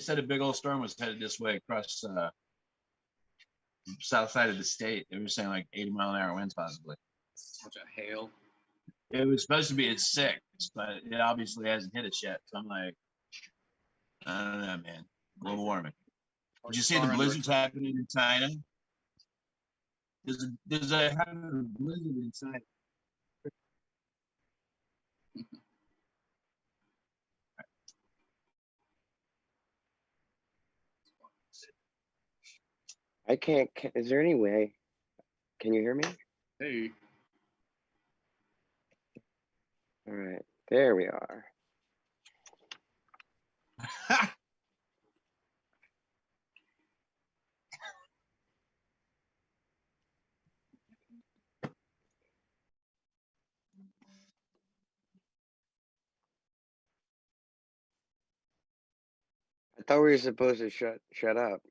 said a big old storm was headed this way across south side of the state. They were saying like 80-mile-an-hour winds possibly. Such a hail. It was supposed to be at 6, but it obviously hasn't hit us yet. So I'm like, I don't know, man. Global warming. Did you see the blizzards happening in China? There's a blizzard in China. I can't. Is there any way? Can you hear me? Hey. All right. There we are. I thought we were supposed to shut up.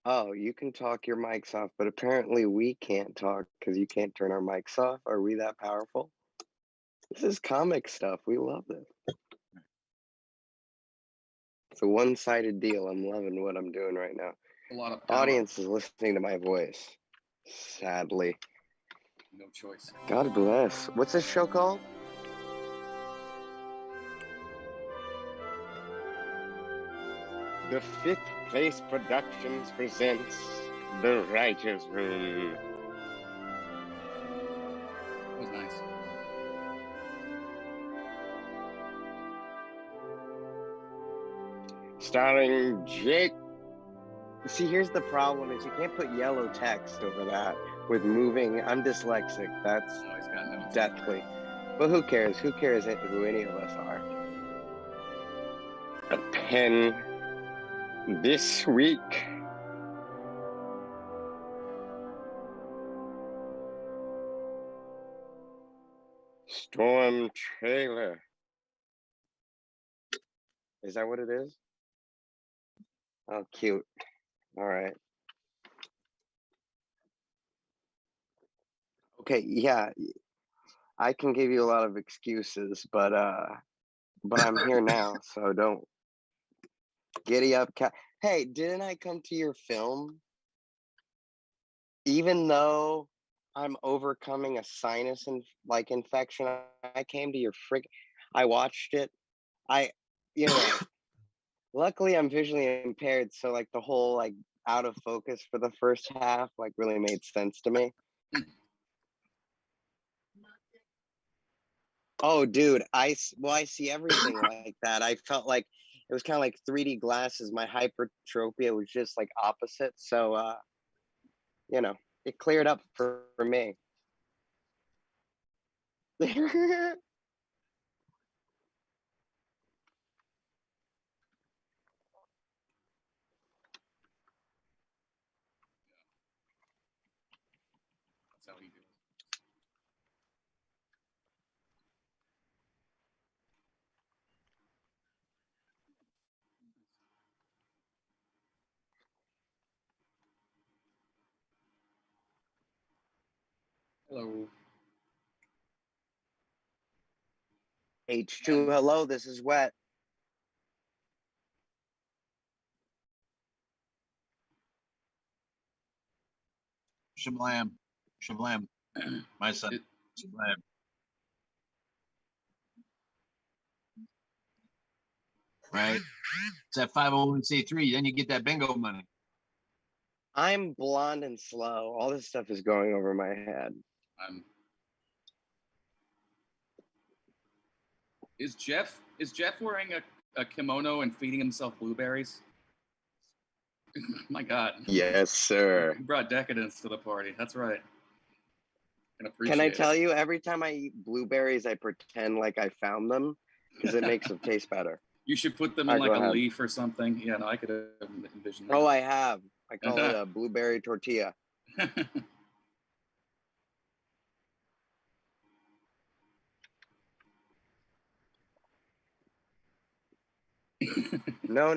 Oh, you can talk your mics off, but apparently we can't talk because you can't turn our mics off. Are we that powerful? This is comic stuff. We love this. It's a one-sided deal. I'm loving what I'm doing right now. A lot of power. Audience is listening to my voice, sadly. No choice. God bless. What's this show called? The Fifth Face Productions presents The Writer's Room. That was nice. Starring Jake. See, here's the problem is you can't put yellow text over that with moving. I'm dyslexic. That's He's got no deathly. But who cares? Who cares who any of us are? A pen this week. Stormtrailer. Is that what it is? Oh, cute. All right. Okay, yeah. I can give you a lot of excuses, but I'm here now, so don't giddy up. Hey, didn't I come to your film? Even though I'm overcoming a sinus infection, I came to your I watched it. Luckily I'm visually impaired, so like the whole like out of focus for the first half like really made sense to me. Oh, dude, I see everything like that. I felt like it was kind of like 3D glasses. My hypertropia was just like opposite. So, it cleared up for me. That's how he do it. Hello. H2, hello, this is wet. Shablam. Shablam. My son. Shablam. Right? It's that 501c3. Then you get that bingo money. I'm blonde and slow. All this stuff is going over my head. Is Jeff wearing a kimono and feeding himself blueberries? My God. Yes, sir. He brought decadence to the party. That's right. Can I tell you, every time I eat blueberries, I pretend like I found them because it makes them taste better. You should put them in like a leaf or something. Yeah, no, I could envision that. Oh, I have. I call it a blueberry tortilla. No.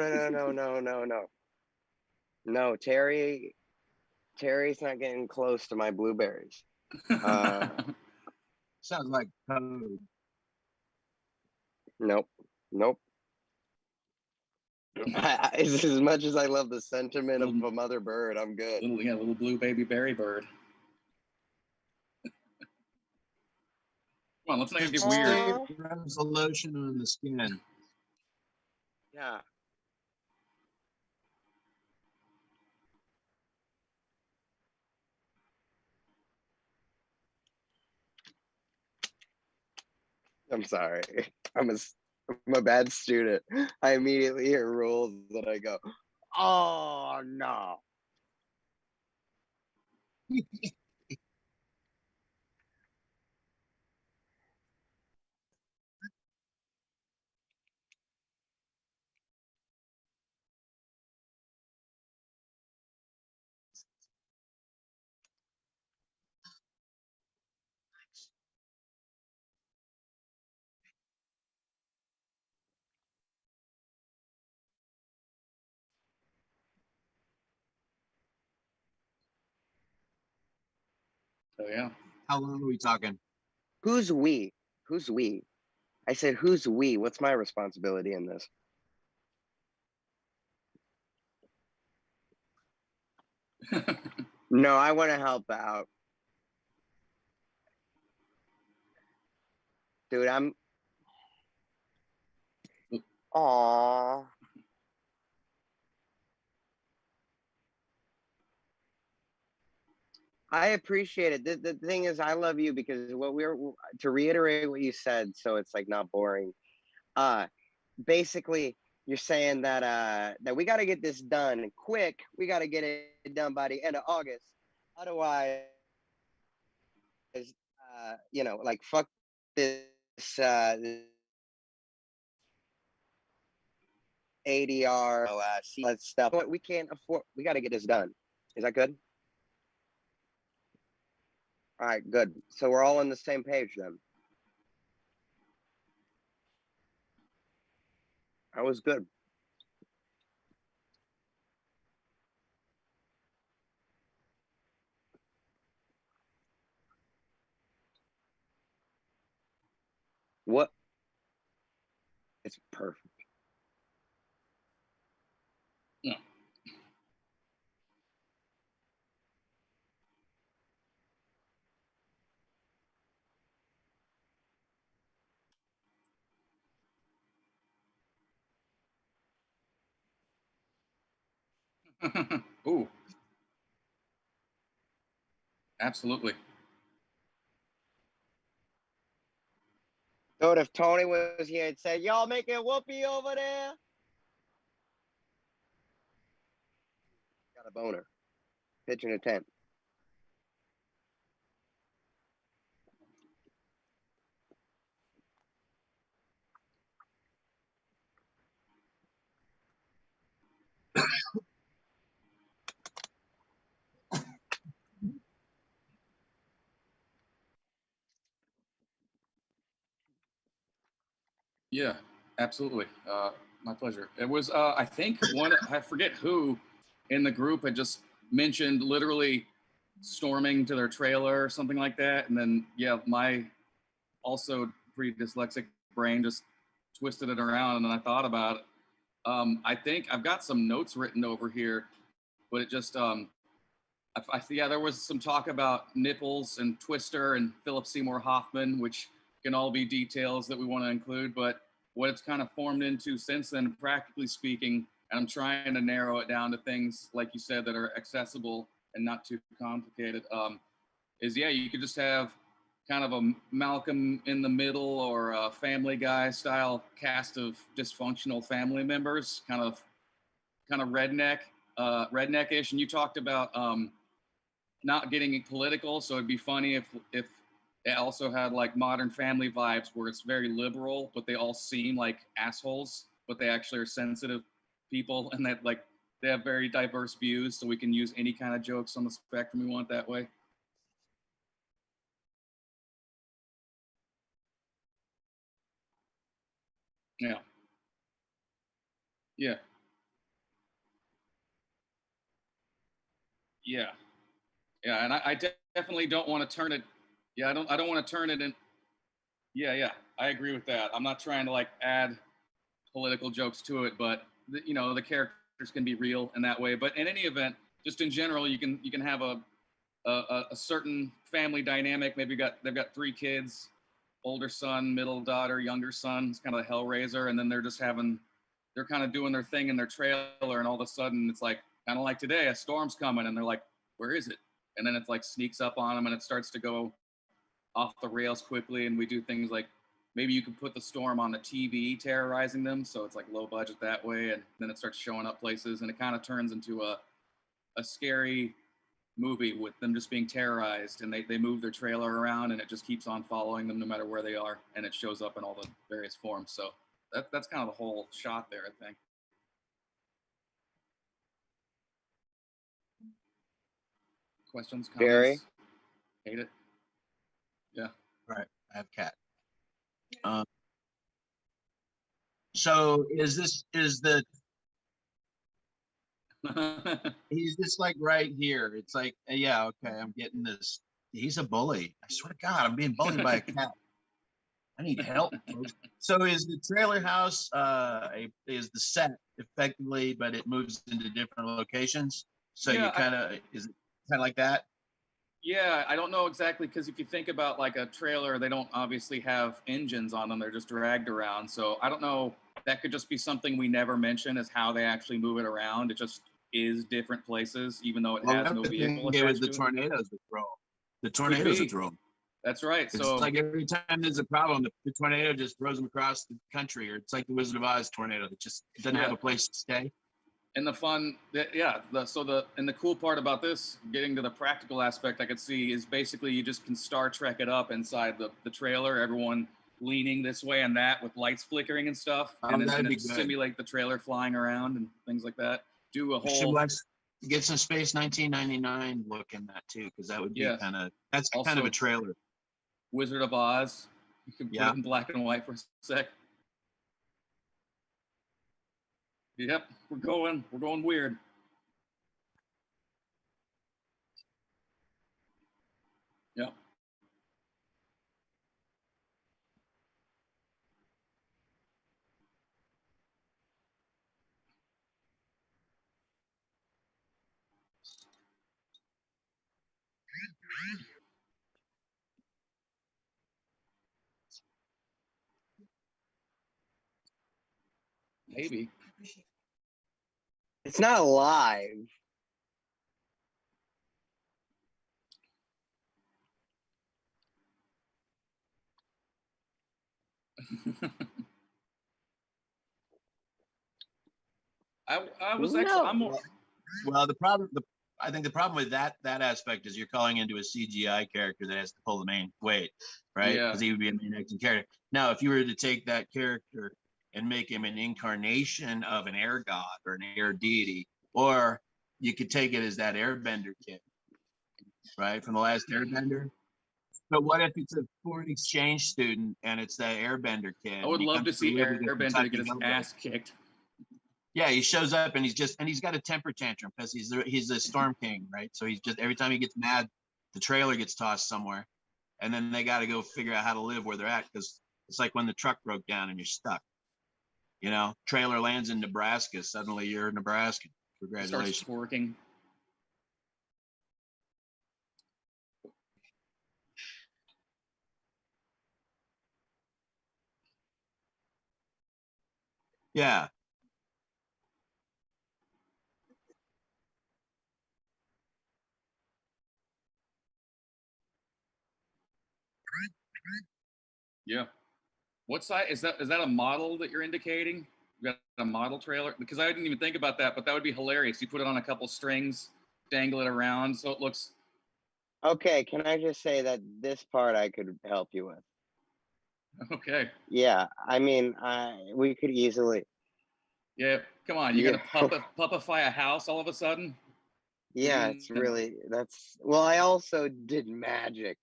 No, Terry's not getting close to my blueberries. Sounds like code. Nope. Nope. As much as I love the sentiment of a mother bird, I'm good. Little blue baby berry bird. Come on, let's not get weird. Rubs the lotion on the skin. Yeah. I'm sorry. I'm a bad student. I immediately hear rules that I go, oh no. Oh yeah. How long are we talking? Who's we? Who's we? I said, who's we? What's my responsibility in this? No, I want to help out. Dude, I'm. Aww. I appreciate it. The thing is, I love you because to reiterate what you said, so it's like not boring. Basically, you're saying that we got to get this done quick. We got to get it done by the end of August. Otherwise, like fuck this ADR stuff. We can't afford. We got to get this done. Is that good? All right, good. So we're all on the same page then. That was good. What? It's perfect. Yeah. Ooh. Absolutely. Dude, if Tony was here and said, y'all making whoopee over there? Got a boner. Pitching a tent. Yeah, absolutely. My pleasure. It was, I think I forget who in the group had just mentioned literally storming to their trailer or something like that. And then, yeah, my also pretty dyslexic brain just twisted it around and then I thought about it. I think I've got some notes written over here, but it just, yeah, there was some talk about nipples and Twister and Philip Seymour Hoffman, which can all be details that we want to include. But what it's kind of formed into since then, practically speaking, and I'm trying to narrow it down to things, like you said, that are accessible and not too complicated, is yeah, you could just have kind of a Malcolm in the Middle or a Family Guy style cast of dysfunctional family members, kind of redneck-ish. And you talked about not getting political, so it'd be funny if they also had like Modern Family vibes where it's very liberal, but they all seem like assholes, but they actually are sensitive people, and that like they have very diverse views, so we can use any kind of jokes on the spectrum we want that way. Yeah, yeah, yeah, yeah, and I definitely don't want to turn it. Yeah, I don't want to turn it in. Yeah, yeah. I agree with that. I'm not trying to like add political jokes to it, but you know, the characters can be real in that way. But in any event, just in general, you can have a certain family dynamic. Maybe they've got 3 kids, older son, middle daughter, younger son. It's kind of a hellraiser, and then they're kind of doing their thing in their trailer, and all of a sudden it's like kind of like today, a storm's coming, and they're like, where is it? And then it's like sneaks up on them, and it starts to go off the rails quickly. And we do things like maybe you can put the storm on the TV terrorizing them, so it's like low budget that way, and then it starts showing up places, and it kind of turns into a scary movie with them just being terrorized, and they move their trailer around, and it just keeps on following them no matter where they are, and it shows up in all the various forms. So that's kind of the whole shot there, I think. Questions, comments? Gerry? Hate it? Yeah. Right. I have cat. So is the he's just like right here. It's like, yeah, okay, I'm getting this. He's a bully. I swear to God, I'm being bullied by a cat. I need help, folks. So is the trailer house is the set effectively, but it moves into different locations? So Yeah, you kind of is it kind of like that? Yeah, I don't know exactly, because if you think about like a trailer, they don't obviously have engines on them. They're just dragged around. So I don't know. That could just be something we never mention, is how they actually move it around. It just is different places, even though it has no vehicle It was attached the to it. tornadoes that throw 'em. The tornadoes that throw 'em. That's right. It's So like every time there's a problem, the tornado just throws them across the country, or it's like the Wizard of Oz tornado that just doesn't have a place to stay. and the fun that and the cool part about this, getting to the practical aspect, I could see, is basically you just can Star Trek it up inside the trailer, everyone leaning this way and that with lights flickering and stuff, and then simulate the trailer flying around and things like that. Do a whole get some Space 1999 look in that too, because that would be that's also kind of a trailer. Wizard of Oz. You can put it in black and white for a sec. Yep, we're going weird. Yep. Maybe. It's not live. I was actually I'm more well, I think the problem with that aspect is you're calling into a CGI character that has to pull the main weight, right? Because he would be a main acting character. Now, if you were to take that character and make him an incarnation of an air god or an air deity, or you could take it as that airbender kid, right, from The Last Airbender. But what if it's a foreign exchange student and it's that airbender kid? I would love to see Airbender to get his ass kicked. Yeah, he shows up and he's got a temper tantrum because he's a storm king, right? So he's just, every time he gets mad, the trailer gets tossed somewhere, and then they got to go figure out how to live where they're at, because it's like when the truck broke down and you're stuck. You know, trailer lands in Nebraska, suddenly you're Nebraskan. Congratulations. Starts twerking. Yeah. Yeah. What size is that? Is that a model that you're indicating? You got a model trailer? Because I didn't even think about that, but that would be hilarious. You put it on a couple strings, dangle it around so it looks. Okay, can I just say that this part I could help you with? Okay. Yeah, I mean, we could easily. Yeah, come on. You're gonna puppify a house all of a sudden? Yeah, it's really well, I also did magic.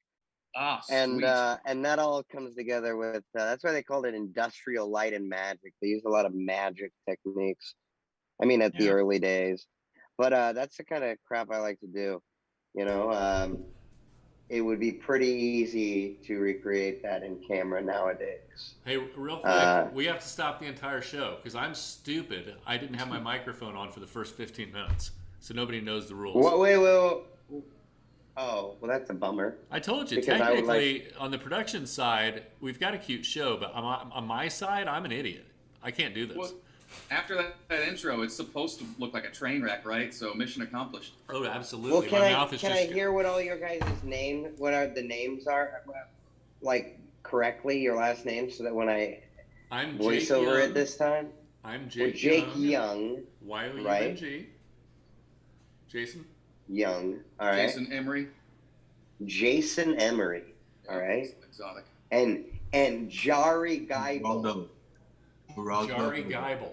Ah, and sweet. And that all comes together with that's why they called it industrial light and magic. They use a lot of magic techniques. I mean, at the early days, but that's the kind of crap I like to do. You know, it would be pretty easy to recreate that in camera nowadays. Hey, real quick, we have to stop the entire show because I'm stupid. I didn't have my microphone on for the first 15 minutes, so nobody knows the rules. Wait. Oh, well, that's a bummer. I told you, Because technically, on the production side, we've got a cute show, but on my side, I'm an idiot. I can't do this. Well, after that intro, it's supposed to look like a train wreck, right? So mission accomplished. Oh, absolutely. Well, Can I hear what all your guys' what are the names are, like correctly, your last name, so that when I'm voice Jake over Young. it this time? I'm Jake, Jake Young. Young. Y-O-U-N-G. Right? Jason? Young. All right. Jason Emry. Jason Emry. All right. Exotic. And Gerry Gobel. Gerry Gobel.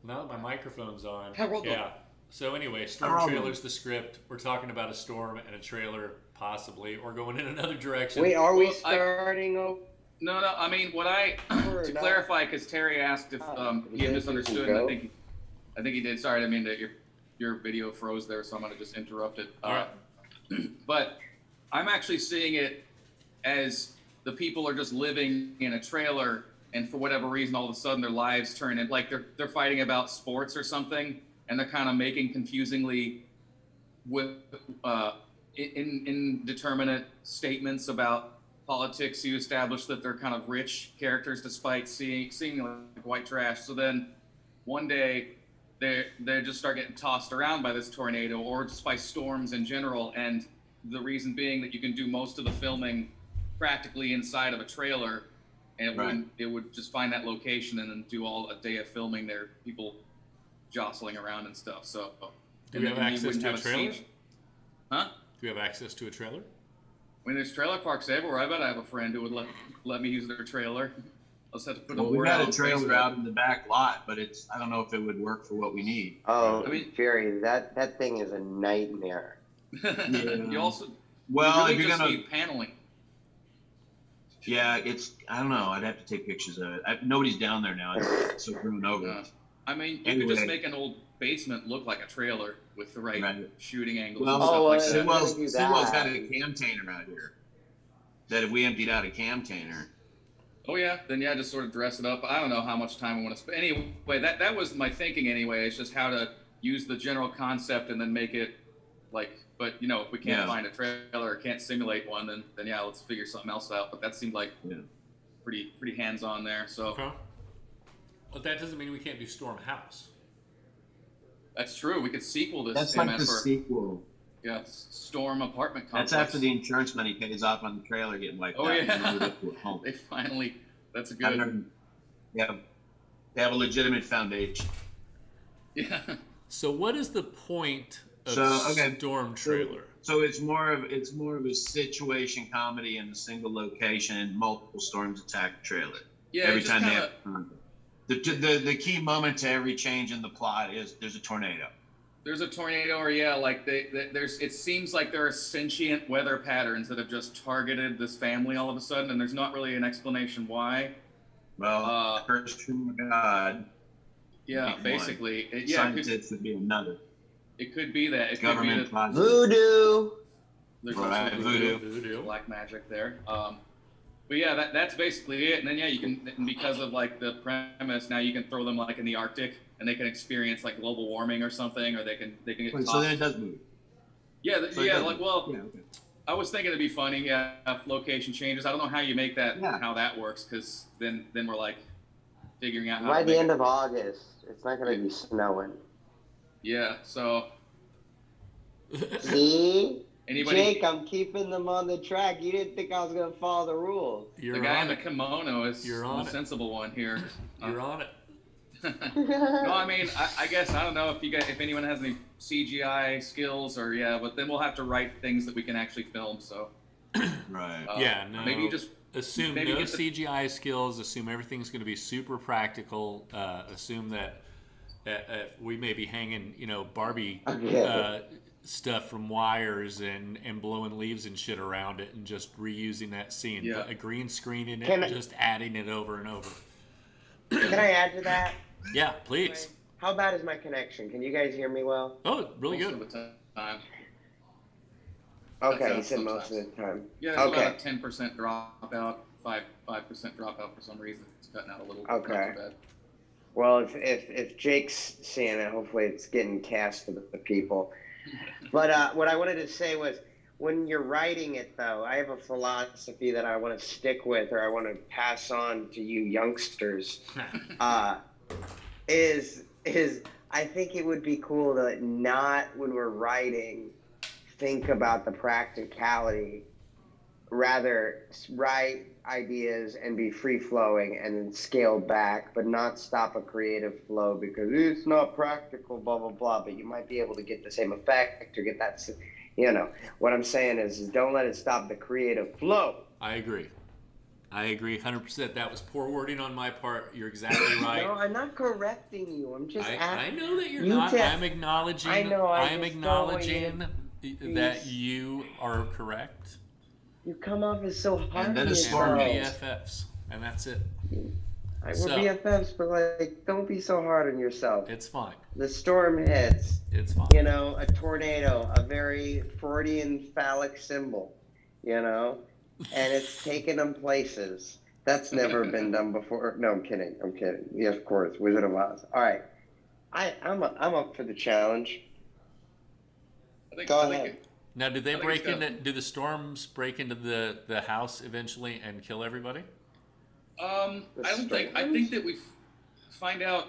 Now that my microphone's on. Yeah. So anyway, Stormtrailer's the script. We're talking about a storm and a trailer, possibly, or going in another direction. Wait, are we starting over? No. I mean, to clarify, because Terry asked if he had misunderstood, and I think he did. Sorry, I mean that your video froze there, so I'm gonna just interrupt it. All right. But I'm actually seeing it as the people are just living in a trailer, and for whatever reason, all of a sudden their lives turn into like they're fighting about sports or something, and they're kind of making confusingly with indeterminate statements about politics. You establish that they're kind of rich characters despite seeming like white trash. So then one day they just start getting tossed around by this tornado or just by storms in general. And the reason being that you can do most of the filming practically inside of a trailer, and it would just find that location and then do all a day of filming there, people jostling around and stuff. So do we have access to a trailer? Huh? Do we have access to a trailer? I mean, there's trailer parks everywhere. I bet I have a friend who would let me use their trailer. I'll just have to put we got a trailer out in the back lot, but I don't know if it would work for what we need. Oh, I mean, Jerry, that thing is a nightmare. Yeah. You also if you're just gonna need paneling. Yeah, I don't know. I'd have to take pictures of it. Nobody's down there now. It's so grown over. I mean, you could just make an old basement look like a trailer with the right shooting angles well, and stuff like that. Sewell's got a cam tainer out here. That if we emptied out a cam tainer. Oh yeah, then just sort of dress it up. I don't know how much time I want to spend. Anyway, that was my thinking anyway. It's just how to use the general concept and then make it like. But if we can't find a trailer or can't simulate one, then let's figure something else out. But that seemed like pretty hands-on there. So. Okay. But that doesn't mean we can't do Storm House. That's true. We could sequel this. That's like the sequel. Yeah, Storm Apartment Complex. That's after the insurance money pays off on the trailer getting wiped out. Oh yeah. They finally. That's a good. They have a legitimate foundation. Yeah. So what is the point of Storm Trailer? So it's more of a situation comedy in a single location and multiple storms attack the trailer. Yeah. Every time they have. The key moment to every change in the plot is there's a tornado. There's a tornado, or it seems like there are sentient weather patterns that have just targeted this family all of a sudden, and there's not really an explanation why. Well, first from God. Yeah, basically. Scientists would be another. It could be that. It Government could be voodoo. There's voodoo. Black magic there. But yeah, that's basically it. And then you can, because of like the premise, now you can throw them like in the Arctic, and they can experience like global warming or something, or they can get tossed. So then it does move. Yeah, I was thinking it'd be funny, if location changes. I don't know how you make that, how that works, because then we're like figuring out how. By the end of August, it's not going to be snowing. Yeah. So. See. Jake, I'm keeping them on the track. You didn't think I was going to follow the rules. The guy in the kimono is the sensible one here. You're on it. No, I mean, I guess, I don't know if anyone has any CGI skills but then we'll have to write things that we can actually film, so. Right. Maybe just assume no CGI skills, assume everything's going to be super practical, assume that we may be hanging, Barbie stuff from wires and blowing leaves and shit around it and just reusing that scene. Yeah. But a green screen in it, just adding it over and over. Can I add to that? Yeah, please. How bad is my connection? Can you guys hear me well? Oh, really good. Most of the time. Okay, you said most of the time. Yeah, it's okay. about a 10% dropout, 5% dropout for some reason. It's cutting out a little. Okay. Not too bad. Well, if Jake's seeing it, hopefully it's getting cast to the people. But what I wanted to say was, when you're writing it, though, I have a philosophy that I want to stick with, or I want to pass on to you youngsters. Is I think it would be cool to not, when we're writing, think about the practicality. Rather, write ideas and be free flowing, and then scale back, but not stop a creative flow because it's not practical, blah blah blah. But you might be able to get the same effect or get that. What I'm saying is don't let it stop the creative flow. I agree 100%. That was poor wording on my part. You're exactly right. No, I'm not correcting you. I'm just I know that you're not. I'm acknowledging. I'm acknowledging that you are correct. You come off as so hard. And then on Storm yourself. We're BFFs, and that's it. We're BFFs, but don't be so hard on yourself. It's fine. The storm hits. It's fine. A tornado, a very Freudian phallic symbol, and it's taken them places. That's never been done before. No, I'm kidding. Yeah, of course, Wizard of Oz. All right, I'm up for the challenge. Go ahead. Now, do they do the storms break into the house eventually and kill everybody? I don't think. I think that we find out.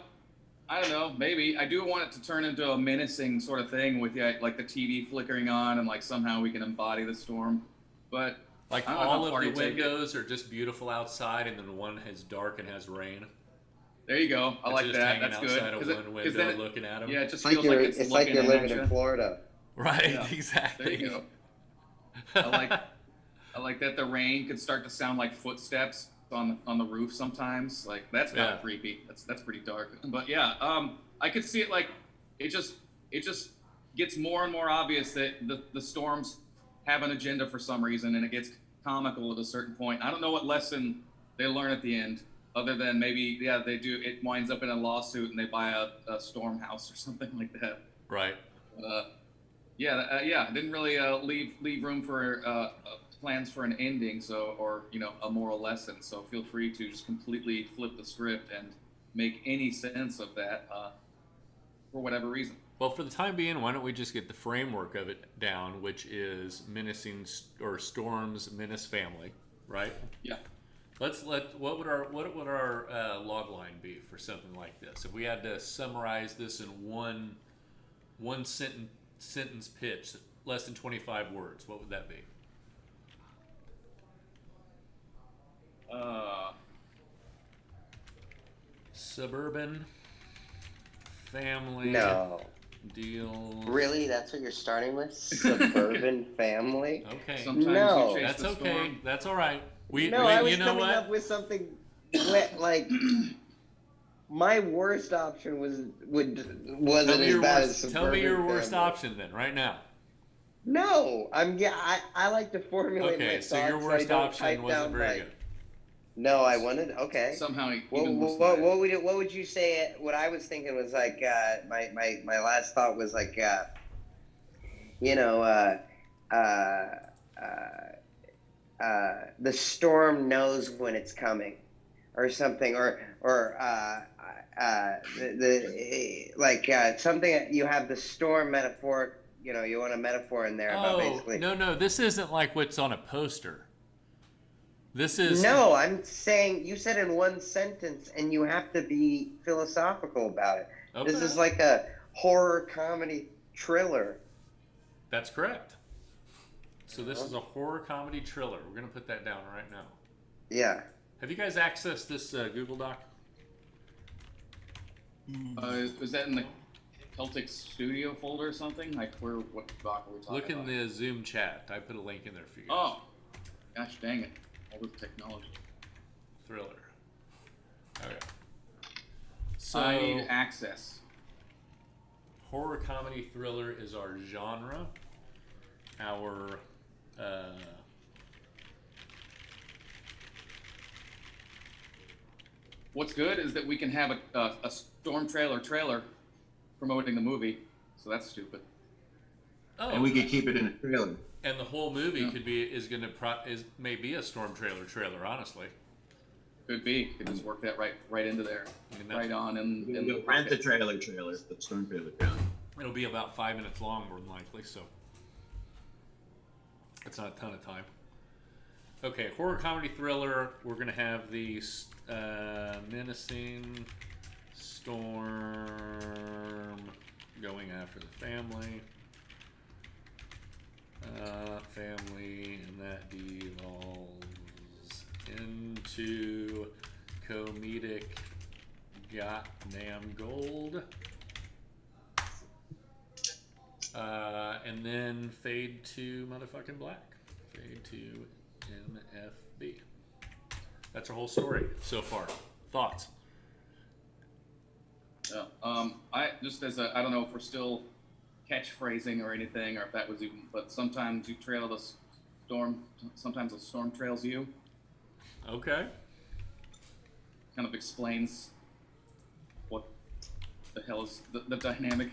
I don't know. Maybe I do want it to turn into a menacing sort of thing with like the TV flickering on and like somehow we can embody the storm. But like all of the windows are just beautiful outside, and then one is dark and has rain. There you go. I like that. That's good. Outside of one window, looking at them. Yeah, it just feels like it's like you're living in Florida. Right. Yeah. Exactly. There you go. I like that the rain could start to sound like footsteps on the roof sometimes. Like that's kind of creepy. That's pretty dark. But yeah, I could see it like it just gets more and more obvious that the storms have an agenda for some reason, and it gets comical at a certain point. I don't know what lesson they learn at the end, other than maybe they do. It winds up in a lawsuit and they buy a storm house or something like that. Right. I didn't really leave room for plans for an ending, or a moral lesson. So feel free to just completely flip the script and make any sense of that for whatever reason. Well, for the time being, why don't we just get the framework of it down, which is menacing or storms menace family, right? Yeah. What would our log line be for something like this? If we had to summarize this in one sentence pitch, less than 25 words, what would that be? Suburban family. No. Deal. Really? That's what you're starting with? Suburban family? Okay. Sometimes that's okay. Storm. That's all right. I was coming up with something like my worst option wasn't as bad as Suburban. Tell me your worst family. option then, right now. No, I like to formulate my thoughts. Okay, so your worst option wasn't very good. No, I wanted. Okay. Somehow, what would you say? What I was thinking was like my last thought was like the storm knows when it's coming, or something, or something. You have the storm metaphoric. You want a metaphor in there about basically. No, this isn't like what's on a poster. This is... No, I'm saying you said in one sentence, and you have to be philosophical about it. Okay. This is like a horror comedy thriller. That's correct. So this is a horror comedy thriller. We're going to put that down right now. Yeah. Have you guys accessed this Google Doc? Is that in the Celtic Studio folder or something? Like what doc are we talking about? Look in the Zoom chat. I put a link in there for you. Oh, gosh dang it. All this technology. Thriller. Okay. So I need access. Horror comedy thriller is our genre. Our what's good is that we can have a Stormtrailer promoting the movie, so that's stupid. Oh, and we could keep it in a trailer. And the whole movie may be a Stormtrailer, honestly. Could be. Could just work that right into there, right on. And rent the trailer, the Stormtrailer trailer. It'll be about 5 minutes long, more than likely, so it's not a ton of time. Okay, horror comedy thriller. We're gonna have the menacing storm going after the family. And that devolves into comedic goddamn gold. And then fade to motherfucking black. Fade to MFB. That's our whole story so far. Thoughts? Yeah. I don't know if we're still catchphrasing or anything, or if that was even, but sometimes you trail the storm, sometimes the storm trails you. Okay. Kind of explains what the hell is the dynamic.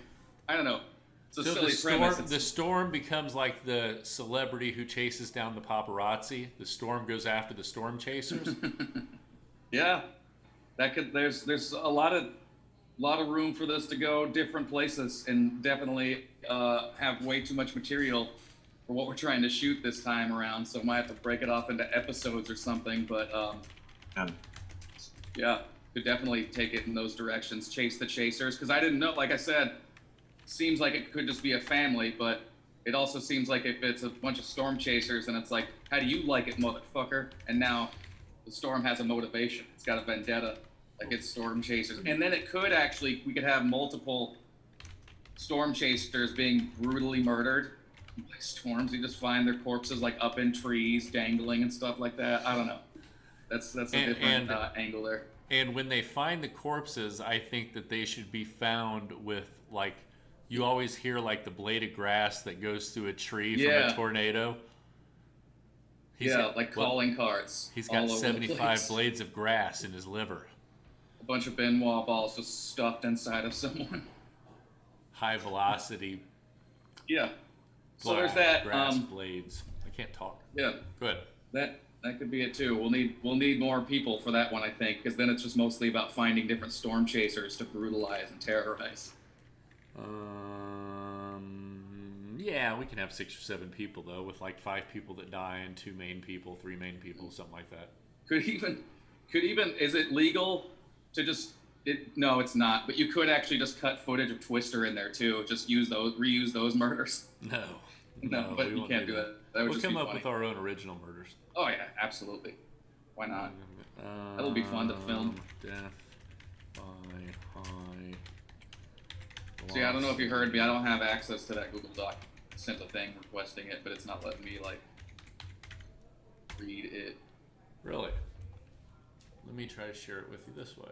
I don't know. It's a silly premise. The storm becomes like the celebrity who chases down the paparazzi. The storm goes after the storm chasers. Yeah. There's a lot of room for this to go different places, and definitely have way too much material for what we're trying to shoot this time around. So I might have to break it off into episodes or something. But yeah, could definitely take it in those directions. Chase the chasers, because I didn't know. Like I said, seems like it could just be a family, but it also seems like if it's a bunch of storm chasers, and it's like, how do you like it, motherfucker? And now the storm has a motivation. It's got a vendetta. Like it's storm chasers, and then we could have multiple storm chasers being brutally murdered by storms. You just find their corpses like up in trees, dangling and stuff like that. I don't know. That's a different angle there. And when they find the corpses, I think that they should be found with, like, you always hear like the blade of grass that goes through a tree from a tornado. Calling cards. He's got 75 blades of grass in his liver. A bunch of Benoit balls just stuffed inside of someone. High velocity. Yeah. So there's that. Grass blades. I can't talk. Yeah. Good. That could be it too. We'll need more people for that one, I think, because then it's just mostly about finding different storm chasers to brutalize and terrorize. Yeah, we can have 6 or 7 people though, with like 5 people that die and 2 main people, 3 main people, something like that. Could even is it legal to just no, it's not, but you could actually just cut footage of Twister in there too. Just reuse those murders. No, but you can't do that. That would we'll just come be up funny. with our own original murders. Oh yeah, absolutely. Why not? That'll be fun to film. Death by high. See, I don't know if you heard me. I don't have access to that Google Doc. I sent a thing requesting it, but it's not letting me like read it. Really? Let me try to share it with you this way.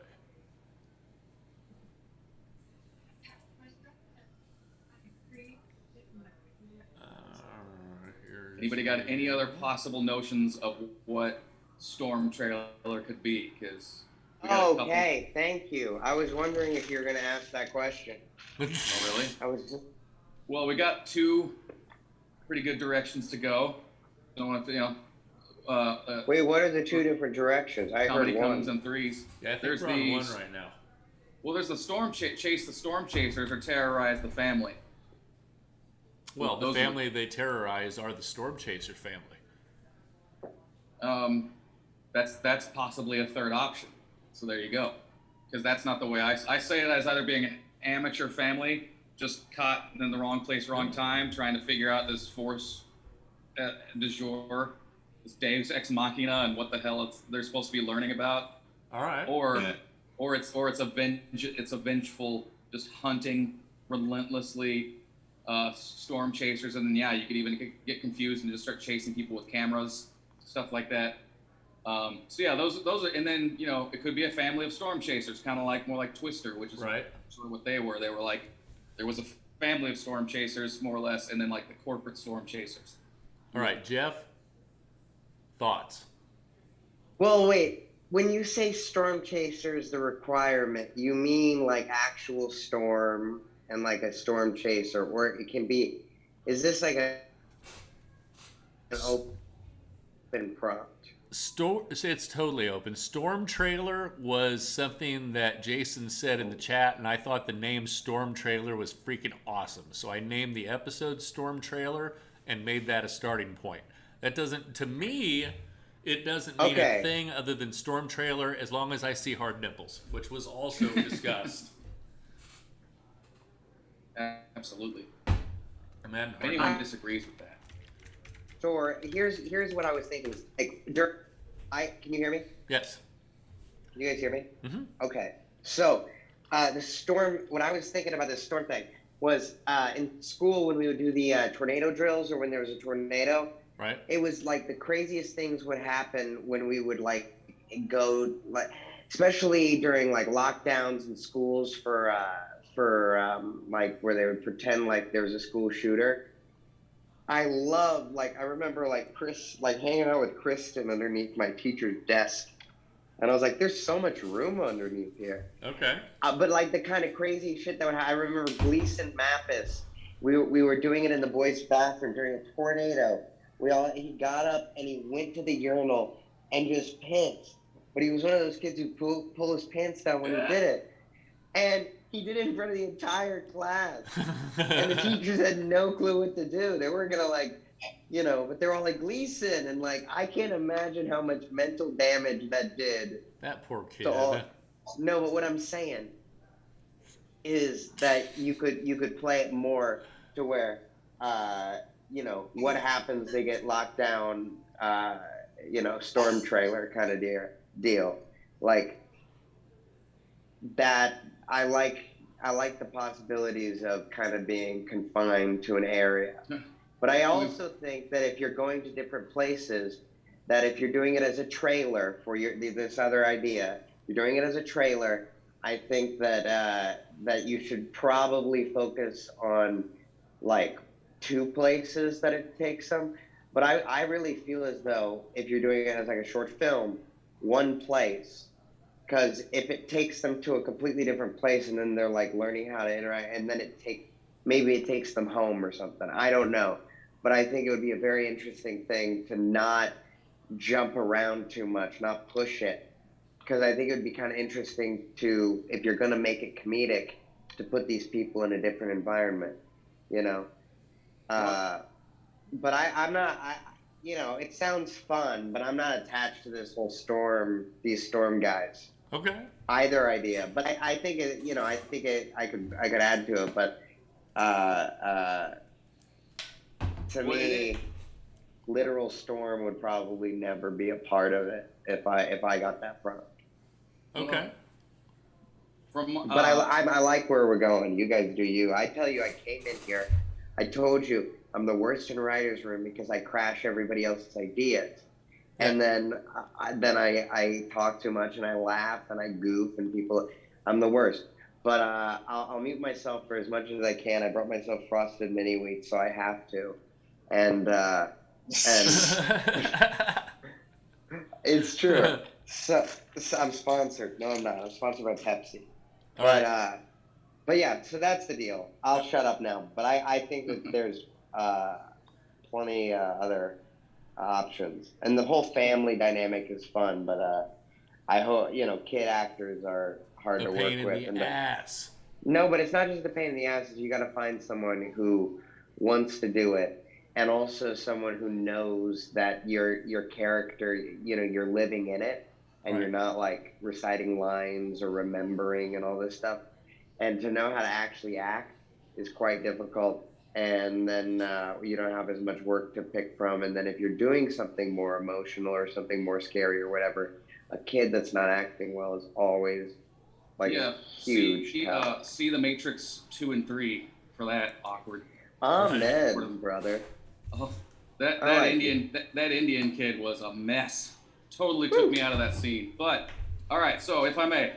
Anybody got any other possible notions of what Stormtrailer could be? Because okay, thank you. I was wondering if you were going to ask that question. Oh, really? I was just... Well, we got 2 pretty good directions to go. Don't want to, Wait, what are the 2 different directions? I heard one. Comes in 3s. Yeah, I think we're on one right now. Well, there's the chase the storm chasers or terrorize the family. Well, the family they terrorize are the storm chaser family. That's possibly a third option. So there you go. Because that's not the way I say it, as either being an amateur family just caught in the wrong place, wrong time, trying to figure out this force du jour, this Deus Ex Machina, and what the hell they're supposed to be learning about. All right. Or it's a vengeful, just hunting relentlessly storm chasers, and then you could even get confused and just start chasing people with cameras, stuff like that. So yeah, those are, and then it could be a family of storm chasers, kind of more like Twister, which is right. Sort of what they were. They were like, there was a family of storm chasers, more or less, and then like the corporate storm chasers. All right, Jeff, thoughts? Well, wait. When you say storm chasers, the requirement, you mean like actual storm and like a storm chaser, or it can be, is this like open prompt. It's totally open. Stormtrailer was something that Jason said in the chat, and I thought the name Stormtrailer was freaking awesome. So I named the episode Stormtrailer and made that a starting point. That doesn't, to me, it doesn't mean a thing other than Stormtrailer as long as I see hard nipples, which was also discussed. Absolutely. And then if anyone disagrees with that. So here's what I was thinking. Like, can you hear me? Yes. Can you guys hear me? Mm-hmm. Okay. So the storm. What I was thinking about this storm thing was in school when we would do the tornado drills or when there was a tornado. Right. It was like the craziest things would happen when we would like go like, especially during like lockdowns in schools for like where they would pretend like there was a school shooter. I remember like Chris, like hanging out with Kristen underneath my teacher's desk. And I was like, there's so much room underneath here. Okay. But like the kind of crazy shit that would happen. I remember Gleason Mappis. We were doing it in the boys' bathroom during a tornado. He got up and he went to the urinal and just pissed. But he was one of those kids who pull his pants down when he did it. And he did it in front of the entire class. And the teachers had no clue what to do. They weren't going to like, but they're all like Gleason. And like, I can't imagine how much mental damage that did. That poor kid. No, but what I'm saying is that you could play it more to where, what happens, they get locked down, Stormtrailer kind of deal. Like that. I like the possibilities of kind of being confined to an area. But I also think that if you're going to different places, that if you're doing it as a trailer for this other idea, you're doing it as a trailer, I think that you should probably focus on like 2 places that it takes them. But I really feel as though if you're doing it as like a short film, 1 place. Because if it takes them to a completely different place and then they're like learning how to interact and then maybe it takes them home or something. I don't know. But I think it would be a very interesting thing to not jump around too much, not push it. Because I think it would be kind of interesting to, if you're going to make it comedic, to put these people in a different environment, But I'm not, it sounds fun, but I'm not attached to this whole these storm guys. Okay. Either idea, but I think I could add to it, but to me, literal storm would probably never be a part of it if I got that prompt. Okay. But I like where we're going. You guys do you. I tell you, I came in here. I told you I'm the worst in writer's room because I crash everybody else's ideas. And then I talk too much and I laugh and I goof and I'm the worst. But I'll mute myself for as much as I can. I brought myself frosted mini wheats, so I have to. And it's true. So I'm sponsored. No, I'm not. I'm sponsored by Pepsi. But yeah, so that's the deal. I'll shut up now. But I think that there's plenty other options, and the whole family dynamic is fun. But I hope kid actors are hard to work with. Pain in the ass. No, but it's not just the pain in the ass. You got to find someone who wants to do it, and also someone who knows that your character, you're living in it, and you're not like reciting lines or remembering and all this stuff. And to know how to actually act is quite difficult. And then you don't have as much work to pick from. And then if you're doing something more emotional or something more scary or whatever, a kid that's not acting well is always like huge. See The Matrix 2 and 3 for that awkward. Amen, brother. Oh, that Indian kid was a mess. Totally took me out of that scene. But all right, so if I may,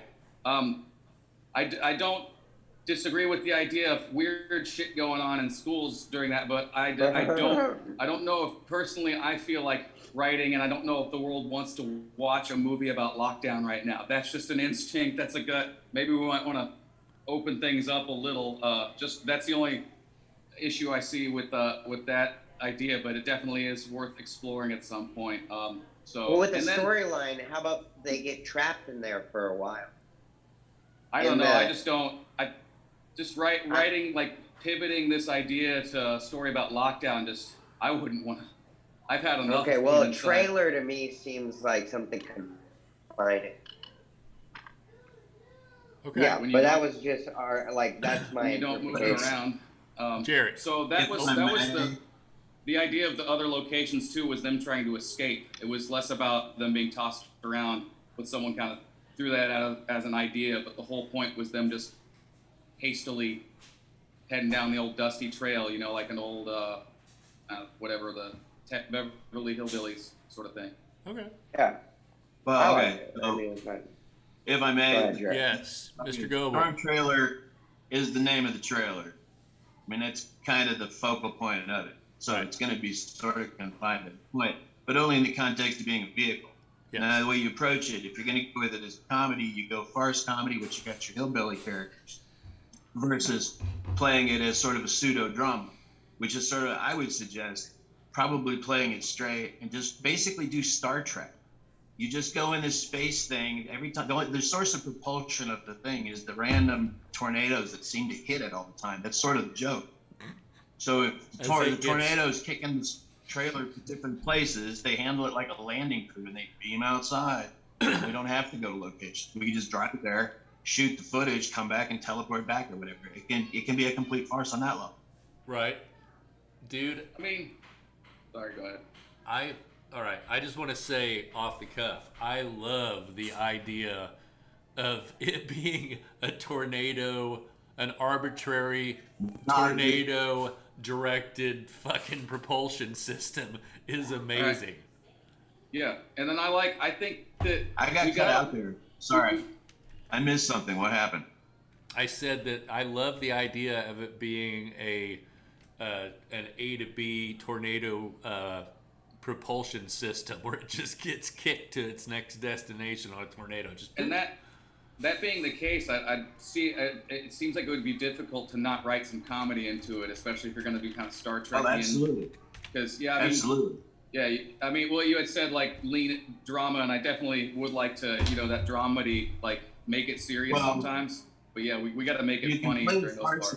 I don't disagree with the idea of weird shit going on in schools during that, but I don't know if personally I feel like writing, and I don't know if the world wants to watch a movie about lockdown right now. That's just an instinct. That's a gut. Maybe we might want to open things up a little. Just that's the only issue I see with that. idea, but it definitely is worth exploring at some point. So well, with the storyline, how about they get trapped in there for a while? I don't know. I just don't. Writing like pivoting this idea to a story about lockdown. I wouldn't want to. I've had enough. Okay, well, a trailer to me seems like something confining. Okay. Yeah, but that was just that's my. You don't move it around. Jerry. So that was the idea of the other locations too, was them trying to escape. It was less about them being tossed around, but someone kind of threw that out as an idea. But the whole point was them just hastily heading down the old dusty trail, you know, like an old whatever the Beverly Hillbillies sort of thing. Okay. Yeah. Well, okay. So, if I may, yes, Mr. Gobel. Stormtrailer is the name of the trailer. I mean, that's kind of the focal point of it. So it's going to be sort of confined to the point, but only in the context of being a vehicle. Yes. Now, the way you approach it, if you're going to go with it as comedy, you go farce comedy, which you got your hillbilly characters, versus playing it as sort of a pseudo drama, which is sort of, I would suggest, probably playing it straight and just basically do Star Trek. You just go in this space thing every time. The source of propulsion of the thing is the random tornadoes that seem to hit it all the time. That's sort of the joke. So if the tornadoes kicking this trailer to different places, they handle it like a landing crew and they beam outside. We don't have to go to location. We can just drive it there, shoot the footage, come back and teleport back or whatever. It can be a complete farce on that level. Right. Dude. I mean, sorry, go ahead. All right. I just want to say off the cuff, I love the idea of it being a tornado, an arbitrary tornado directed fucking propulsion system is amazing. Right. Yeah. And then I think that I got cut out there. Sorry. I missed something. What happened? I said that I love the idea of it being an A to B tornado propulsion system where it just gets kicked to its next destination on a tornado. And that being the case, I see it seems like it would be difficult to not write some comedy into it, especially if you're going to be kind of Star Trek. Oh, absolutely. Because absolutely. Yeah, I mean, well, you had said like lean drama, and I definitely would like to, that dramedy, like make it serious sometimes. But yeah, we got to make it funny during those parts.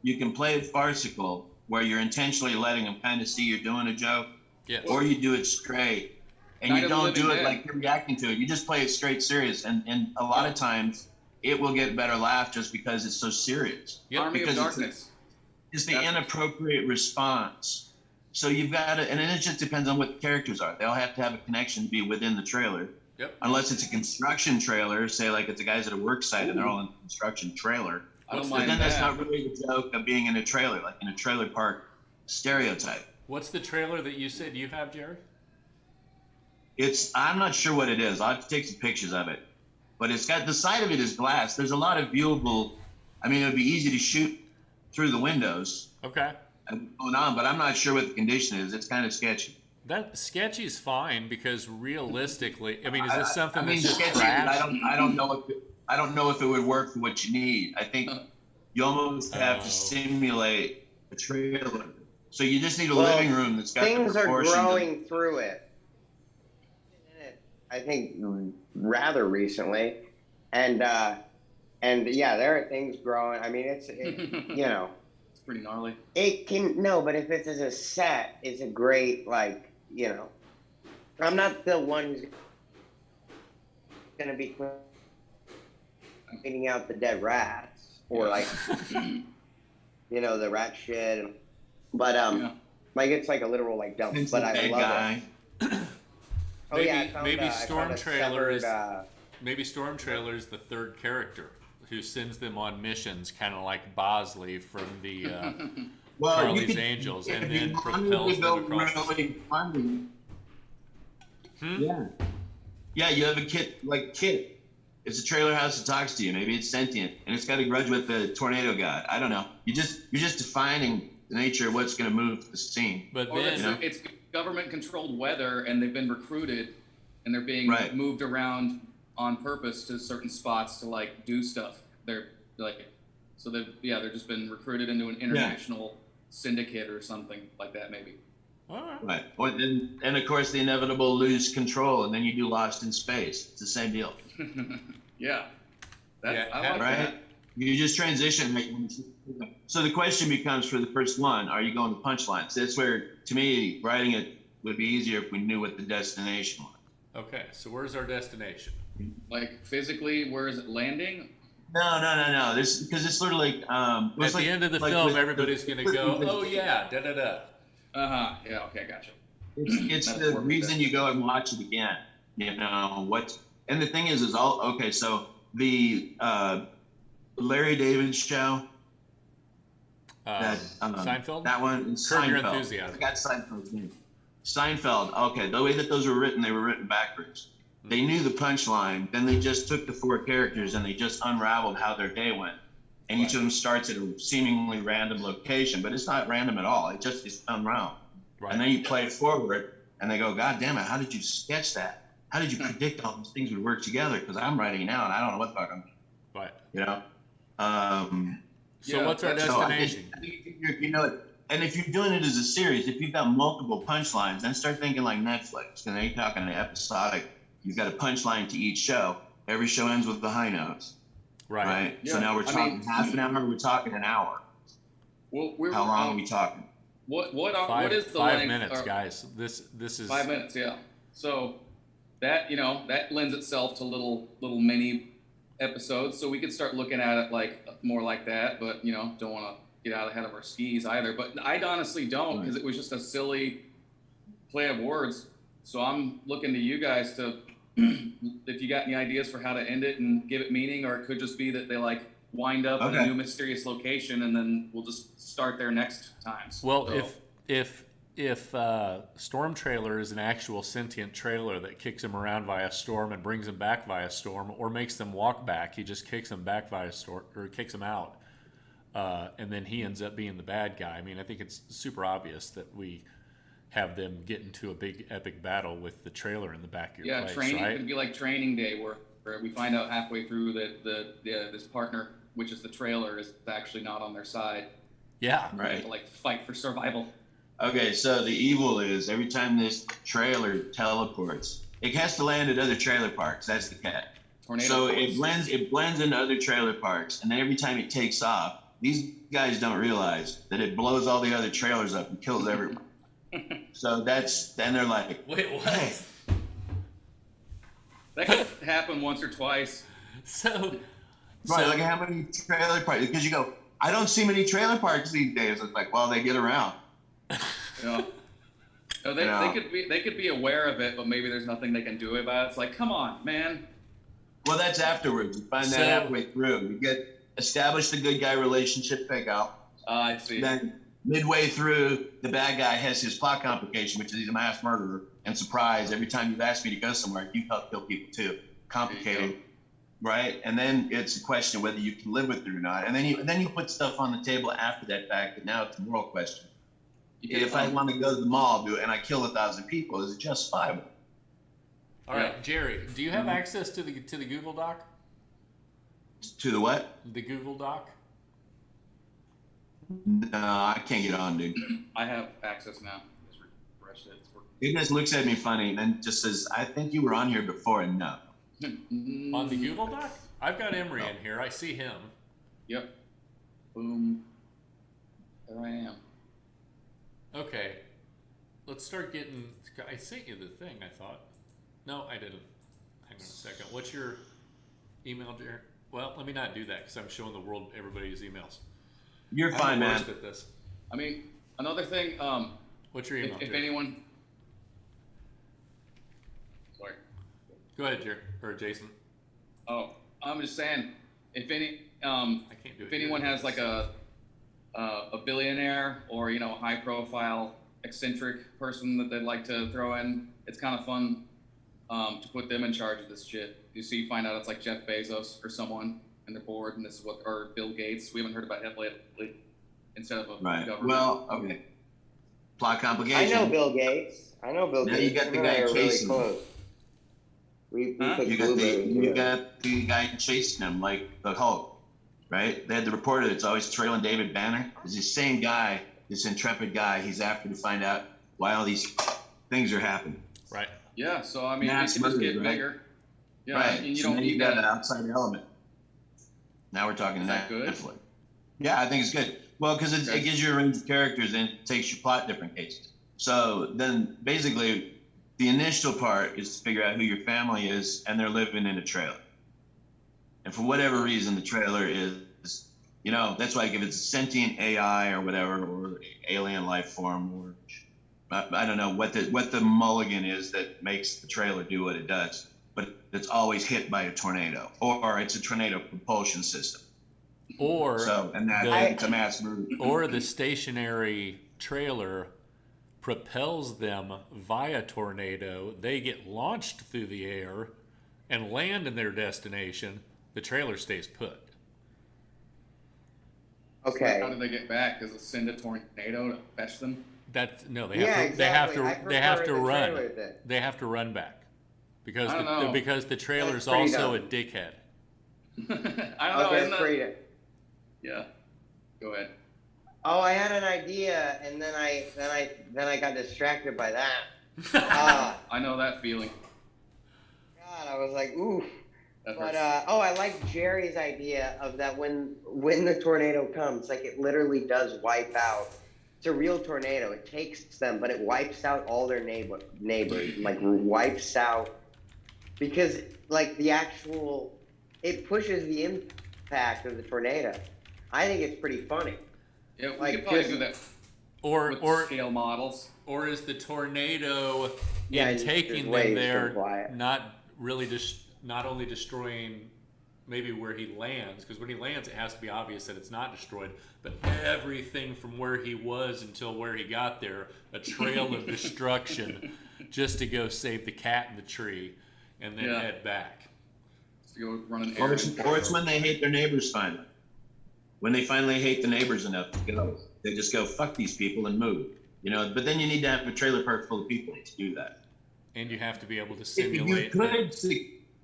You can play it farcical, where you're intentionally letting them kind of see you're doing a joke, yes. Or you do it straight, and you don't do it like you're reacting to it. You just play it straight serious, and a lot of times it will get better laugh just because it's so serious. Yep. Army of Darkness. It's the inappropriate response. So you've got to, and then it just depends on what the characters are. They'll have to have a connection to be within the trailer. Yep. Unless it's a construction trailer, say like it's the guys at a work site and they're all in a construction trailer. I don't but mind then that. That's not really the joke of being in a trailer, like in a trailer park stereotype. What's the trailer that you said you have, Jerry? I'm not sure what it is. I'll have to take some pictures of it. But it's got, the side of it is glass. There's a lot of viewable, I mean, it would be easy to shoot through the windows. Okay. Going on, but I'm not sure what the condition is. It's kind of sketchy. That sketchy is fine because realistically, I mean, is this something that's just sketchy, trash? I don't know if it would work for what you need. I think you almost have to simulate a trailer. So you just need a living room that's got things the proportions. Things are growing through it. I think rather recently, and yeah, there are things growing. I mean, it's pretty gnarly. But if it's as a set, it's a great, I'm not the one who's gonna be cleaning out the dead rats or the rat shit, but it's like a literal dump. It's but I love it. Maybe Stormtrailer is the third character who sends them on missions, kind of like Bosley from the Charlie's Angels, and then propels them across the Yeah, you have a kit like Kit. It's a trailer house that talks to you. Maybe it's sentient, and it's got a grudge with the tornado god. I don't know. You're just defining the nature of what's going to move the scene. But then it's government-controlled weather, and they've been recruited, and they're being moved around on purpose to certain spots to do stuff. They're they've just been recruited into an international syndicate or something like that, maybe. All right. Right. Or then, and of course, the inevitable lose control, and then you do Lost in Space. It's the same deal. Yeah. Yeah, I like right? that. You just transition. So the question becomes for the first one, are you going to punchlines? That's where, to me, writing it would be easier if we knew what the destination was. Okay, so where's our destination? Like physically, where is it landing? No. This because it's sort of like At the end of the film, everybody's going to go, oh yeah, da-da-da. Yeah, okay, gotcha. It's the reason you go and watch it again. You know, and the thing is all, okay, so the Larry David show, Seinfeld? that one, Curb Your Seinfeld. Enthusiasm. I got Seinfeld's name. Seinfeld, okay, the way that those were written, they were written backwards. They knew the punchline, then they just took the 4 characters and they just unraveled how their day went. And each of them starts at a seemingly random location, but it's not random at all. It just is unraveled. Right. And then you play it forward and they go, God damn it, how did you sketch that? How did you predict all these things would work together? Because I'm writing now and I don't know what the fuck I'm doing. Right. You know? So what's our destination? I think you know, and if you're doing it as a series, if you've got multiple punchlines, then start thinking like Netflix. And then you're talking an episodic. You've got a punchline to each show. Every show ends with the high notes. Right. Yeah. So now we're talking half an hour. We're talking an hour. Well, how long are we talking? What is the 5 length? minutes, guys. This is 5 minutes. Yeah. So that that lends itself to little mini episodes. So we could start looking at it like more like that, but don't want to get out ahead of our skis either. But I honestly don't, because it was just a silly play of words. So I'm looking to you guys to, if you got any ideas for how to end it and give it meaning, or it could just be that they like wind up in a new mysterious location and then we'll just start there next time. Well, so, if Stormtrailer is an actual sentient trailer that kicks them around via storm and brings them back via storm, or makes them walk back, he just kicks them back via storm, or kicks them out, and then he ends up being the bad guy. I mean, I think it's super obvious that we have them get into a big epic battle with the trailer in the back of your place, training right? could be like Training Day, where we find out halfway through that this partner, which is the trailer, is actually not on their side. Yeah, right. They have to like fight for survival. Okay, so the evil is every time this trailer teleports, it has to land at other trailer parks. That's the cat. So it blends into other trailer parks, and then every time it takes off, these guys don't realize that it blows all the other trailers up and kills everyone. So then they're like, wait, what? Hey. That could happen once or twice. Right, like how many trailer parks? Because you go, I don't see many trailer parks these days. It's like, well, they get around. No, they could be aware of it, but maybe there's nothing they can do about it. It's like, come on, man. Well, that's afterwards. You find that halfway through. You get established the good guy relationship pickup. I see. Then midway through, the bad guy has his plot complication, which is he's a mass murderer. And surprise, every time you've asked me to go somewhere, you help kill people too. Complicated, right? And then it's a question of whether you can live with it or not. And then you put stuff on the table after that fact, but now it's a moral question. If I want to go to the mall and I kill 1,000 people, is it justifiable? All right, Jerry, do you have access to the Google Doc? To the what? The Google Doc? No, I can't get on, dude. I have access now. Just refreshed it. He just looks at me funny and then just says, I think you were on here before, and no. On the Google Doc? I've got Emry in here. I see him. Yep. Boom. There I am. Okay. Let's start getting... I sent you the thing, I thought. No, I didn't. Hang on a second. What's your email, Jerry? Well, let me not do that because I'm showing the world everybody's emails. You're fine, man. I'm the worst at this. I mean, another thing. What's your email? If anyone. Sorry. Go ahead, Jerry or Jason. Oh, I'm just saying, if anyone has like a billionaire or a high profile eccentric person that they'd like to throw in, it's kind of fun to put them in charge of this shit. You find out it's like Jeff Bezos or someone, and they're bored, and this is or Bill Gates. We haven't heard about him lately. Instead of a government. Well, okay. Plot complication. I know Bill Gates. Now you got the guy chasing him. You got the guy chasing him like the Hulk, right? They had the reporter that's always trailing David Banner. It's the same guy this intrepid guy. He's after to find out why all these things are happening. Right. Yeah. So I mean, Mass it can just murders, get right? bigger. Yeah. Right. And you So don't then need you got that. an outside element. Now we're talking Is that good? Netflix. Yeah, I think it's good. Well, because it gives you a range of characters and it takes you plot different cases. So then basically the initial part is to figure out who your family is, and they're living in a trailer. And for whatever reason, the trailer is, you know, that's like if it's a sentient AI or whatever, or alien life form, or I don't know what the mulligan is that makes the trailer do what it does, but it's always hit by a tornado, or it's a tornado propulsion system. Or it's a mass move. Or the stationary trailer propels them via tornado. They get launched through the air and land in their destination. The trailer stays put. Okay. So how do they get back? Does it send a tornado to fetch them? They Yeah, have to exactly. they have to I prefer the run. trailer then. They have to run back because I don't know. because the trailer's That's pretty also a dumb. dickhead. I don't know. Isn't that- Freedom. Yeah. Go ahead. Oh, I had an idea, and then I got distracted by that. I know that feeling. God, I was like, ooh. That But hurts. I like Jerry's idea of that when the tornado comes, like it literally does wipe out. It's a real tornado. It takes them, but it wipes out all their neighbors. Like wipes out because like it pushes the impact of the tornado. I think it's pretty funny. Yeah, we like, could probably just- do that Or with scale models. or is the tornado Yeah, in there's taking ways them to there apply it. not only destroying maybe where he lands, because when he lands it has to be obvious that it's not destroyed, but everything from where he was until where he got there, a trail of destruction just to go save the cat in the tree and then Yeah. head back. To go run an Or errand. it's when they hate their neighbors finally. When they finally hate the neighbors enough to go, they just go, fuck these people and move. You know, but then you need to have a trailer park full of people to do that. And you have to be able to If simulate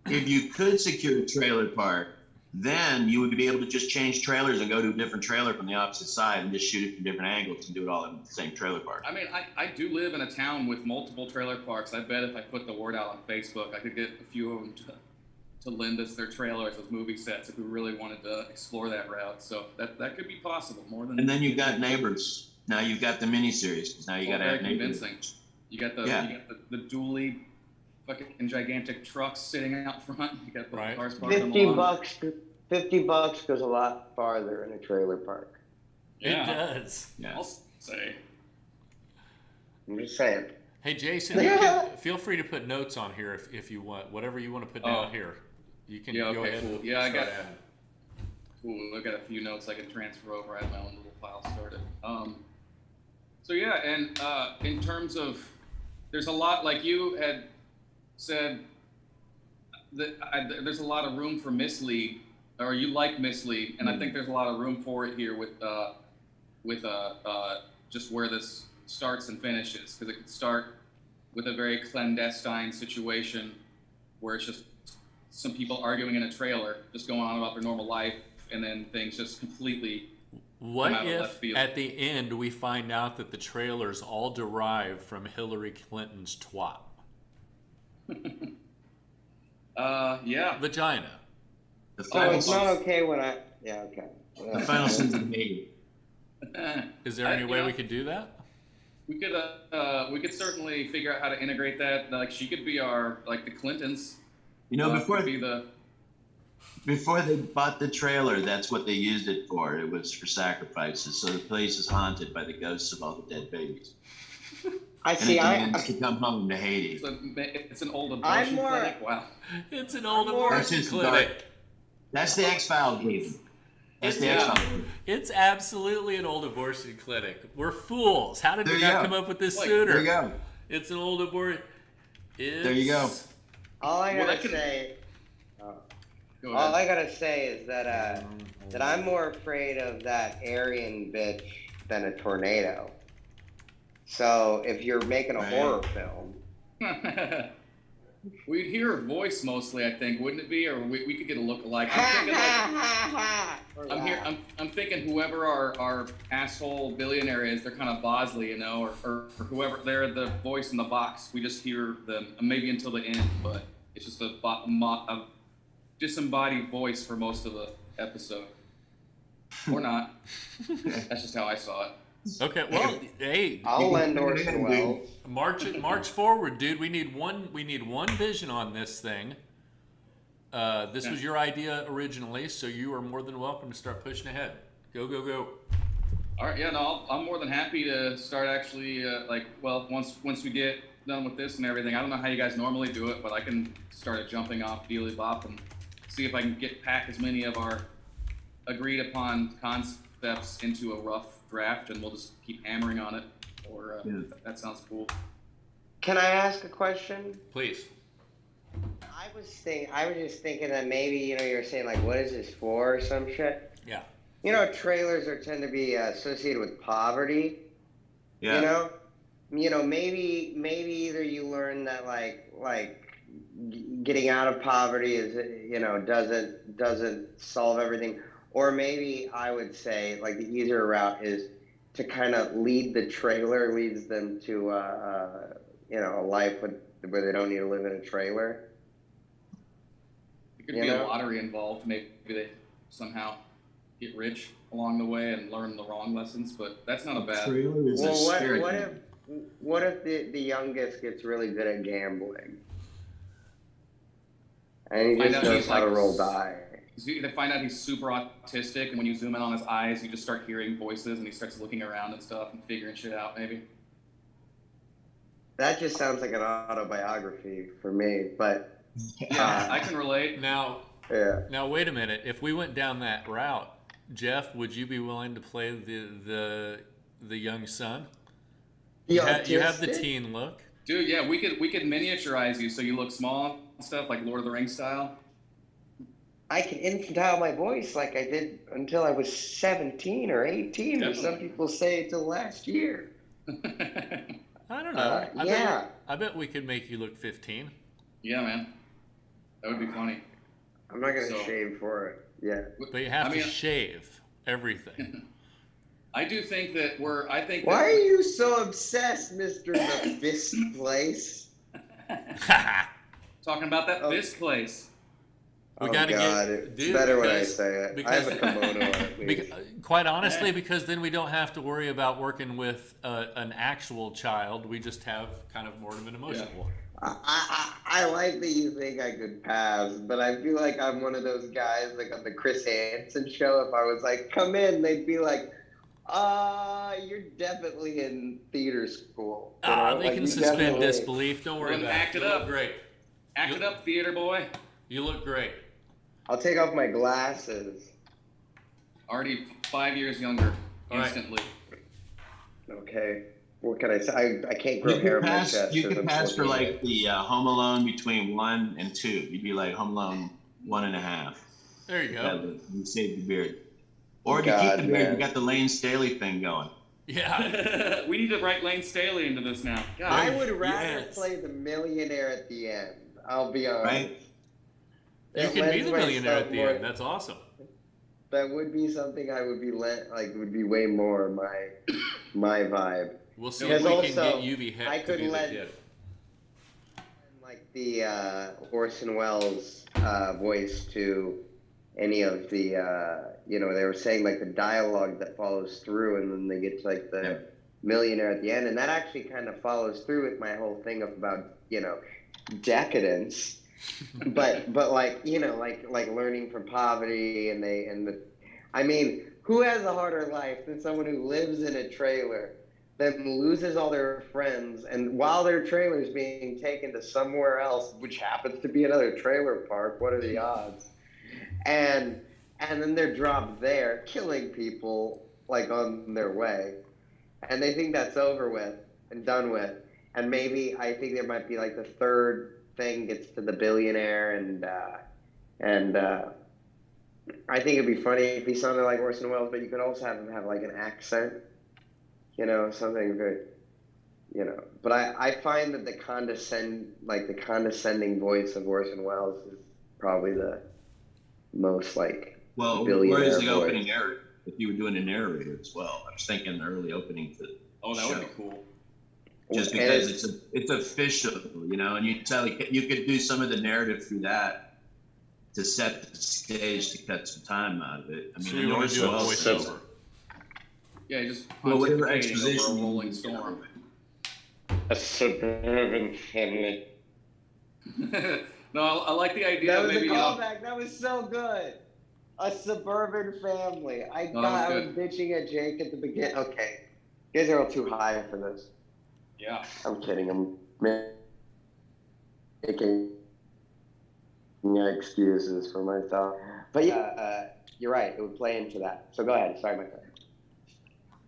you could secure a trailer park, then you would be able to just change trailers and go to a different trailer from the opposite side and just shoot it from different angles and do it all in the same trailer park. I mean, I do live in a town with multiple trailer parks. I bet if I put the word out on Facebook, I could get a few of them to lend us their trailers as movie sets if we really wanted to explore that route. So that could be possible more than. And then you've got neighbors. Now you've got the miniseries because now you got to have very neighbors. convincing. You got the dually fucking gigantic trucks sitting out front. You got the Right. cars parked on the lawn. $50 goes a lot farther in a trailer park. Yeah. It does. Yeah. I'll say. I'm just saying. Hey Jason, you can, feel free to put notes on here if you want. Whatever you want to put down here, you can Yeah, go okay, ahead. cool. and Yeah, I start got- adding. Cool. I got a few notes I can transfer over. I have my own little file started. So yeah, and in terms of, there's a lot, like you had said, that there's a lot of room for mislead, or you like mislead, and I think there's a lot of room for it here with just where this starts and finishes, because it could start with a very clandestine situation where it's just some people arguing in a trailer, just going on about their normal life, and then things just completely What out of left if field. at the end we find out that the trailers all derived from Hillary Clinton's twat? yeah. Vagina. The Oh, final, it's not okay when I. Yeah, okay. the final scenes of the movie. Is there I- any you way know, we could do that? We could certainly figure out how to integrate that. Like she could be our, like the Clintons. You know, before could be the. before they bought the trailer, that's what they used it for. It was for sacrifices. So the place is haunted by the ghosts of all the dead babies. I And see. it demands to come home to Haiti. It's an old I'm abortion more- clinic. Wow. It's an old more- abortion That's clinic. That's the X-Files game. That's the X-Files. It's absolutely an old abortion clinic. We're fools. How did There we you not go. come up with this Like, sooner? There you go. It's an old abortion. There you go. All I Well, gotta that could- say. Go All ahead. I gotta say is that I'm more afraid of that Aryan bitch than a tornado. So if you're making a Right. horror film, We'd hear her voice mostly, I think, wouldn't it be? Or we could get a look-alike. I'm thinking whoever our asshole billionaire is, they're kind of Bosley, you know, or whoever, they're the voice in the box. We just hear them, maybe until the end, but it's just a disembodied voice for most of the episode. Or not. That's just how I saw it. Okay, well, hey, I'll lend Orson Welles. March forward, dude. We need one vision on this thing. This was your idea originally, so you are more than welcome to start pushing ahead. Go, go, go. All right, yeah, no, I'm more than happy to start actually, once we get done with this and everything. I don't know how you guys normally do it, but I can start jumping off Dealy Bop and see if I can pack as many of our agreed upon concepts into a rough draft, and we'll just keep hammering on it. Or that sounds cool. Can I ask a question? Please. I was just thinking that maybe, you know, you were saying like, what is this for or some shit? Yeah. You know, trailers tend to be associated with poverty. Yeah. You know, maybe either you learn that like getting out of poverty is, you know, doesn't solve everything, or maybe I would say like the easier route is to kind of leads them to you know, a life where they don't need to live in a trailer. There could be a lottery involved. Maybe they somehow get rich along the way and learn the wrong lessons, but that's not a bad. Well, what if the youngest gets really good at gambling, and he just knows how to roll die? They find out he's super autistic, and when you zoom in on his eyes, you just start hearing voices, and he starts looking around and stuff and figuring shit out. Maybe. That just sounds like an autobiography for me, but yeah, I can relate. Now, yeah. Now wait a minute. If we went down that route, Jeff, would you be willing to play the young son? You have the teen look, dude. Yeah, we could miniaturize you so you look small and stuff, like Lord of the Rings style. I can infantile my voice like I did until I was 17 or 18, or some people say until last year. I don't know. I bet we could make you look 15. Yeah, man. That would be funny. I'm not going to shave for it. Yeah. But you have to shave everything. I do think that Why are you so obsessed, Mr. The Fist Place? Talking about that Fist Place. We got to get. It's better when I say it. I have a kimono on it. Quite honestly, because then we don't have to worry about working with an actual child. We just have kind of more of an emotional one. I like that you think I could pass, but I feel like I'm one of those guys like on the Chris Hansen show. If I was like, come in, they'd be like, you're definitely in theater school. They can suspend disbelief. Don't worry about it. Act it up. Great. Act it up, theater boy. You look great. I'll take off my glasses. Already 5 years younger, instantly. Right. Okay. What can I say? I can't grow hair on my chest. You could pass for like the Home Alone between 1 and 2. You'd be like Home Alone 1.5. There you go. You save the beard. Or you keep the beard. You got the Lane Staley thing going. Yeah. We need to write Lane Staley into this now. God. I would rather play the millionaire at the end. I'll be honest. Right? You can be the millionaire at the end. That's awesome. That would be something I would be would be way more my vibe. We'll see if we can get UV Heck to be the kid. Like the Orson Welles voice to any of the they were saying like the dialogue that follows through, and then they get to like the millionaire at the end, and that actually kind of follows through with my whole thing about decadence. but like like learning from poverty, I mean, who has a harder life than someone who lives in a trailer, then loses all their friends, and while their trailer is being taken to somewhere else, which happens to be another trailer park, what are the odds? And then they're dropped there, killing people like on their way, and they think that's over with and done with, and maybe I think there might be like the third thing gets to the billionaire, and I think it'd be funny if he sounded like Orson Welles, but you could also have him have like an accent, something very, you know, but I find that the condescending voice of Orson Welles is probably the most like where is the voice. opening narrator? If you were doing a narrator as well, I was thinking early opening to the that show. would be cool. Just because it's official, you know, and you could do some of the narrative through that to set the stage to cut some time out of it. I mean, So we want to do a voiceover. Yeah, just whatever pontificating exposition over a rolling storm. A suburban family. No, I like the idea. That was maybe, a callback. That was so good. A suburban family. I was bitching at Jake at the beginning. Okay, you guys are all too high for this. Yeah. I'm kidding. I'm making excuses for myself. But yeah, you're right. It would play into that. So go ahead. Sorry, my friend.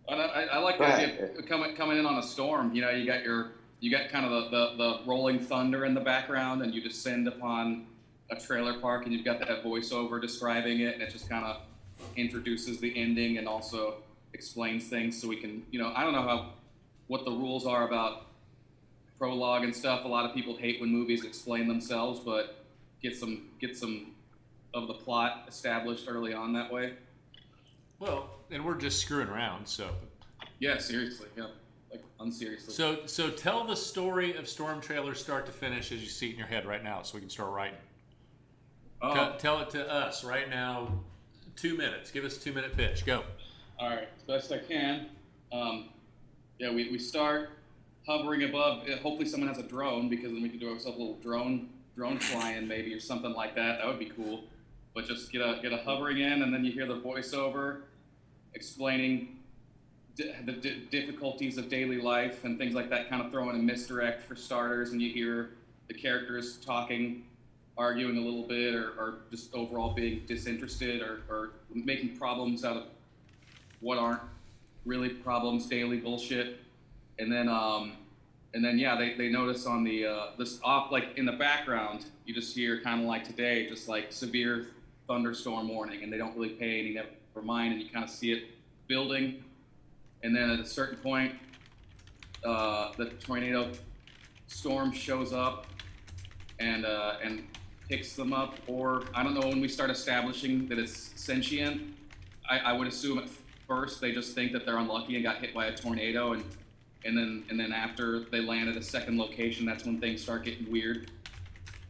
I like the idea of coming in on a storm. You know, you got kind of the rolling thunder in the background, and you descend upon a trailer park, and you've got that voiceover describing it, and it just kind of introduces the ending and also explains things, so we can, you know, I don't know what the rules are about prologue and stuff. A lot of people hate when movies explain themselves, but get some of the plot established early on that way. Well, and we're just screwing around, so. Yeah, seriously, yeah, like unseriously. So tell the story of Stormtrailer start to finish as you see it in your head right now, so we can start writing. Tell it to us right now. 2 minutes. Give us a 2-minute pitch. Go. All right, as best I can. Yeah, we start hovering above. Hopefully, someone has a drone, because then we can do ourselves a little drone fly-in maybe, or something like that. That would be cool. But just get a hovering in, and then you hear the voiceover explaining the difficulties of daily life and things like that, kind of throwing a misdirect for starters, and you hear the characters talking, arguing a little bit, or just overall being disinterested, or making problems out of what aren't really problems, daily bullshit. And then yeah, they notice on the this off, like in the background, you just hear kind of like today, just like severe thunderstorm warning, and they don't really pay any never mind, and you kind of see it building, and then at a certain point, the tornado storm shows up and picks them up, or I don't know, when we start establishing that it's sentient, I would assume at first they just think that they're unlucky and got hit by a tornado, and then after they land at a second location, that's when things start getting weird,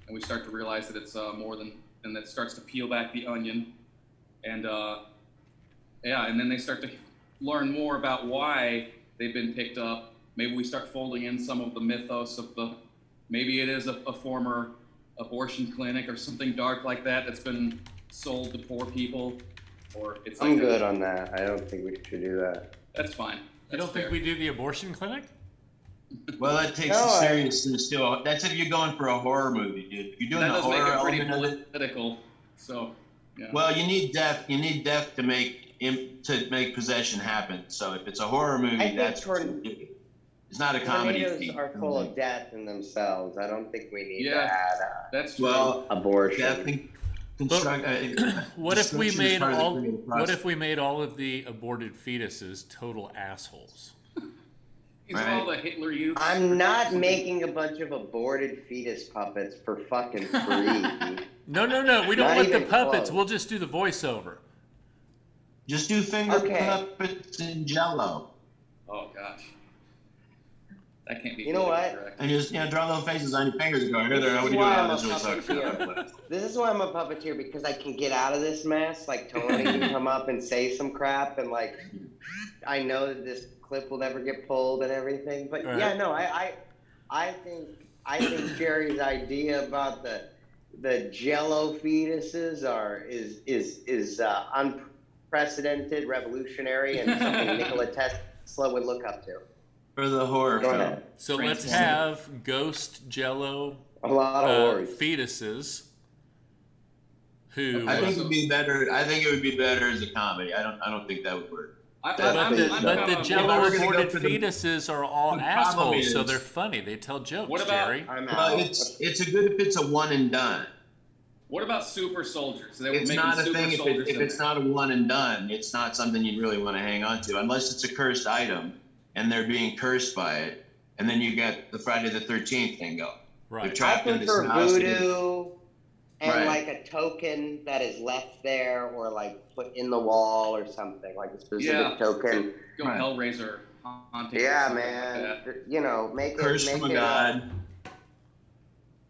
and we start to realize that it's more than, and that starts to peel back the onion, and and then they start to learn more about why they've been picked up. Maybe we start folding in some of the mythos of maybe it is a former abortion clinic or something dark like that that's been sold to poor people, or it's like I'm good on that. I don't think we should do that. That's fine. You don't think we do the abortion clinic? Well, that takes the seriousness still. That's if you're going for a horror movie, dude. If you're doing the horror element of it, political. So, yeah. Well, you need death. You need death to make possession happen. So if it's a horror movie, it's not a comedy. Tornadoes are full of death in themselves. I don't think we need to add that's true. abortion. What if we made all of the aborted fetuses total assholes? These are all the Hitler Youth. I'm not making a bunch of aborted fetus puppets for fucking free. No. We don't want the puppets. Close. We'll just do the voiceover. Just do finger puppets in Jello. Oh gosh, that can't be. You know what? Correct. And just draw little faces on your fingers and go, "Here, what are you doing?" This is why I'm a puppeteer, because I can get out of this mess. Like Tony can come up and say some crap, and like I know that this clip will never get pulled and everything. But right. yeah, no, I think Jerry's idea about the Jello fetuses is unprecedented, revolutionary, and something Nikola Tesla would look up to. For the horror film. So let's have ghost Jello a lot of fetuses. Who I think it would be better. I think it would be better as a comedy. I don't think that would work. But the Jello aborted fetuses are all assholes, so they're funny. They tell jokes, what about, Jerry. Well, it's a good if it's a one and done. What about super soldiers? It's not a thing if it's not a one and done. It's not something you'd really want to hang on to, unless it's a cursed item and they're being cursed by it. and then you got the Friday the 13th thing going. Right. I prefer voodoo and Right. like a token that is left there or like put in the wall or something, like a specific token. Go Right. Hellraiser haunting. Yeah, man. Like you know, make Curse it. from Make a it god.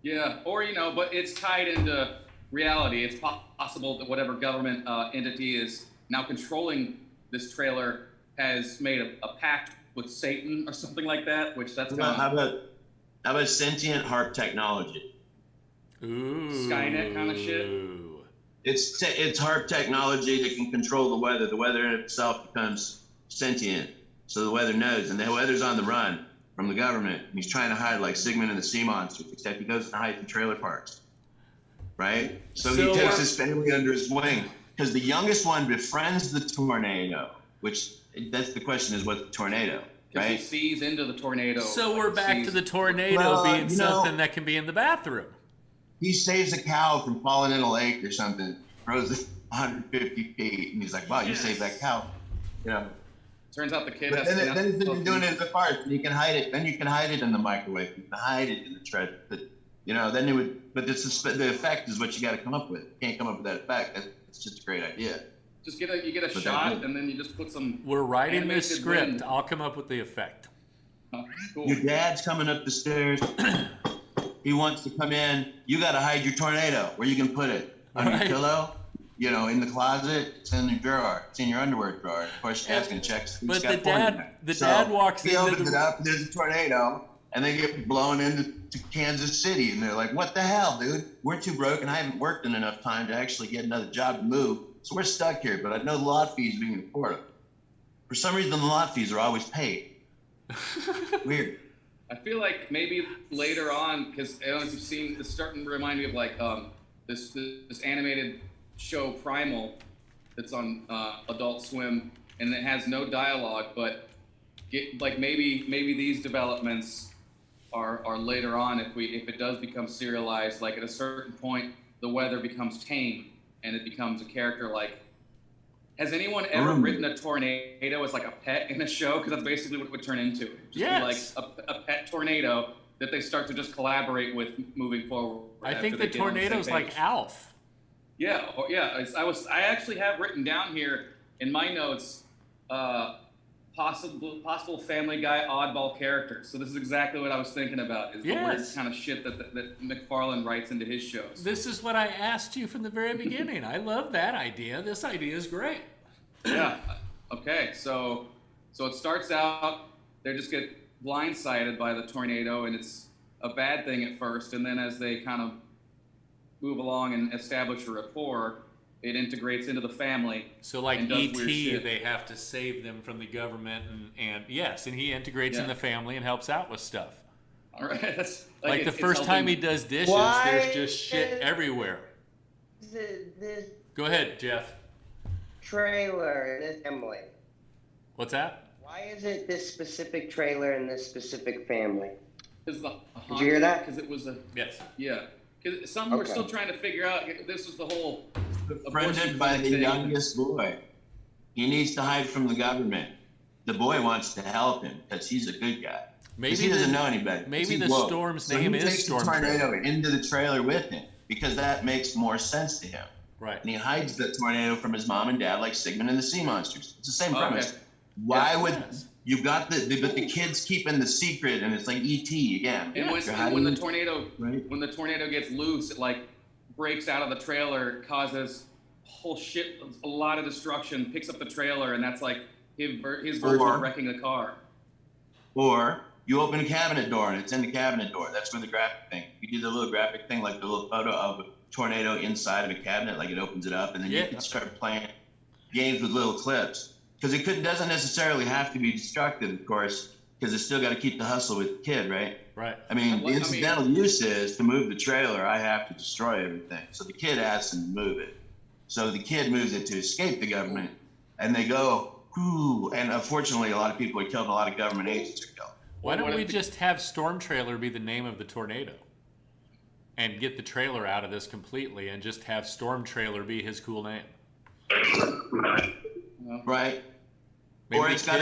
yeah, or but it's tied into reality. It's possible that whatever government entity is now controlling this trailer has made a pact with Satan or something like that. Which that's How about sentient harp technology? Ooh. Skynet kind of shit. It's harp technology that can control the weather. The weather in itself becomes sentient, so the weather knows, and the weather's on the run from the government. And he's trying to hide like Sigmund and the Sea Monsters, except he goes and hides in trailer parks, right? So he takes his family under his wing because the youngest one befriends the tornado, which that's the question is what's the tornado, right? He sees into the tornado. So we're back to the tornado being something that can be in the bathroom. He saves a cow from falling in a lake or something, throws it 150 feet, and he's like, "Wow, you saved that cow," you know. Turns out the kid But has then he's been doing it in the park, and you can hide it. Then you can hide it in the microwave. You can hide it in the treasure. But, you know, then it would. But the effect is what you got to come up with. You can't come up with that effect. It's just a great idea. Just you get a shot, and then you just put some. We're writing this script. Wind. I'll come up with the effect. Oh, cool. Your dad's coming up the stairs. He wants to come in. You got to hide your tornado. Where you can put it? Under your pillow? You know, in the closet? It's in the drawer. It's in your underwear drawer. Of course, your dad's gonna check. But the dad walks in. He opens it up. There's a tornado, and they get blown into Kansas City, and they're like, "What the hell, dude? We're too broke, and I haven't worked in enough time to actually get another job to move, so we're stuck here. But I know the lot fees we can afford them. For some reason, the lot fees are always paid. Weird." I feel like maybe later on, because I don't know if you've seen, it's starting to remind me of like this animated show Primal that's on Adult Swim, and it has no dialogue, but maybe these developments are later on if it does become serialized. Like at a certain point, the weather becomes tame and it becomes a character. Like, has anyone ever written a tornado as like a pet in a show? Because that's basically what it would turn into. Just be like a pet tornado that they start to just collaborate with moving forward. I think the tornado's like Alf. Yeah, I actually have written down here in my notes possible Family Guy oddball character. So this is exactly what I was thinking about. Is the weird kind of shit that McFarlane writes into his shows. This is what I asked you from the very beginning. I love that idea. This idea is great. Yeah. Okay. So it starts out they just get blindsided by the tornado, and it's a bad thing at first, and then as they kind of move along and establish a rapport, it integrates into the family. So like E.T., they have to save them from the government, and he integrates in the family and helps out with stuff. All right, that's like the first time he does dishes, there's just shit everywhere. This Go ahead, Jeff. trailer in this family. What's that? Why is it this specific trailer in this specific family? Did you hear that? Because it was a yes. Yeah. Because some were still trying to figure out. This was the whole. Befriended by the youngest boy. He needs to hide from the government. The boy wants to help him because he's a good guy. Maybe he doesn't know any better. Maybe the storm's name is Stormtrailer. He takes the tornado into the trailer with him because that makes more sense to him. Right. And he hides the tornado from his mom and dad like Sigmund and the Sea Monsters. It's the same premise. Why would you've got but the kids keeping the secret, and it's like E.T. again. And when the tornado gets loose, it like breaks out of the trailer, causes a lot of destruction, picks up the trailer, and that's like his version of wrecking the car. Or you open a cabinet door and it's in the cabinet door. That's where the graphic thing. You do the little graphic thing, like the little photo of a tornado inside of a cabinet, like it opens it up, and then you can start playing games with little clips. Because it doesn't necessarily have to be destructive, of course, because it's still got to keep the hustle with the kid, right? Right. I mean, the incidental use is to move the trailer, I have to destroy everything. So the kid asks him to move it. So the kid moves it to escape the government, and they go, whoo. And unfortunately, a lot of people are killed, and a lot of government agents are killed. Why don't we just have Stormtrailer be the name of the tornado? And get the trailer out of this completely, and just have Stormtrailer be his cool name. Right. Maybe Or it's got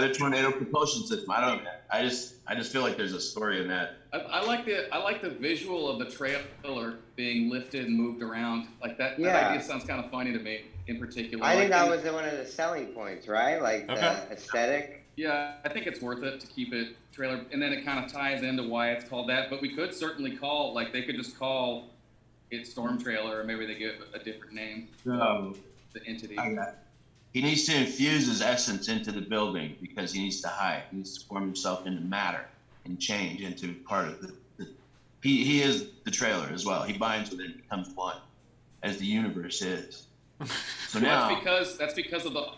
a tornado propulsion system. I don't know. I just feel like there's a story in that. I like the visual of the trailer being lifted and moved around. Like that idea sounds kind of funny to me in particular. I think that was one of the selling points, right? Like the aesthetic. Yeah, I think it's worth it to keep it trailer, and then it kind of ties into why it's called that. But we could certainly call, like, they could just call it Stormtrailer, or maybe they give a different name. The entity. He needs to infuse his essence into the building because he needs to hide. He needs to form himself into matter and change into part of the he is the trailer as well. He binds with it and becomes one, as the universe is. So now that's because of the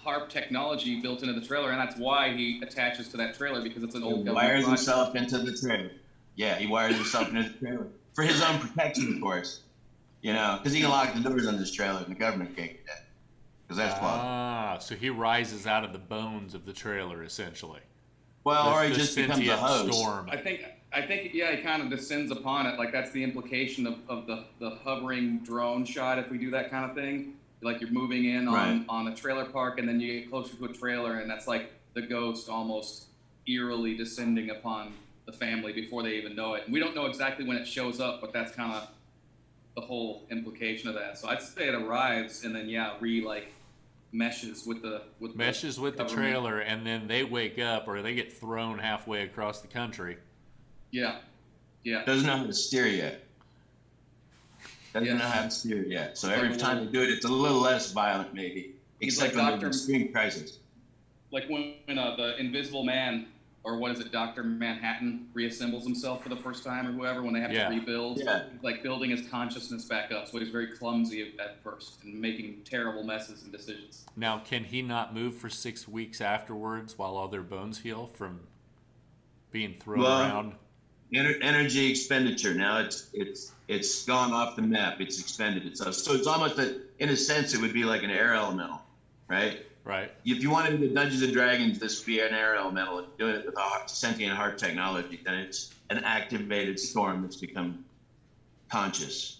HARP technology built into the trailer, and that's why he attaches to that trailer, because it's an old government wires project. himself into the trailer. Yeah, he wires himself into the trailer for his own protection, of course. You know, because he can lock the doors on this trailer and the government can't get in. Because that's plausible. So he rises out of the bones of the trailer, essentially. Well, or he just becomes a host. Storm. I think, yeah, he kind of descends upon it. Like, that's the implication of the hovering drone shot, if we do that kind of thing. Like, you're moving in on a trailer park, and then you get closer to a trailer, and that's like the ghost almost eerily descending upon the family before they even know it. And we don't know exactly when it shows up, but that's kind of the whole implication of that. So I'd say it arrives, and then, meshes with the trailer, and then they wake up, or they get thrown halfway across the country. Yeah. Doesn't know how to steer yet. So every time they do it, it's a little less violent, maybe. Except when there's an extreme crisis. Like when the Invisible Man, or what is it, Dr. Manhattan, reassembles himself for the first time, or whoever, when they have to rebuild. Yeah. Like building his consciousness back up. So he's very clumsy at first and making terrible messes and decisions. Now, can he not move for 6 weeks afterwards while all their bones heal from being thrown around? Energy expenditure. Now it's gone off the map. It's expended itself. So it's almost in a sense, it would be like an air elemental, right? Right. If you wanted the Dungeons and Dragons, this would be an air elemental. Doing it with a sentient heart technology, then it's an activated storm that's become conscious.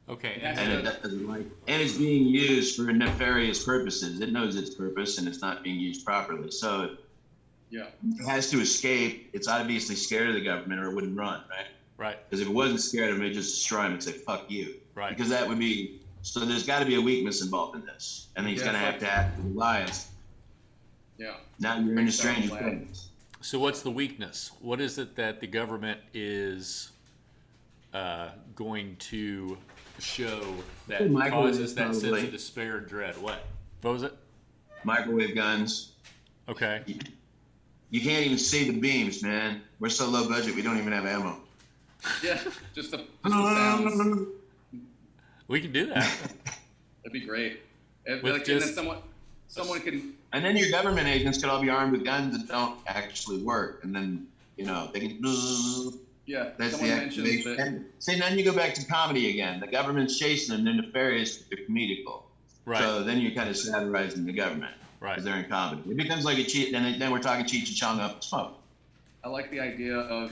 Okay. And it's being used for nefarious purposes. It knows its purpose, and it's not being used properly. So it has to escape. It's obviously scared of the government, or it wouldn't run, right? Right. Because if it wasn't scared of them, it'd just destroy him and say, fuck you. Right. Because that would be... So there's got to be a weakness involved in this. And he's going to have to act with alliance. Yeah. Now you're in a strange place. So what's the weakness? What is it that the government is going to show that causes that sense of despair and dread? What was it? Microwave guns. Okay. You can't even see the beams, man. We're so low budget, we don't even have ammo. Yeah, just the sounds. We can do that. That'd be great. And then someone can. And then your government agents could all be armed with guns that don't actually work, and then they can. Yeah. That's the activation. See, then you go back to comedy again. The government's chasing them; they're nefarious, but they're comedical. Right. So then you're kind of satirizing the government. Right. Because they're in comedy. It becomes like a cheat. Then we're talking Cheech and Chong up smoke. I like the idea of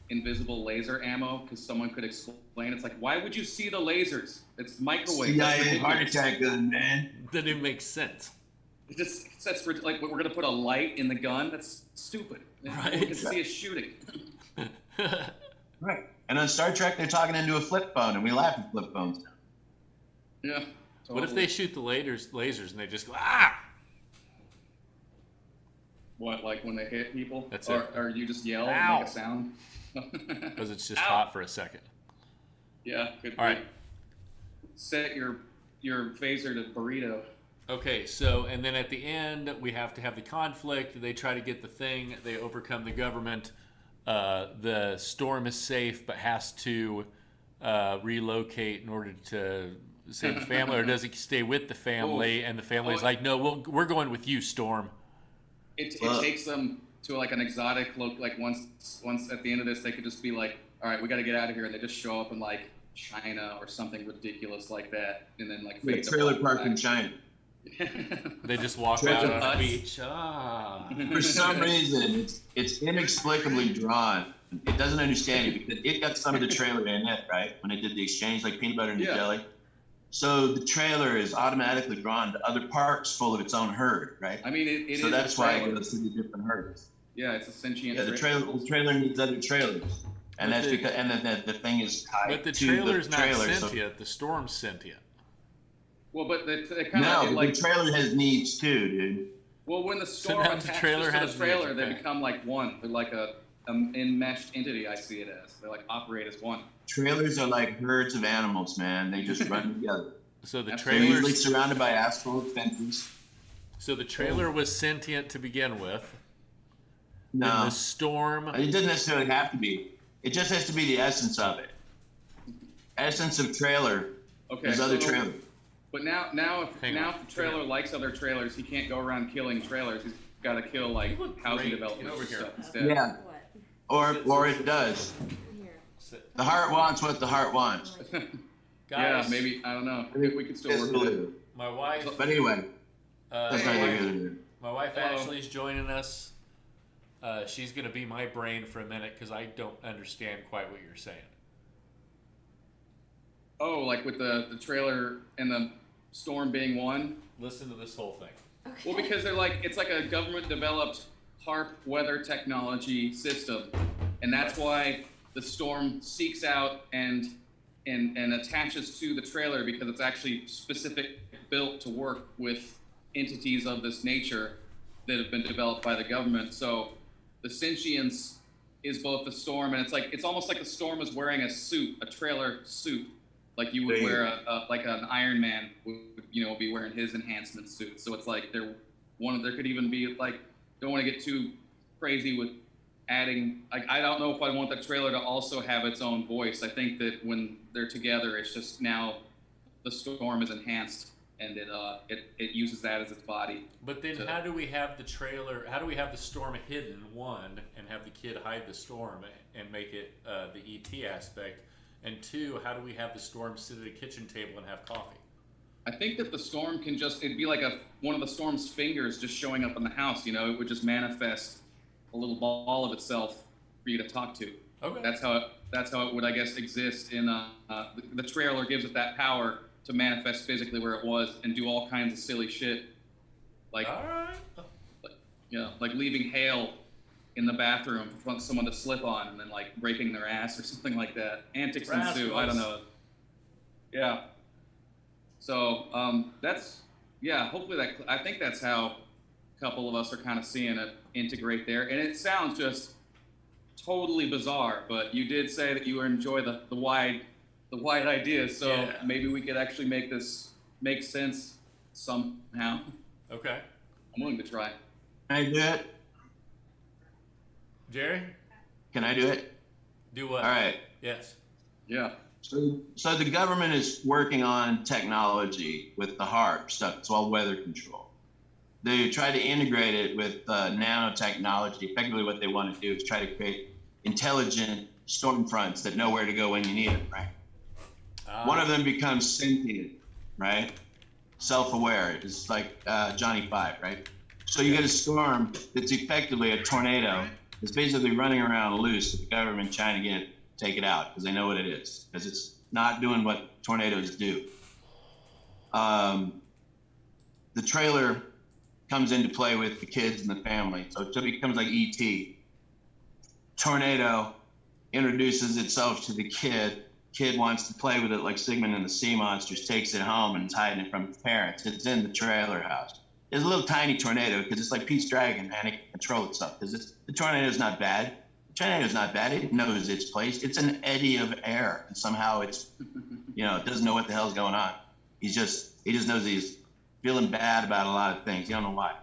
invisible laser ammo, because someone could explain. It's like, why would you see the lasers? It's microwave. CIA heart attack gun, man. That didn't make sense. It just sets for like we're gonna put a light in the gun. That's stupid. Right. You can see us shooting. Right. And on Star Trek, they're talking into a flip phone, and we laugh at flip phones now. Yeah. Totally. What if they shoot the lasers and they just go ah? What, like when they hit people? That's it. Or you just yell and make a sound? Because it's just hot for a second. Yeah. Good. All right. Set your phaser to burrito. Okay, so, and then at the end, we have to have the conflict. They try to get the thing. They overcome the government. The storm is safe, but has to relocate in order to save the family. Or does it stay with the family? And the family's like, no, we're going with you, Storm. It takes them to like an exotic look. Like once at the end of this, they could just be like, all right, we got to get out of here. And they just show up in like China or something ridiculous like that. And then like fade trailer park in China. They just walk out on the beach. For some reason, it's inexplicably drawn. It doesn't understand it because it got some of the trailer in it, right? When it did the exchange, like peanut butter and jelly. So the trailer is automatically drawn to other parks full of its own herd, right? I mean, it so is that's why it goes to the different herds. Yeah, it's a sentient. Yeah, the trailer needs other trailers, and that's because the thing is tied but the to trailer's the trailer. not sentient. The storm's sentient. Well, but they kind No, of like the trailer has needs too, dude. well, when the storm now the attaches trailer to has the trailer, needs, they okay. become like one. They're like a enmeshed entity. I see it as they like operate as one. Trailers are like herds of animals, man. They just run together. So the They're usually trailer's surrounded by asphalt fences. so the trailer was sentient to begin with. No, Then the storm. it doesn't necessarily have to be. It just has to be the essence of it. Essence of trailer is other trailers. But now if the trailer likes other trailers, he can't go around killing trailers. He's got to kill like housing developers Get over here. stuff instead. Yeah, or it does. The heart wants what the heart wants. Guys, Yeah, maybe I don't know. I think we could still work with it. my wife. But anyway, that's neither here nor there. My wife Hello. Ashley's joining us. She's going to be my brain for a minute because I don't understand quite what you're saying. Oh, like with the trailer and the storm being one. Listen to this whole thing. Well, because they're like it's like a government developed HARP weather technology system, and that's why the storm seeks out and attaches to the trailer because it's actually specific built to work with entities of this nature that have been developed by the government. So the sentience is both the storm and it's almost like the storm is wearing a suit, a trailer suit, like you would wear like an Iron Man would be wearing his enhancement suit. So it's like there could even be like, don't want to get too crazy with adding, like, I don't know if I want the trailer to also have its own voice. I think that when they're together, it's just now the storm is enhanced and it uses that as its body. But then how do we have the trailer, how do we have the storm hidden, one, and have the kid hide the storm and make it the ET aspect? And two, how do we have the storm sit at a kitchen table and have coffee? I think that the storm can it'd be like one of the storm's fingers just showing up in the house, it would just manifest a little ball of itself for you to talk to. Okay. That's how it would, I guess, exist in the trailer gives it that power to manifest physically where it was and do all kinds of silly shit. Like, all right. like leaving hail in the bathroom for someone to slip on and then like breaking their ass or something like that. Antics ensue. I don't know. Yeah. So hopefully I think that's how a couple of us are kind of seeing it integrate there. And it sounds just totally bizarre, but you did say that you enjoy the wide ideas. So maybe we could actually make this make sense somehow. Okay. I'm willing to try. Can I do it? Jerry? Can I do it? Do what? All right. Yes. Yeah. So the government is working on technology with the HARP stuff. It's all weather control. They try to integrate it with nanotechnology. Effectively, what they want to do is try to create intelligent storm fronts that know where to go when you need them, right? One of them becomes sentient, right? Self-aware. It's like Johnny Five, right? So you get a storm that's effectively a tornado. It's basically running around loose with the government trying to take it out because they know what it is, because it's not doing what tornadoes do. The trailer comes into play with the kids and the family, so it becomes like E.T. Tornado introduces itself to the kid. Kid wants to play with it like Sigmund and the Sea Monsters, takes it home and is hiding it from his parents. It's in the trailer house. It's a little tiny tornado because it's like Pete's Dragon, man. It can control itself because the tornado's not bad. The tornado's not bad. It knows its place. It's an eddy of air, and somehow it doesn't know what the hell's going on. He just knows he's feeling bad about a lot of things. You don't know why.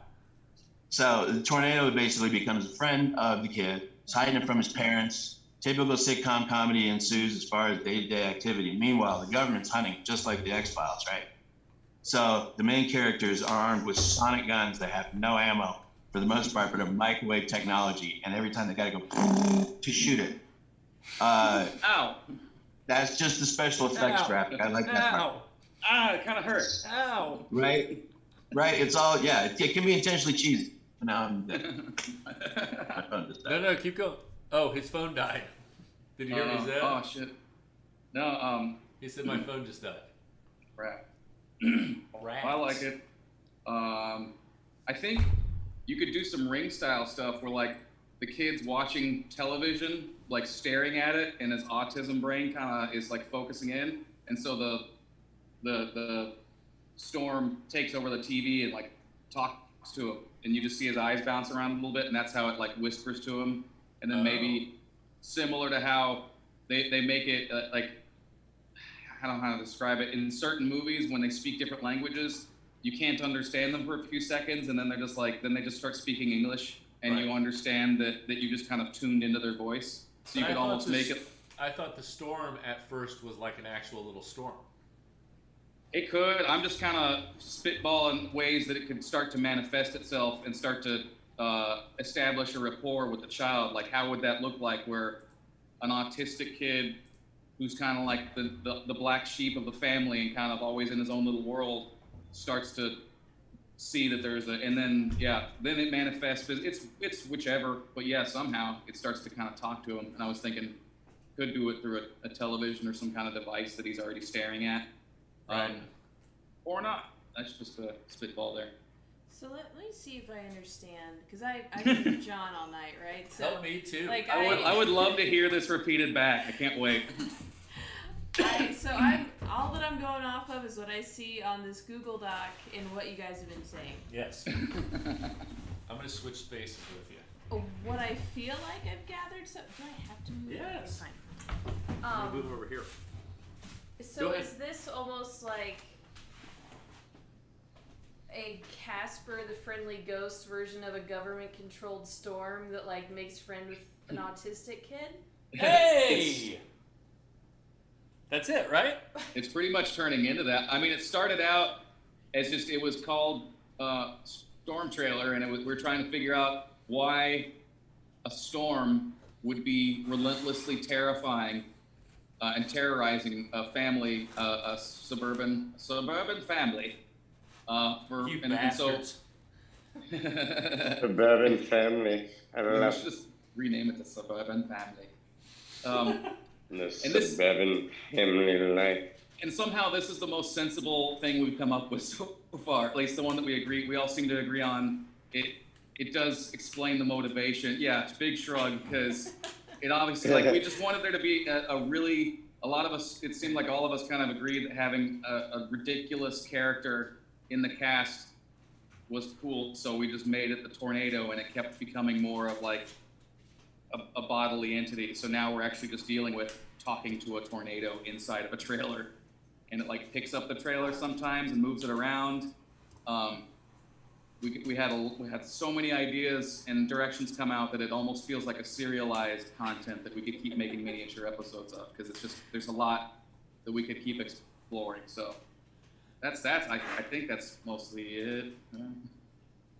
So the tornado basically becomes a friend of the kid. He's hiding it from his parents. Typical sitcom comedy ensues as far as day-to-day activity. Meanwhile, the government's hunting, just like the X-Files, right? So the main characters are armed with sonic guns that have no ammo for the most part, but are microwave technology. And every time they gotta go to shoot it. Ow. That's just the special effects graphic. I like that part. It kind of hurt. Ow. Right? It's all, it can be intentionally cheesy. Now I'm dead. My phone just died. No, keep going. Oh, his phone died. Did you hear what he said? Oh, shit. No, He said my phone just died. crap. Rats. I like it. I think you could do some ring style stuff where like the kid's watching television, like staring at it, and his autism brain kind of is like focusing in, and so the storm takes over the TV and like talks to him, and you just see his eyes bounce around a little bit, and that's how it like whispers to him, and then maybe similar to how they make it like, I don't know how to describe it, in certain movies when they speak different languages, you can't understand them for a few seconds, and then they're just like, then they just start speaking English, and you understand that you just kind of tuned into their voice, so you could almost make it. I thought the storm at first was like an actual little storm. It could. I'm just kind of spitballing ways that it could start to manifest itself and start to establish a rapport with the child. Like, how would that look like where an autistic kid who's kind of like the black sheep of the family and kind of always in his own little world starts to see that there's and then it manifests. It's whichever, but somehow it starts to kind of talk to him. And I was thinking, could do it through a television or some kind of device that he's already staring at. Or not. That's just a spitball there. So let me see if I understand, because I've been with John all night, right? So Help me too. like I would love to hear this repeated back. I can't wait. I'm all that I'm going off of is what I see on this Google Doc and what you guys have been saying. Yes. I'm gonna switch spaces with you. What I feel like I've gathered. So do I have to move? Yes. Okay, I'm fine. gonna move over here. So is this almost like a Casper the Friendly Ghost version of a government-controlled storm that like makes friend with an autistic kid? Hey! That's it, right? It's pretty much turning into that. I mean, it started out as it was called Stormtrailer, and we're trying to figure out why a storm would be relentlessly terrifying and terrorizing a family, a suburban family. You bastards. Suburban family. I love Let's just rename it the Suburban Family. the suburban family life. And somehow this is the most sensible thing we've come up with so far, at least the one that we all seem to agree on. It does explain the motivation. Yeah, it's a big shrug, because it obviously, like, we just wanted there to be a lot of us, it seemed like all of us kind of agreed that having a ridiculous character in the cast was cool, so we just made it the tornado, and it kept becoming more of like a bodily entity. So now we're actually just dealing with talking to a tornado inside of a trailer, and it like picks up the trailer sometimes and moves it around. We had so many ideas and directions come out that it almost feels like a serialized content that we could keep making miniature episodes of, because it's just, there's a lot that we could keep exploring. So that's I think that's mostly it.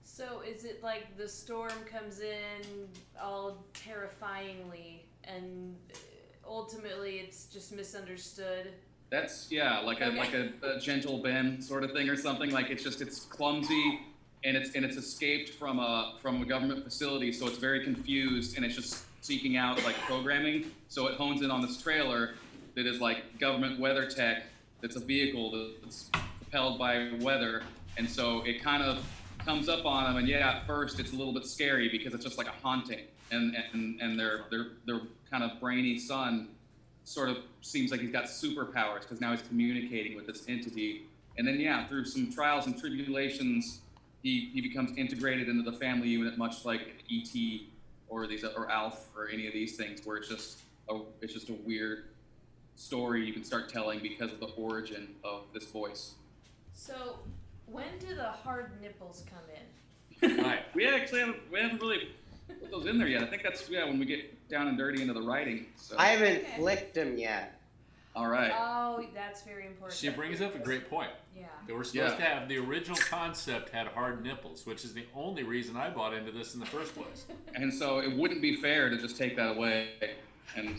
So is it like the storm comes in all terrifyingly and ultimately it's just misunderstood? That's like a gentle Ben sort of thing or something. Like it's clumsy and it's escaped from a government facility, so it's very confused and it's just seeking out like programming. So it hones in on this trailer that is like government weather tech. That's a vehicle that's propelled by weather, and so it kind of comes up on them. And at first it's a little bit scary because it's just like a haunting, and their kind of brainy son sort of seems like he's got superpowers because now he's communicating with this entity. And then through some trials and tribulations, he becomes integrated into the family unit, much like E.T. or Alf or any of these things, where it's just a weird story you can start telling because of the origin of this voice. So when do the hard nipples come in? Right. We haven't really put those in there yet. I think that's when we get down and dirty into the writing. So. I haven't flicked them yet. All right. Oh, that's very important. She brings up a great point. Yeah. They were supposed to have, the original concept had hard nipples, which is the only reason I bought into this in the first place. And so it wouldn't be fair to just take that away, and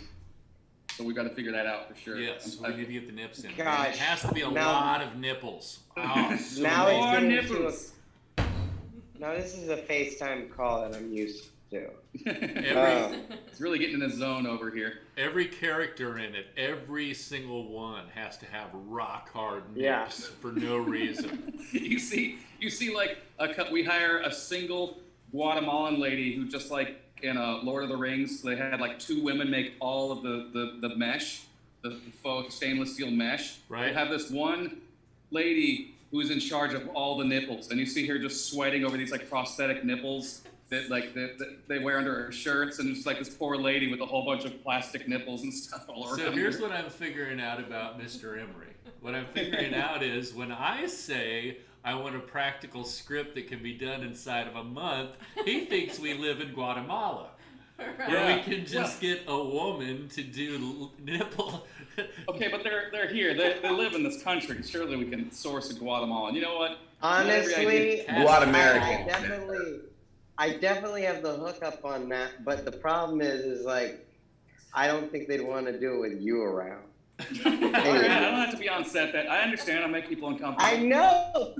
so we got to figure that out for sure. Yes, we need to get the nips in. Gosh, and it has to be a lot of nipples. Oh, so now more nipples. Now this is a FaceTime call that I'm used to. It's really getting in the zone over here. Every character in it, every single one has to have rock hard nips for no reason. you see like we hire a single Guatemalan lady who just like in Lord of the Rings, they had like 2 women make all of the mesh, the faux stainless steel mesh. Right. We'll have this one lady who's in charge of all the nipples, and you see her just sweating over these like prosthetic nipples that they wear under her shirts, and it's like this poor lady with a whole bunch of plastic nipples and stuff all around. So here's what I'm figuring out about Mr. Emry. What I'm figuring out is when I say I want a practical script that can be done inside of a month, he thinks we live in Guatemala. Where we can just get a woman to do nipple. Okay, but they're here. They live in this country. Surely we can source a Guatemalan. You know what? Honestly, Guatemala. I definitely have the hookup on that, but the problem is like, I don't think they'd want to do it with you around. All right, I don't have to be on set. That I understand. I make people uncomfortable. I know,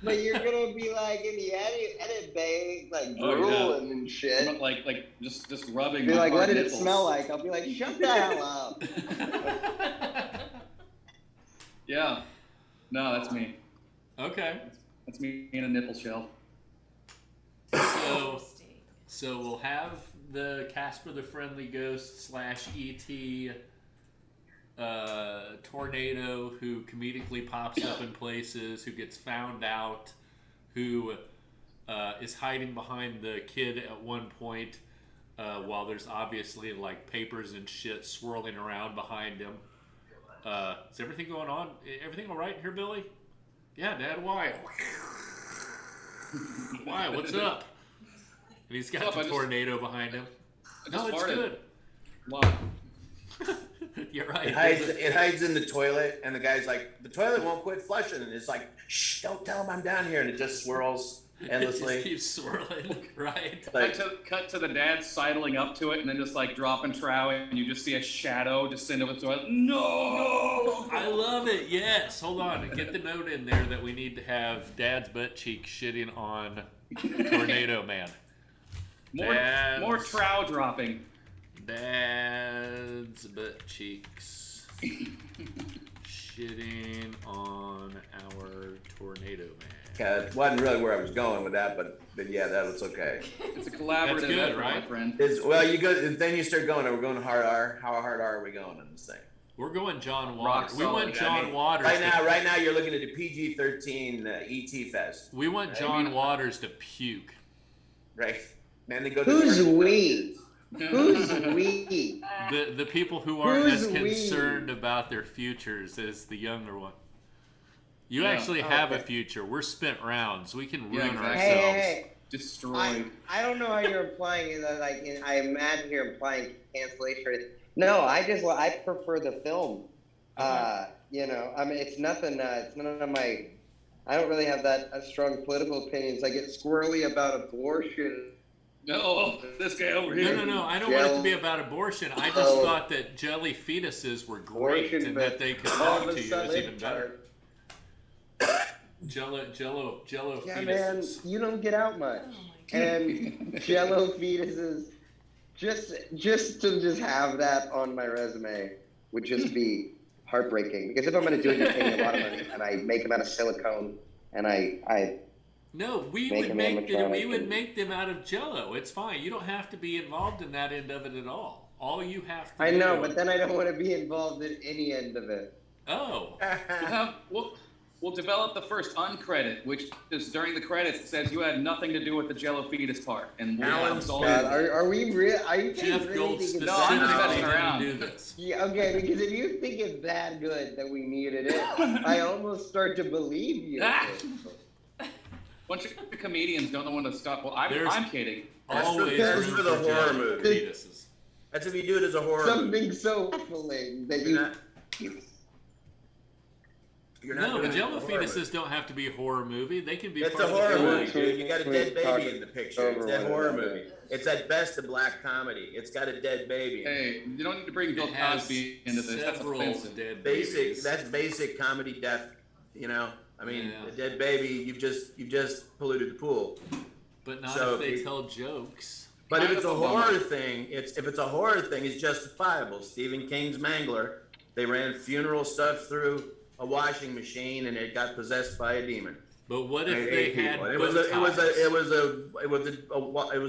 but you're gonna be like in the edit bay, like drooling and shit. Like just rubbing. Be like, what did nipples. it smell like? I'll be like, shut the hell up. Yeah, no, that's me. Okay. That's me in a nipple shell. So we'll have the Casper the Friendly Ghost / E.T. Tornado who comedically pops up in places, who gets found out, who is hiding behind the kid at one point while there's obviously like papers and shit swirling around behind him. Is everything going on? Everything all right here, Billy? Yeah, Dad, why? Why? What's up? And he's got the tornado behind him. No, it's good. Wow. You're right. It hides in the toilet, and the guy's like, the toilet won't quit flushing, and it's like, shh, don't tell him I'm down here, and it just swirls endlessly. It just keeps swirling, right? Cut to the dad sidling up to it, and then just like dropping trout, and you just see a shadow descend over the toilet. No! I love it. Yes. Hold on. Get the note in there that we need to have Dad's butt cheek shitting on Tornado Man. More trow dropping. Dad's butt cheeks shitting on our Tornado Man. Yeah, it wasn't really where I was going with that, but yeah, that was okay. It's a collaborative That's good, effort, right? my friend. You go, then you start going. We're going hard R. How hard R are we going on this thing? We're going John Waters. Rock We want solid. John Waters. Right now, you're looking at the PG-13 ET Fest. We want John Waters to puke. Right. Then they go to Who's we? Who's we? The people who aren't Who's as we? concerned about their futures as the younger one. You actually have a future. We're spent rounds. We can ruin exactly. ourselves. Hey. Destroyed. I don't know how you're implying it. I imagine you're implying cancellation. No, I prefer the film. Okay. I mean, it's nothing. It's none of my. I don't really have that strong political opinions. I get squirrely about abortion. No, this guy over here. No. I don't want it to be about abortion. I just thought that jelly fetuses were great and that they could talk to you is even better. Jello Yeah, fetuses. man, you don't get out much. And Jello fetuses, just to have that on my resume would just be heartbreaking. Because if I'm going to do it, you're paying a lot of money, and I make them out of silicone, and No, we would make them out of Jello. It's fine. You don't have to be involved in that end of it at all. All you have to I know, but then I don't want to be involved in any end of it. Oh. We'll develop the first uncredit, which is during the credits. It says you had nothing to do with the Jello fetus part, and we'll are we real? Are you Jeff really Goltz thinking? No, I'm just messing specifically around. didn't do this. Yeah, okay, because if you think it's that good that we needed it, I almost start to believe you. Bunch of comedians don't know when to stop. Well, I'm kidding. Always That's room for the for horror Jello movie. fetuses. That's if you do it as a horror movie. Something so baffling that you. No, the Jello fetuses don't have to be a horror movie. They can be It's part a of the horror film. movie, dude. You got a dead baby in the picture. It's that horror movie. It's at best a black comedy. It's got a dead baby. Hey, you don't need to bring Bill It has Cosby into this. That's several offensive. dead Basic. babies. That's basic comedy death. I mean, Yeah. a dead baby. You've just polluted the pool. But not So if they tell jokes. But if it's a horror thing, it's justifiable. Stephen King's Mangler, they ran funeral stuff through a washing machine and it got possessed by a demon. But what if they had it was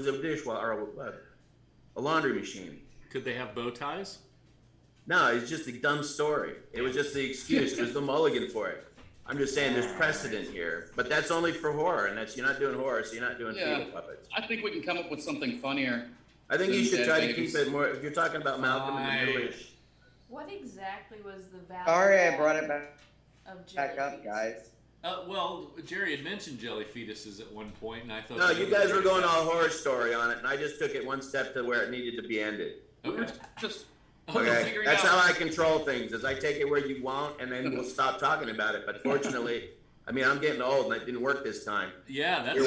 a dishwasher or a laundry machine. Could they have bow ties? No, it's just a dumb story. It was just the excuse. There's no mulligan for it. I'm just saying there's precedent here, but that's only for horror, and you're not doing horror, so you're not doing fetal puppets. I think we can come up with something funnier. I think you should try to keep it more. If you're talking about Malcolm in the Middle East. What exactly was the value? Sorry, I brought it back up, fetuses? guys. Well, Jerry had mentioned jelly fetuses at one point, and I thought. No, you guys were going all horror story on it, and I just took it one step to where it needed to be ended. Okay. Okay, that's how I control things. Is I take it where you won't, and then we'll stop talking about it. But fortunately, I mean, I'm getting old, and it didn't work this time. Yeah, that's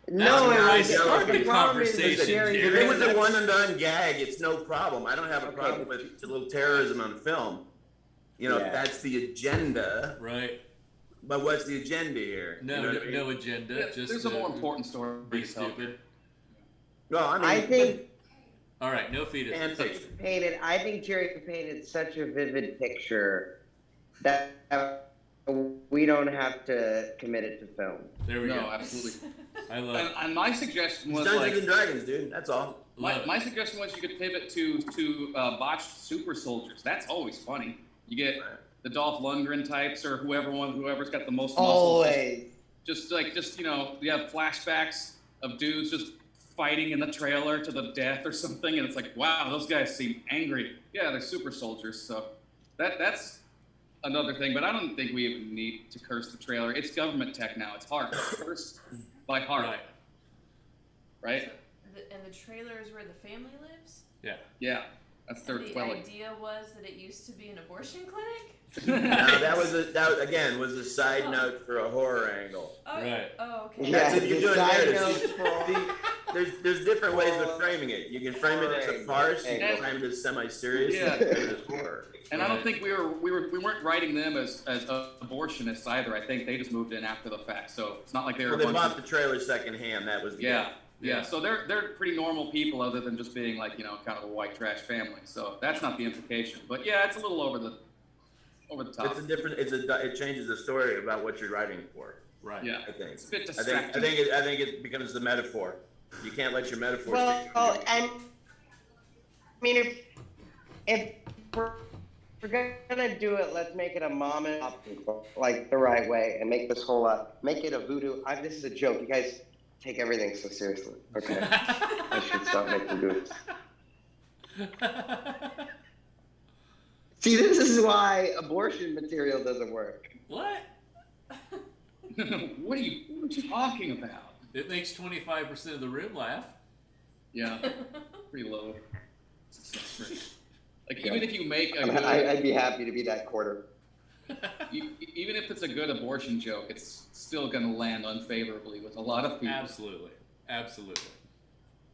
no, nice. it Start the conversation. If it was a one and done gag, it's no problem. I don't have a problem with a little terrorism on film. You know, if that's the agenda. Right. But what's the agenda here? No, you know what I mean? no agenda. Yeah, just there's a more important story. Be stupid. No, I mean, I think. All right, no fetus. I think Jerry painted such a vivid picture that we don't have to commit it to film. There we go. No, absolutely. I love it. And my suggestion was Dungeons and Dragons, dude. That's all. My suggestion was you could pivot to botched super soldiers. That's always funny. You get the Dolph Lundgren types or whoever's got the most muscles. Always. Just you know, you have flashbacks of dudes just fighting in the trailer to the death or something, and it's like, wow, those guys seem angry. Yeah, they're super soldiers. So that's another thing. But I don't think we even need to curse the trailer. It's government tech now. It's hard. Curse by heart. Right? So and the trailer is where the family lives? Yeah. Yeah. That's their dwelling. The idea was that it used to be an abortion clinic? Now, that was a side note for a horror angle. Oh, Right. Oh, okay. That's if you're doing side narrative. There's different ways of framing it. You can frame it as a farce. You can frame it as semi-serious. Yeah. You can frame it as horror. And I don't think we weren't writing them as abortionists either. I think they just moved in after the fact. So it's not like they were. Well, they bought the trailer secondhand. That was the Yeah. So they're pretty normal people, other than just being like, you know, kind of a white trash family. So that's not the implication. But yeah, it's a little over the top. It changes the story about what you're writing for. Right. Yeah. I think. It's a bit I distracting. think it becomes the metaphor. You can't let your metaphor. Well, and I mean, if we're gonna do it, let's make it a mom and pop, like the right way, and make this whole make it a voodoo. This is a joke. You guys take everything so seriously. Okay, I should stop making jokes. See, this is why abortion material doesn't work. What? What are you talking about? It makes 25% of the room laugh. Yeah, pretty low. Like even if you make a I'd be happy to be that quarter. Even if it's a good abortion joke, it's still going to land unfavorably with a lot of people. Absolutely.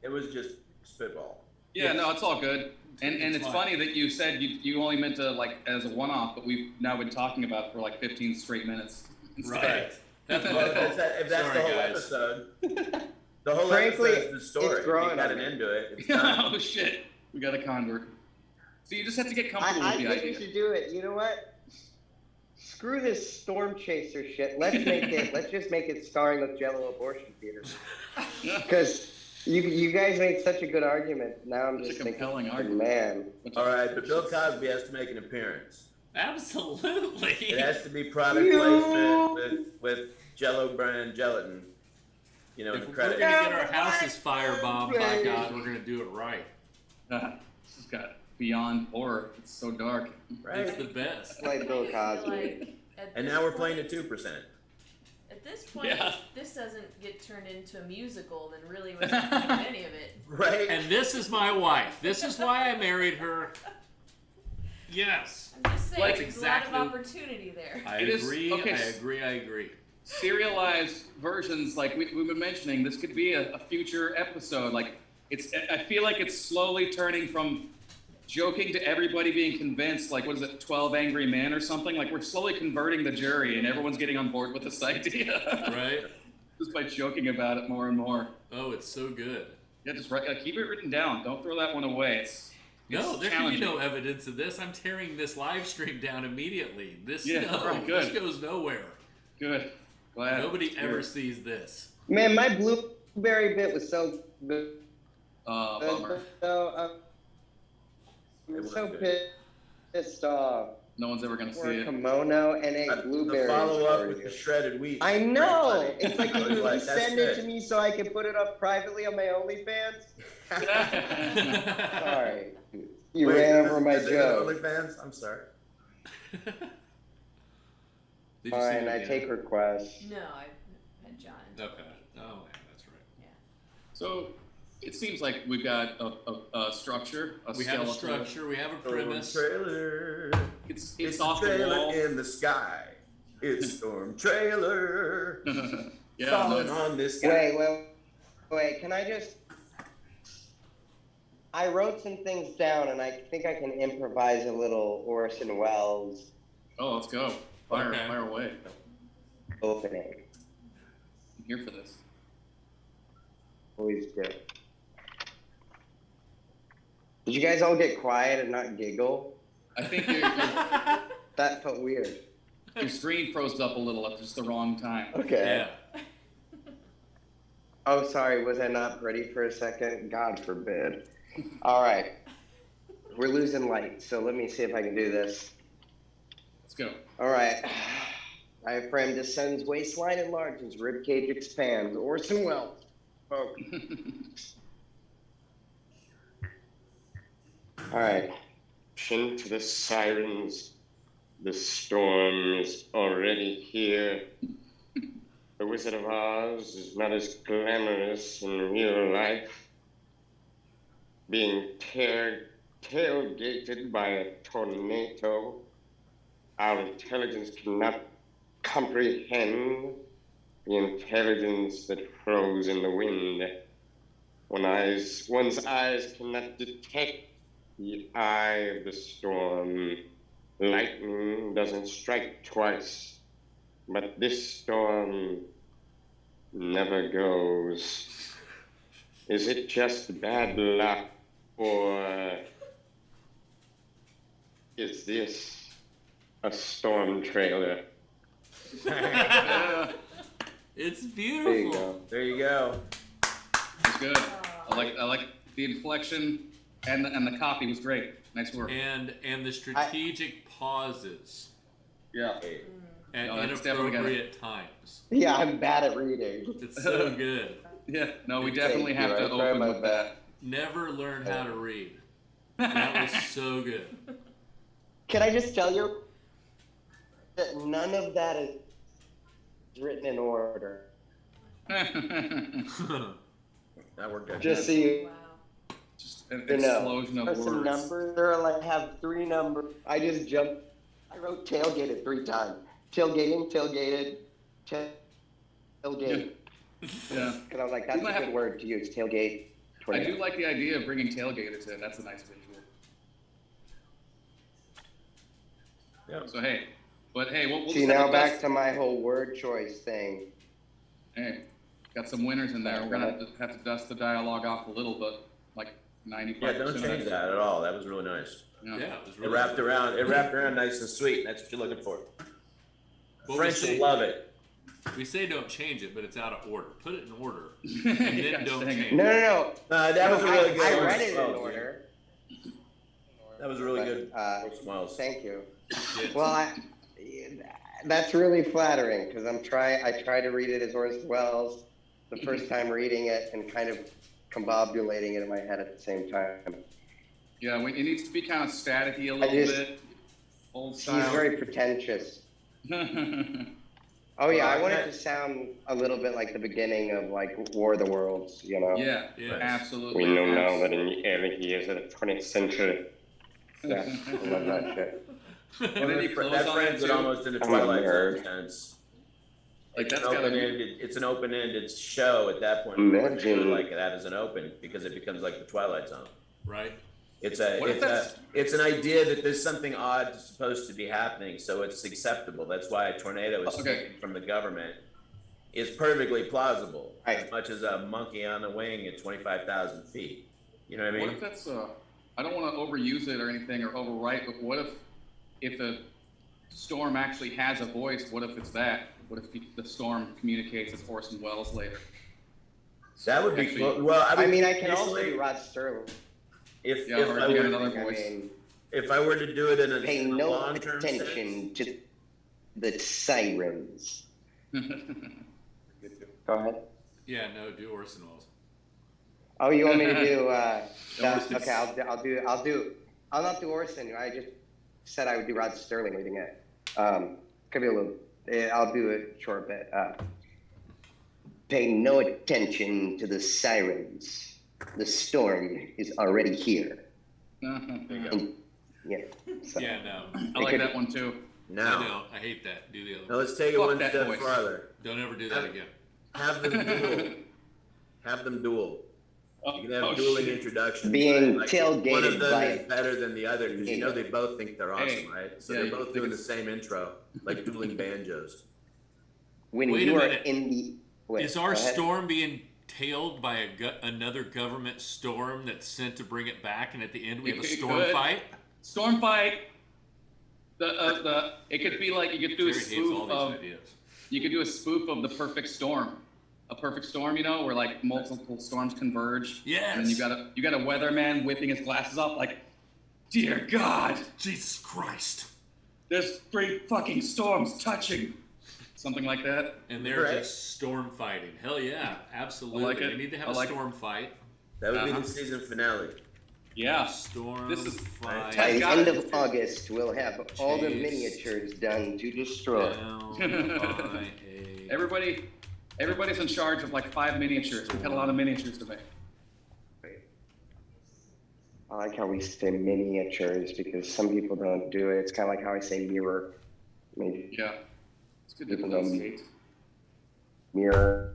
It was just spitball. Yeah, no, it's all good. And it's funny that you said you only meant to like as a one-off, but we've now been talking about it for like 15 straight minutes. Right. That's if that's the whole episode, the whole Frankly, episode is the story. You got an end to it. It's done. Oh shit, we got a convert. So you just have to get comfortable with the I think idea. we should do it. You know what? Screw this storm chaser shit. Let's just make it starring the Jello abortion theater. Because you guys made such a good argument. Now I'm just compelling thinking, man. All right, but Bill Cosby has to make an appearance. Absolutely. It has to be product placement with Jello brand gelatin. You know, if the we're credit. going to get our houses firebombed, by God, we're going to do it right. This has got beyond horror. It's so dark. Right. It's the best. Like Bill Cosby. And now we're playing at 2%. At this point, if this doesn't get turned into a musical, then really what's the point of any of it? Right. And this is my wife. This is why I married her. Yes. I'm just saying, Like there's a lot of opportunity there. I agree. Serialized versions, like we've been mentioning, this could be a future episode. Like I feel like it's slowly turning from joking to everybody being convinced. Like, what is it, 12 Angry Men or something? Like we're slowly converting the jury, and everyone's getting on board with this idea. Right. just by joking about it more and more. Oh, it's so good. Yeah, just keep it written down. Don't throw that one away. No, there can be no evidence of this. I'm tearing this live stream down immediately. This good. This goes nowhere. Good. Glad. Nobody ever sees this. Man, my blueberry bit was so good. Bummer. So, I'm so pissed off. No one's ever gonna see Wore a it. kimono and ate blueberries. The follow up for with you. the shredded wheat. I know. Pretty funny. It's like I you was like, send that's it to good. me so I can put it up privately on my OnlyFans. Sorry, you Wait, ran over my is it joke. OnlyFans? I'm sorry. Did you All see right, it and I again? take requests. No, I had John. Okay. Oh, yeah, that's right. So it seems like we've got a structure, We have a structure. We have a premise. Trailer. It's It's off a the trailer wall. in the sky. It's Storm Trailer. Yeah, Falling no, on this guy. Wait. Can I just? I wrote some things down, and I think I can improvise a little Orson Welles oh, let's go. Fire Okay. away. opening. I'm here for this. Always good. Did you guys all get quiet and not giggle? I think That felt weird. your screen froze up a little at just the wrong time. Okay. Yeah. Oh, sorry. Was I not ready for a second? God forbid. All right. We're losing light, so let me see if I can do this. Let's go. All right. Diaphragm descends, waistline enlarges, ribcage expands. Orson Welles. Oh. All right. Listen to the sirens. The storm is already here. The Wizard of Oz is not as glamorous in real life. Being tailgated by a tornado, our intelligence cannot comprehend the intelligence that flows in the wind. One's eyes cannot detect the eye of the storm. Lightning doesn't strike twice, but this storm never goes. Is it just bad luck, or is this a storm trailer? It's There you beautiful. go. There you go. It's good. I like the inflection and the copy was great. Nice work. And the strategic pauses Yeah. at No, that's definitely inappropriate times. Yeah, I'm bad at reading. It's so good. Yeah. No, we Thank definitely you. have I to try open my with that. Never learn how to read. That was so good. Can I just tell you that none of that is written in order? That worked out. Just so you Wow. Just an know. explosion of There's some words. numbers. There are like have 3 numbers. I just jumped. I wrote tailgated 3 times. Tailgating, tailgated, tailgate. Yeah. Because I was like, that's You might a have- good word to use. Tailgate. I tornado. do like the idea of bringing tailgaters in. That's a nice visual. Yep. So hey, we'll See, just have now to back dust- to my whole word choice thing. Hey, got some winners in there. We're gonna have to dust the dialogue off a little bit, like 95%. Yeah, don't change that at all. That was really nice. Yeah, it was It really wrapped around nice and sweet. That's what you're looking for. Well, French we say- will love it. We say don't change it, but it's out of order. Put it in order, and then Gosh, don't dang it. change No, it. no, no. That was a really good I one. read it in Oh, order. That was a really good. But, Smiles. Thank you. Yes. Well, that's really flattering because I try to read it as Orson Welles the first time reading it and kind of combobulating it in my head at the same time. Yeah, it needs to be kind of staticky a little just- bit. Old He's style. very pretentious. Oh yeah, I want it to sound a little bit like the beginning of like War of the Worlds, you know? Yeah, Yeah. absolutely. We know now that in the early years of the 20th century. Yeah, I love that shit. And then you close That on friends it it too. almost in a I'm a Twilight Zone nerd. sense. Like It's that's an gotta be. open-ended. It's an open-ended show at that point. Imagine. Like that as an open because it becomes like the Twilight Zone. Right? It's What if it's an idea that there's something odd supposed to be happening, so it's acceptable. That's why a tornado is Okay. taken from the government, is perfectly plausible, Right. as much as a monkey on a wing at 25,000 feet. You know what I What mean? if that's I don't want to overuse it or anything or overwrite, but what if the storm actually has a voice? What if it's that? What if the storm communicates as Orson Welles later? That would be Actually, cool. Well, I mean, I can also initially, do Rod Sterling. if Yeah, if or I if you were got another I voice. mean, if I were to do it in a, pay in a no long-term attention sense, to the sirens. Go ahead. Yeah, no, do Orson Welles. Oh, you want me to do? Orson. Okay, I'll not do Orson. I just said I would do Rod Sterling reading it. Could be a little. I'll do a short bit. Pay no attention to the sirens. The storm is already here. And, yeah. So. Yeah, no. I like that one too. no. I don't. I hate that. Do the other Now one. let's take it Fuck one that step voice. farther. Don't ever do that again. Have them duel. Have them duel. You can have dueling shit. introductions. Being right? tailgated One of them by is better than the other because you know they both think they're awesome, Hey. right? So Yeah, they're you both think doing the it's- same intro, like dueling banjos. When Wait a you are minute. in the. Wait, Is our go ahead. storm being tailed by another government storm that's sent to bring it back, and at the end we have a It storm could. fight? Storm fight. It could be like you could do a Jerry hates all spoof these of ideas. you could do a spoof of the perfect storm. A perfect storm, you know, where like multiple storms converge. Yes. And then you got a weatherman whipping his glasses off like, dear God, Jesus Christ. there's 3 fucking storms touching. Something like that. And they're Correct. just storm fighting. Hell yeah, absolutely. I like it. We need to have I a like storm fight. That would be Uh-huh. the season finale. Yeah. Storm This is- fight. By the got end it. of August, we'll have all the Chase. miniatures done to destroy. Down by a Everybody's in charge of like 5 miniatures. We've got a lot of miniatures to make. I like how we say miniatures because some people don't do it. It's kind of like how I say mirror. Maybe Yeah. It's good to People don't- pronunciate. mirror.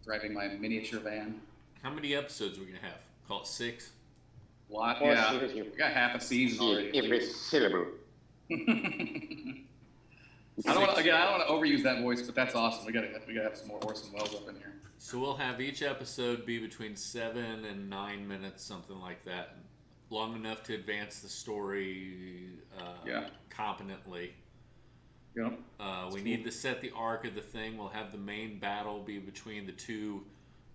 Driving my miniature van. How many episodes are we gonna have? Call it 6? A lot. Well, Yeah. seriously. We got half a season already. Every syllable. I don't want to overuse that voice, but that's awesome. We gotta have some more Orson Welles up in here. So we'll have each episode be between 7 and 9 minutes, something like that. Long enough to advance the story Yeah. competently. Yep. We need to set the arc of the thing. We'll have the main battle be between the two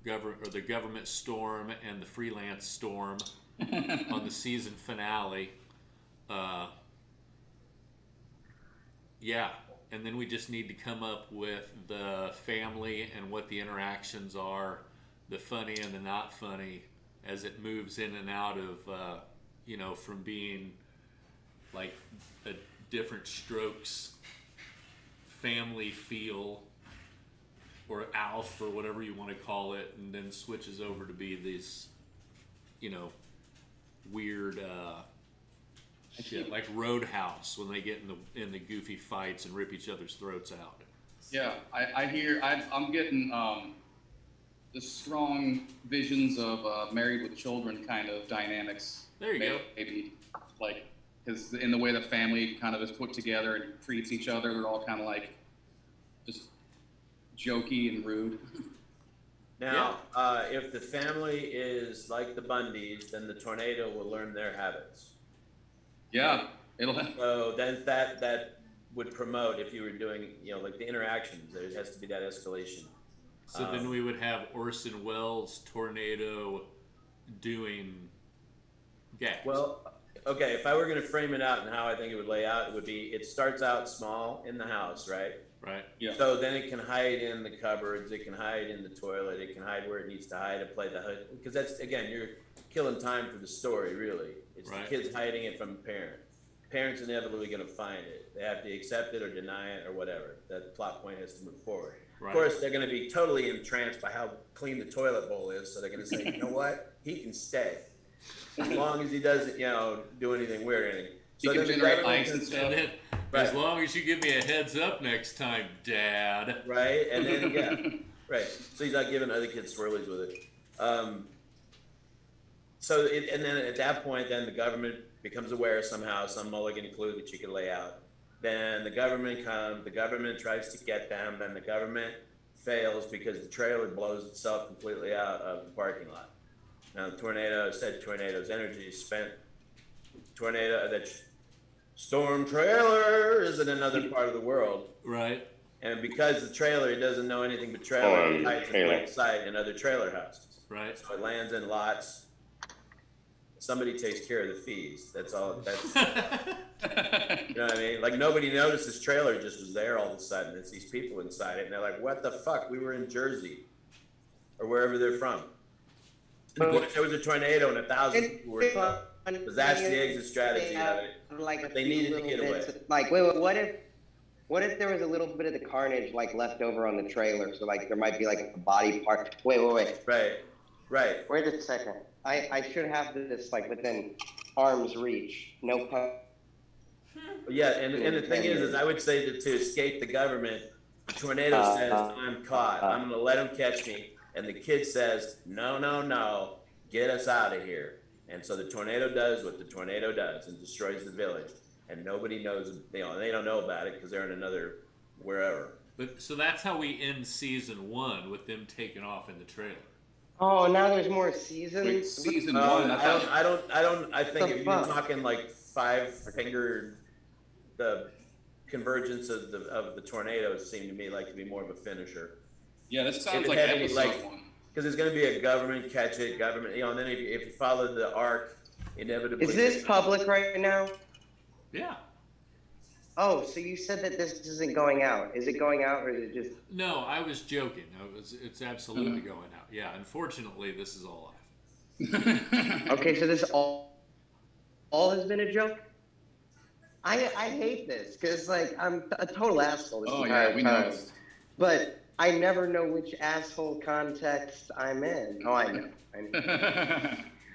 the government storm and the freelance storm on the season finale. Yeah, and then we just need to come up with the family and what the interactions are, the funny and the not funny, as it moves in and out of, from being like a different strokes family feel, or Alf, or whatever you want to call it, and then switches over to be these, weird shit like Roadhouse when they get in the goofy fights and rip each other's throats out. Yeah, I'm getting the strong visions of Married with Children kind of dynamics. There you go. Maybe like because in the way the family kind of is put together and treats each other, they're all kind of like just jokey and rude. Now, if the family is like the Bundys, then the tornado will learn their habits. Yeah, it'll. So then that would promote if you were doing, like the interactions. There has to be that escalation. So then we would have Orson Welles tornado doing gags. Well, okay, if I were going to frame it out and how I think it would lay out, it starts out small in the house, right? Right. Yeah. So then it can hide in the cupboards, it can hide in the toilet, it can hide where it needs to hide to play the hood. Because that's, again, you're killing time for the story, really. It's Right. the kids hiding it from the parent. Parents inevitably going to find it. They have to accept it or deny it or whatever. That plot point has to move forward. Right. Of course, they're going to be totally entranced by how clean the toilet bowl is. So they're going to say, you know what? He can stay. As long as he doesn't, do anything weird or anything. You can then the generate government ice and can- stuff. And then, Right. as long as you give me a heads up next time, Dad. Right, and then right. So he's not giving other kids swirlies with it. And then at that point, then the government becomes aware somehow, some mulligan clue that you can lay out. Then the government comes. The government tries to get them. Then the government fails because the trailer blows itself completely out of the parking lot. Now the tornado's energy is spent. That Stormtrailer is in another part of the world. Right. And because the trailer, he doesn't know anything but trailer, he hides in plain sight in other trailer houses. Right. So it lands in lots. Somebody takes care of the fees. That's all. That's you know what I mean? Like nobody noticed this trailer just was there all of a sudden. It's these people inside it, and they're like, "What the fuck? We were in Jersey, or wherever they're from." And of course, there was a tornado, and 1,000 people were killed. Because that's the exit strategy of it. Like they needed to get away. Like, wait, what if there was a little bit of the carnage like left over on the trailer? So like there might be like a body part. Wait. Right. Wait a second. I should have this like within arm's reach. No pun. Yeah, and the thing is I would say that to escape the government, the tornado says, "I'm caught. I'm going to let him catch me," and the kid says, "No, get us out of here." And so the tornado does what the tornado does and destroys the village, and nobody knows. They don't know about it because they're in another wherever. But so that's how we end season 1 with them taking off in the trailer. Oh, now there's more seasons. Wait, season 1. I think if you're talking like five-finger, the convergence of the tornadoes seemed to me like to be more of a finisher. Yeah, this sounds like episode 1. Because there's going to be a government catch it, and then if you follow the arc, inevitably. Is this public right now? Yeah. Oh, so you said that this isn't going out. Is it going out or is it just? No, I was joking. It's absolutely going out. Yeah, unfortunately, this is all live. Okay, so this all has been a joke? I hate this because like I'm a total asshole this entire time. Know. But I never know which asshole context I'm in. Oh, I know.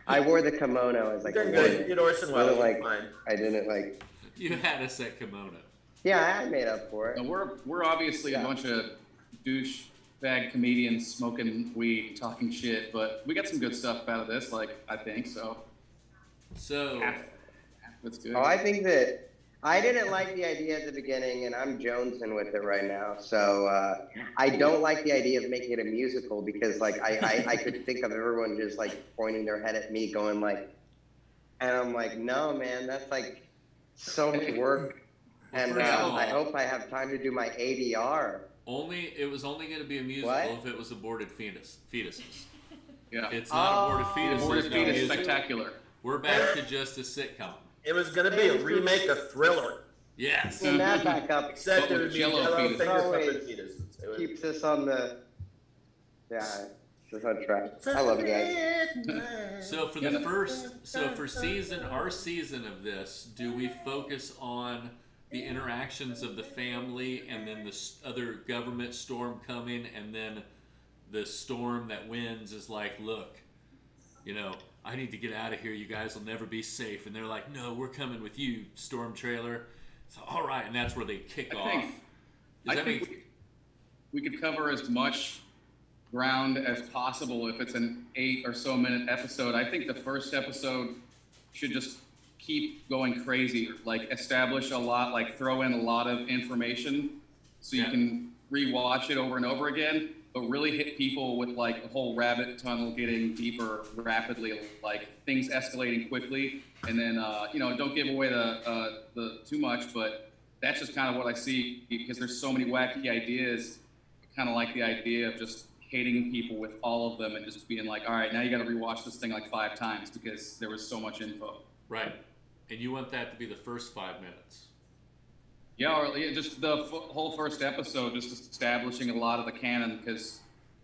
I wore the kimono as like a good. You're Orson Welles. Like, fine. I didn't like. You had us at kimono. Yeah, I made up for it. And we're obviously a bunch of douchebag comedians smoking weed, talking shit, but we got some good stuff out of this. Like I think so. So that's good. Oh, I think that. I didn't like the idea at the beginning, and I'm jonesing with it right now. So I don't like the idea of making it a musical because, like, I could think of everyone just like pointing their head at me, going like, and I'm like, no, man, that's like so much work, and I hope I have time to do my ADR. It was only going to be a musical if it was aborted fetuses. Yeah, it's not aborted fetuses. Aborted fetus spectacular. We're back to just a sitcom. It was going to be a remake of Thriller. Yes. Bring that back up. Except it would be yellow finger puppet fetuses. Keeps us on the. Yeah, it's on track. I love it, guys. So for our season of this, do we focus on the interactions of the family and then the other government storm coming, and then the storm that wins is like, look, I need to get out of here. You guys will never be safe. And they're like, no, we're coming with you, Stormtrailer. So, all right. And that's where they kick off. I think we could cover as much ground as possible if it's an 8 or so minute episode. I think the first episode should just keep going crazy, like establish a lot, like throw in a lot of information so you can rewatch it over and over again. But really hit people with like the whole rabbit tunnel getting deeper rapidly, like things escalating quickly, and then don't give away the too much. But that's just kind of what I see because there's so many wacky ideas. Kind of like the idea of just hating people with all of them and just being like, all right, now you got to rewatch this thing like 5 times because there was so much info. Right, and you want that to be the first 5 minutes. Yeah, or just the whole first episode, just establishing a lot of the canon, because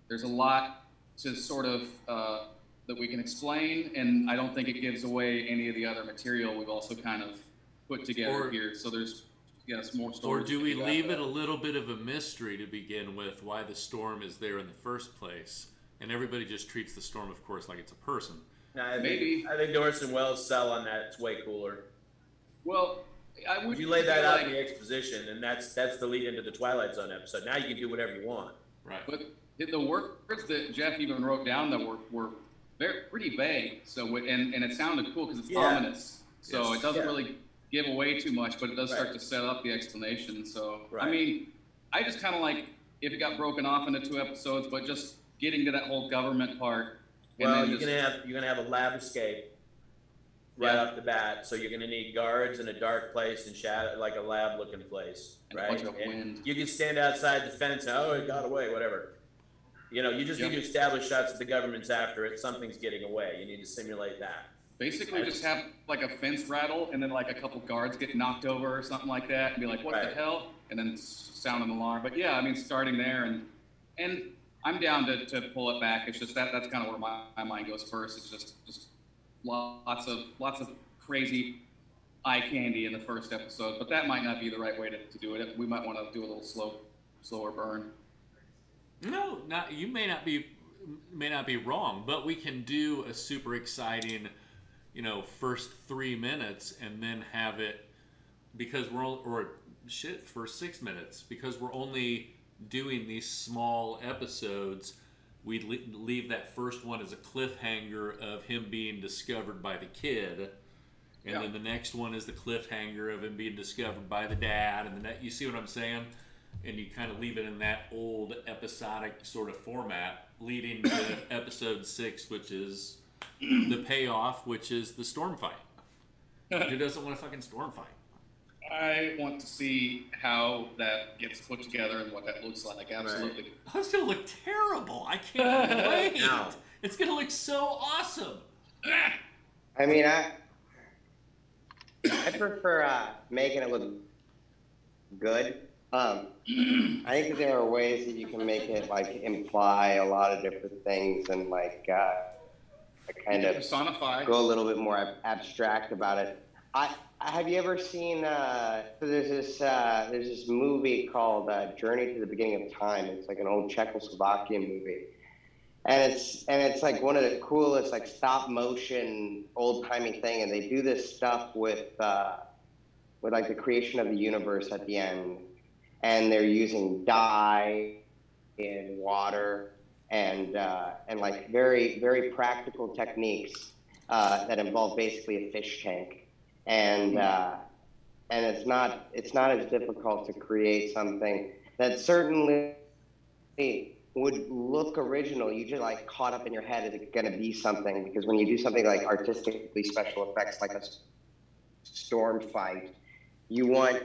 there's a lot to sort of that we can explain, and I don't think it gives away any of the other material we've also kind of put together here. So there's some more stories. Or do we leave it a little bit of a mystery to begin with, why the storm is there in the first place, and everybody just treats the storm, of course, like it's a person? No, I think Orson Welles' sell on that is way cooler. Well. You lay that out in the exposition, and that's the lead into the Twilight Zone episode. Now you can do whatever you want. Right. But the words that Jeff even wrote down that were pretty vague. So and it sounded cool because it's ominous. So it doesn't really give away too much, but it does start to set up the explanation. So I mean, I just kind of like if it got broken off into 2 episodes, but just getting to that whole government part. Well, you're gonna have a lab escape right off the bat, so you're gonna need guards in a dark place and shadow, like a lab-looking place, and right? a bunch of wind. You can stand outside the fence and, oh, it got away, whatever. You know, you just need to establish shots that the government's after it. Something's getting away. You need to simulate that. Basically, just have like a fence rattle, and then like a couple guards get knocked over or something like that, and be like, "What the hell?" And then sound an alarm. But yeah, I mean, starting there, and I'm down to pull it back. It's just that's kind of where my mind goes first. It's just lots of crazy eye candy in the first episode, but that might not be the right way to do it. We might want to do a little slower burn. No, you may not be wrong, but we can do a super exciting, first 3 minutes, and then have it because first 6 minutes, because we're only doing these small episodes. We leave that first one as a cliffhanger of him being discovered by the kid, and then the next one is the cliffhanger of him being discovered by the dad, and you see what I'm saying? And you kind of leave it in that old episodic sort of format, leading to episode 6, which is the payoff, which is the storm fight. Who doesn't want a fucking storm fight? I want to see how that gets put together and what that looks like. Absolutely. Right. Oh, it's gonna look terrible. I can't wait. No. It's gonna look so awesome. I mean, I prefer making it look good. I think that there are ways that you can make it like imply a lot of different things and like kind of personify, go a little bit more abstract about it. Have you ever seen? There's this movie called Journey to the Beginning of Time. It's like an old Czechoslovakian movie, and it's like one of the coolest like stop motion old timey thing. And they do this stuff with like the creation of the universe at the end. And they're using dye and water and like very, very practical techniques that involve basically a fish tank. And it's not as difficult to create something that certainly would look original. You just like caught up in your head, is it going to be something? Because when you do something like artistically special effects, like a storm fight, you want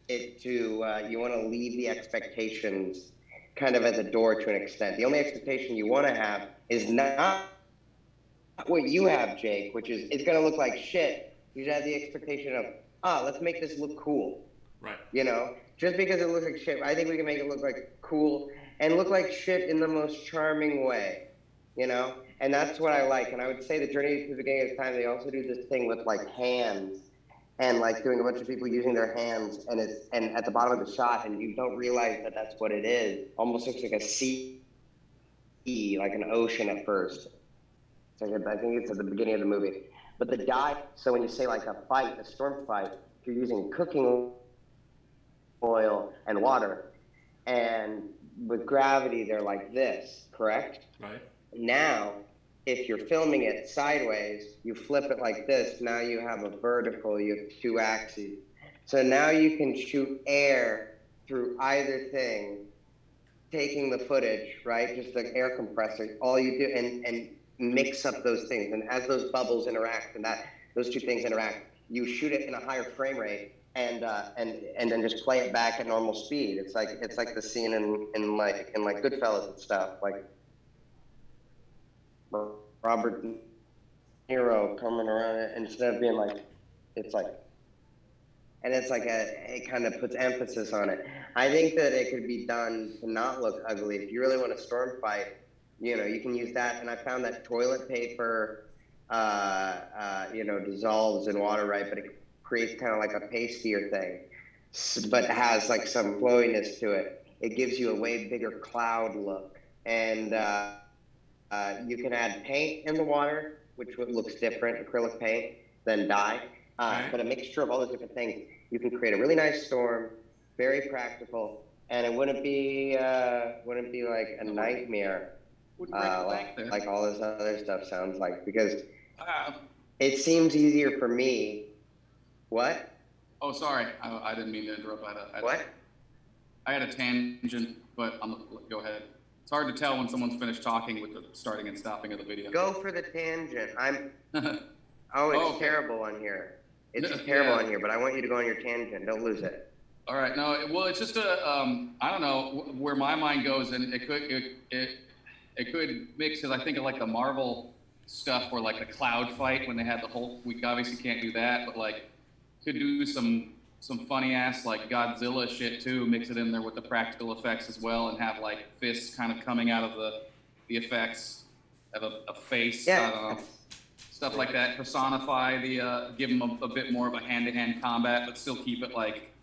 it to you want to leave the expectations kind of at the door to an extent. The only expectation you want to have is not what you have, Jake, which is it's going to look like shit. You should have the expectation of, let's make this look cool. Right. Just because it looks like shit, I think we can make it look like cool and look like shit in the most charming way, And that's what I like. And I would say the Journey to the Beginning of Time, they also do this thing with like hands. And like doing a bunch of people using their hands, and at the bottom of the shot, and you don't realize that that's what it is. Almost looks like a sea, like an ocean at first. I think it's at the beginning of the movie. But the dye. So when you say like a fight, a storm fight, you're using cooking oil and water, and with gravity, they're like this, correct? Right. Now, if you're filming it sideways, you flip it like this. Now you have a vertical, you have 2 axes. So now you can shoot air through either thing, taking the footage, right? Just like air compressor. All you do and mix up those things. And as those bubbles interact and those 2 things interact, you shoot it in a higher frame rate and then just play it back at normal speed. It's like the scene in like Goodfellas and stuff, like Robert De Niro coming around it, instead of being like, it kind of puts emphasis on it. I think that it could be done to not look ugly. If you really want a storm fight, you can use that. And I found that toilet paper, dissolves in water, right? But it creates kind of like a pastier thing, but has like some flowiness to it. It gives you a way bigger cloud look. And, you can add paint in the water, which looks different, acrylic paint, than dye. But a mixture of all those different things, you can create a really nice storm, very practical, and it wouldn't be like a nightmare, like all this other stuff sounds like. Because it seems easier for me. What? Oh, sorry, I didn't mean to interrupt. What? I had a tangent, but go ahead. It's hard to tell when someone's finished talking with the starting and stopping of the video. Go for the tangent. It's terrible on here. It's terrible on here, but I want you to go on your tangent. Don't lose it. All right. No, well, it's just I don't know where my mind goes, and it could mix, because I think of like the Marvel stuff, or like the cloud fight when they had the whole. We obviously can't do that, but like could do some funny ass like Godzilla shit too. Mix it in there with the practical effects as well, and have like fists kind of coming out of the effects, have a face. Yeah. I don't know. Stuff like that. Personify give them a bit more of a hand-to-hand combat, but still keep it like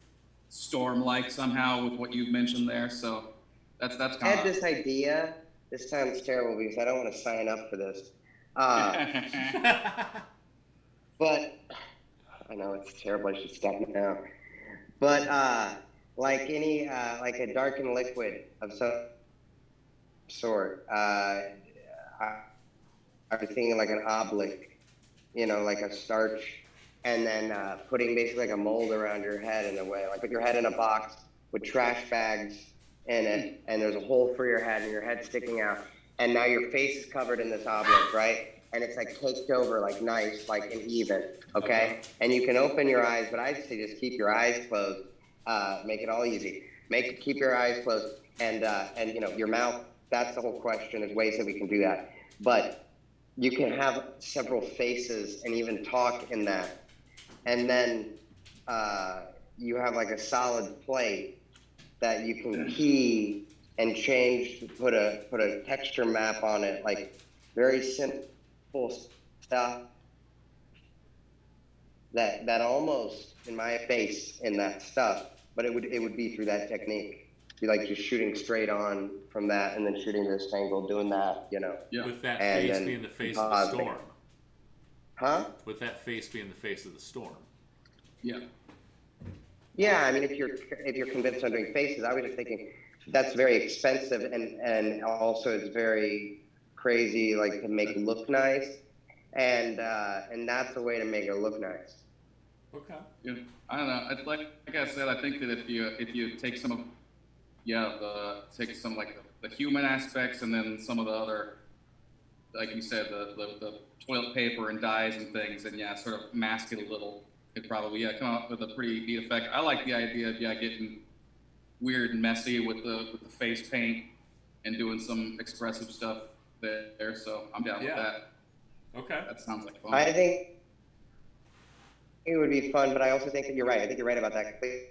Storm-like somehow with what you've mentioned there. So that's kind of. I had this idea. This sounds terrible because I don't want to sign up for this. But I know it's terrible. I should stop now. But like any like a darkened liquid of some sort. I was thinking like an oblique, like a starch, and then putting basically like a mold around your head in a way. Like put your head in a box with trash bags in it, and there's a hole for your head, and your head's sticking out, and now your face is covered in this oblique, right? And it's like caked over, like nice, like an even, okay? And you can open your eyes, but I'd say just keep your eyes closed. Make it all easy. Keep your eyes closed, and your mouth. That's the whole question. There's ways that we can do that, but you can have several faces and even talk in that, and then you have like a solid plate that you can key and change, put a texture map on it, like very simple stuff that almost in my face in that stuff, but it would be through that technique. Be like just shooting straight on from that, and then shooting this angle, doing that, Yeah. With that face being the face of the storm. Huh? With that face being the face of the storm. Yeah. Yeah, I mean, if you're convinced on doing faces, I was just thinking that's very expensive, and also it's very crazy, like to make it look nice, and that's the way to make it look nice. Okay. Yeah. I don't know. Like I said, I think that if you take some of like the human aspects, and then some of the other, like you said, the toilet paper and dyes and things, and sort of mask it a little, it probably come up with a pretty neat effect. I like the idea of getting weird and messy with the face paint and doing some expressive stuff there. So I'm down with that. Okay. That sounds like fun. I think it would be fun, but I also think that you're right. I think you're right about that completely,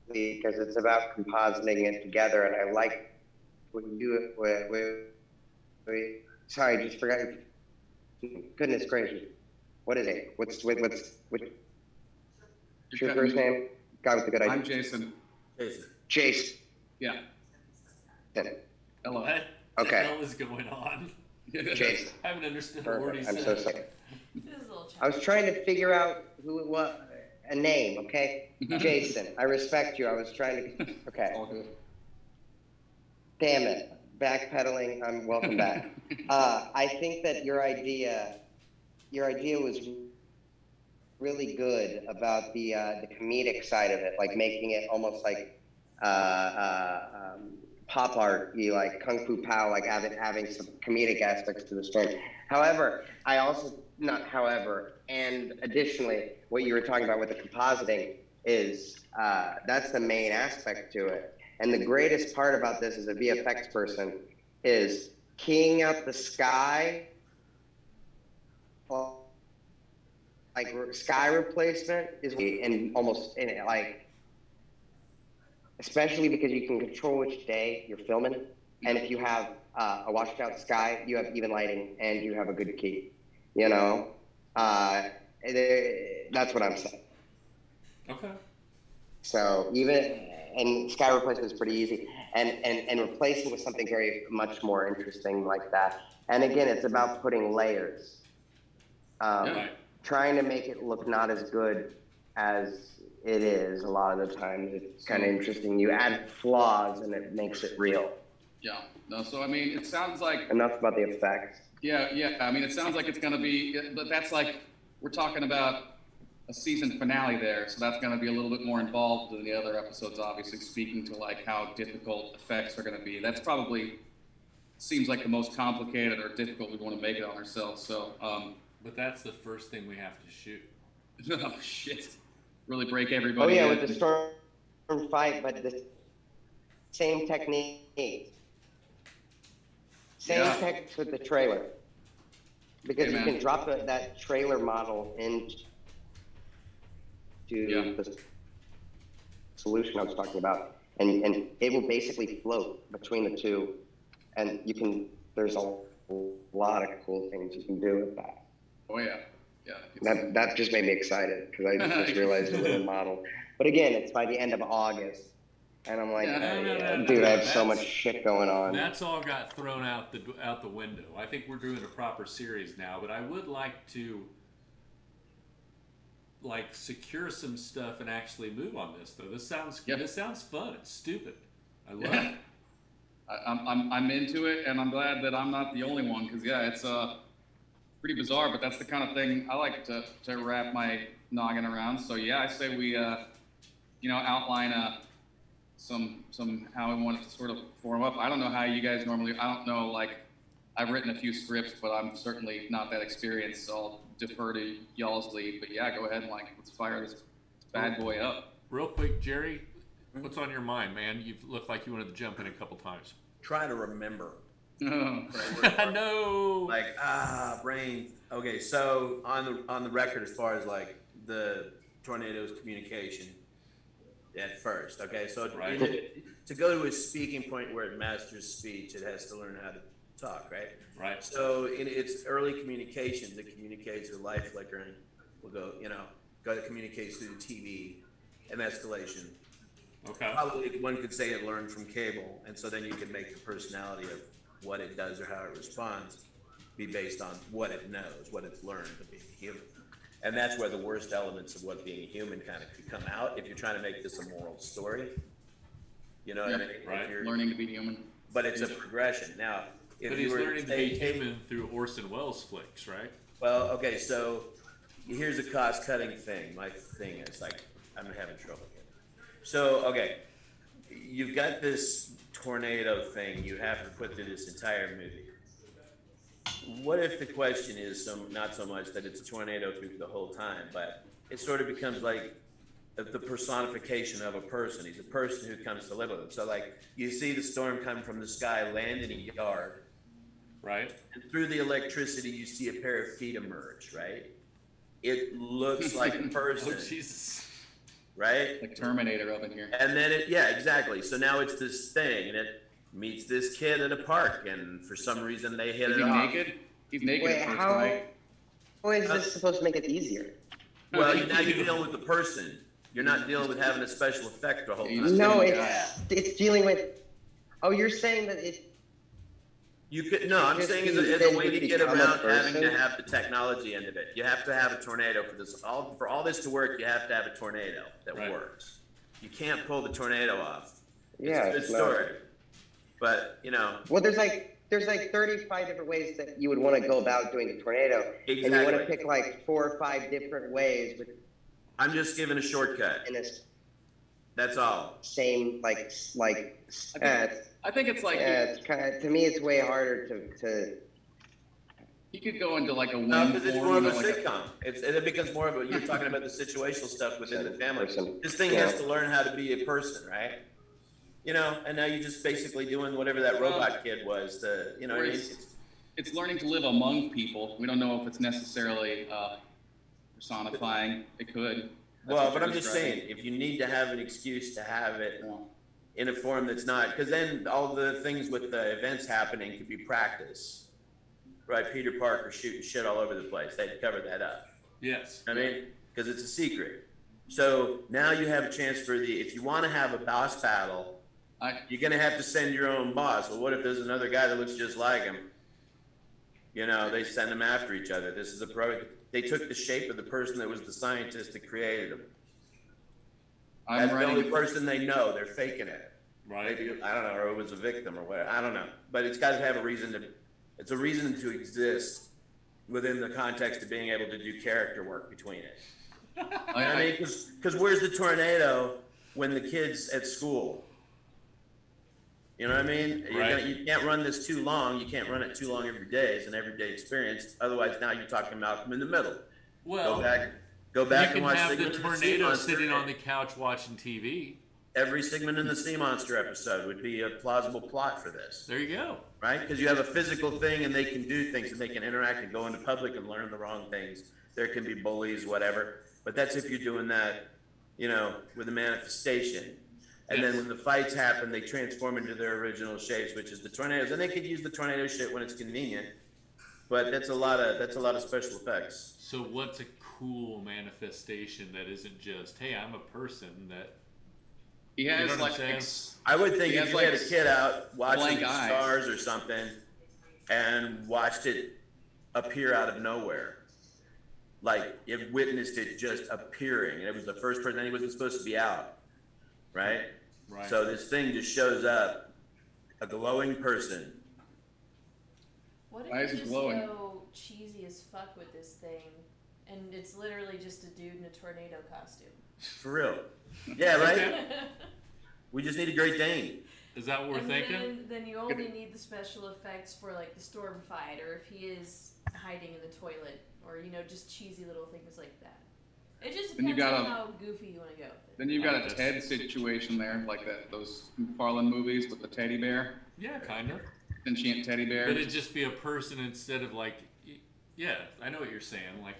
because it's about compositing it together, and I like when you do it with sorry, I just forgot. Goodness gracious. What is it? What's your first name? Guy with the good idea. I'm Jason. Jason. Yeah. Hello. What Okay. the hell is going on? Jason. I haven't understood a word he Perfect. I'm said. so sorry. This is a little I was trying to figure out a name, okay? Jason, I respect you. I was trying to, okay. All good. Damn it. Backpedaling, welcome back. I think that your idea was really good about the comedic side of it, like making it almost like pop art, like Kung Fu Pao, like having some comedic aspects to the story. However, and additionally, what you were talking about with the compositing is that's the main aspect to it. And the greatest part about this as a VFX person is keying out the sky, like sky replacement is almost in it, like, especially because you can control which day you're filming. And if you have a washed out sky, you have even lighting and you have a good key, that's what I'm saying. Okay. So and sky replacement is pretty easy, and replacing with something very much more interesting like that. And again, it's about putting layers, trying to make it look not as good as it is. A lot of the times, it's kind of interesting. You add flaws, and it makes it real. Yeah. No. So I mean, it sounds like Enough about the effects. Yeah. I mean, it sounds like it's gonna be, but that's like we're talking about a season finale there, so that's going to be a little bit more involved than the other episodes, obviously, speaking to like how difficult effects are going to be. That's probably seems like the most complicated or difficult we want to make it on ourselves. So, but that's the first thing we have to shoot. Oh shit! Really break everybody. Oh yeah, in. with the storm fight, but the same technique, same techniques with the trailer, because you can drop that trailer model into the solution I was talking about, and it will basically float between the two, and you can. There's a lot of cool things you can do with that. Oh yeah. That just made me excited because I just realized it was a model. But again, it's by the end of August, and I'm like, dude, I have so much shit going on. That's all got thrown out the window. I think we're doing a proper series now, but I would like to secure some stuff and actually move on this though. This sounds fun. It's stupid. I love it. I'm into it, and I'm glad that I'm not the only one because it's pretty bizarre, but that's the kind of thing I like to wrap my noggin around. So I say we outline some how we want it to sort of form up. I don't know how you guys normally. I don't know. I've written a few scripts, but I'm certainly not that experienced, so I'll defer to y'all's lead. But go ahead and let's fire this bad boy up. Real quick, Gerry, what's on your mind, man? You look like you wanted to jump in a couple times. Try to remember. Oh, no. Brain. Okay, so on the record, as far as the tornado's communication at first. Okay, so to go to a speaking point where it masters speech, it has to learn how to talk, right? Right. So in its early communications, it communicates through light flickering. We'll go to communicates through the TV and escalation. Okay. Probably one could say it learned from cable, and so then you can make the personality of what it does or how it responds be based on what it knows, what it's learned to be human. And that's where the worst elements of what being human kind of could come out if you're trying to make this a moral story. You know what I mean? Right. You're learning to be human. But it's a progression. Now, if but you he's were learning to be human through Orson Welles flicks, right? Well, okay, so here's a cost-cutting thing. My thing is I'm having trouble here. So, okay, you've got this tornado thing you have to put through this entire movie. What if the question is not so much that it's a tornado through the whole time, but it sort of becomes like the personification of a person. He's a person who comes to live with him. So you see the storm come from the sky, land in a yard. Right. And through the electricity, you see a pair of feet emerge, right? It looks like a person. Oh, Jesus. Right? Like Terminator up in here. And then exactly. So now it's this thing, and it meets this kid at a park, and for some reason they hit it off. Naked? He's naked. Wait, first, how right? is this supposed to make it easier? Well, now you're dealing with the person. You're not dealing with having a special effect the whole time. No, it's dealing with. Oh, you're saying that it. You could I'm saying as a way to get around having to have the technology end of it. You have to have a tornado for this. For all this to work, you have to have a tornado that works. You can't pull the tornado off. Yeah, it's a good story. But Well, there's 35 different ways that you would want to go about doing a tornado, exactly. And you want to pick 4 or 5 different ways. I'm just giving a shortcut. In this. That's all. Same I think it's it's kind of, to me it's way harder to. You could go into a because it's more of a sitcom. It becomes more of a. You're talking about the situational stuff within the family. This thing has to learn how to be a person, right? And now you're just basically doing whatever that robot kid was. It's learning to live among people. We don't know if it's necessarily personifying. It could. But I'm just saying, if you need to have an excuse to have it in a form that's not, because then all the things with the events happening could be practice, right? Peter Parker shooting shit all over the place. They'd cover that up. Yes. Because it's a secret. So now you have a chance if you want to have a boss battle, you're going to have to send your own boss. Well, what if there's another guy that looks just like him? They send them after each other. This is they took the shape of the person that was the scientist that created them. That's the only person they know. They're faking it. Right. Maybe, I don't know, or it was a victim or whatever. I don't know. But it's got to have a reason it's a reason to exist within the context of being able to do character work between it. I mean, because where's the tornado when the kid's at school? You know what I mean? Right. You can't run this too long. You can't run it too long every day. It's an everyday experience. Otherwise, now you're talking Malcolm in the Middle. Well, go back and watch you can have the Sigmund and tornado Monster. sitting on the couch watching TV. Every Sigmund and the Sea Monster episode would be a plausible plot for this. There you go. Right? Because you have a physical thing and they can do things and they can interact and go into public and learn the wrong things. There can be bullies, whatever. But that's if you're doing that, with a manifestation. And then when the fights happen, they transform into their original shapes, which is the tornadoes. And they could use the tornado shit when it's convenient. But that's a lot of special effects. So what's a cool manifestation that isn't just, hey, I'm a person that He has know what like I'm saying? I would think if you had a kid out watching blank the eyes. stars or something and watched it appear out of nowhere, like it witnessed it just appearing, and it was the first person, and he wasn't supposed to be out, right? Right. So this thing just shows up, a glowing person. What Why if is you it just glowing? go cheesy as fuck with this thing, and it's literally just a dude in a tornado costume? For real. Yeah, right? We just need a Great Dane. Is that what we're and thinking? then you only need the special effects for like the storm fight, or if he is hiding in the toilet, or just cheesy little things like that. It just Then you depends on gotta- how goofy you want to go with it. Then you've got a Ted situation there, like those McFarlane movies with the teddy bear, Yeah, kind of. sentient teddy bear. But it'd just be a person instead of like, yeah, I know what you're saying, like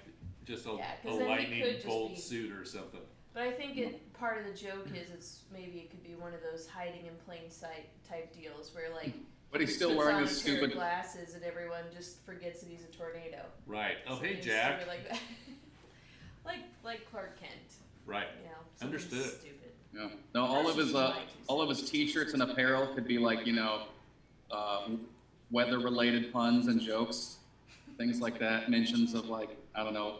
just a, Yeah, a 'cause then he lightning could just bolt be- suit or something. But I think part of the joke is maybe it could be one of those hiding in plain sight type deals where like. But he's he still puts wearing on this a pair of stupid. glasses and everyone just forgets that he's a tornado. Right. Oh, So hey, he's Jack. stupid like that. like Clark Kent. Right. Something Understood. Stupid. Yeah. No, all That's of his just my 2 all of his T-shirts and apparel could be like weather-related puns and jokes, things like that. Mentions of like I don't know,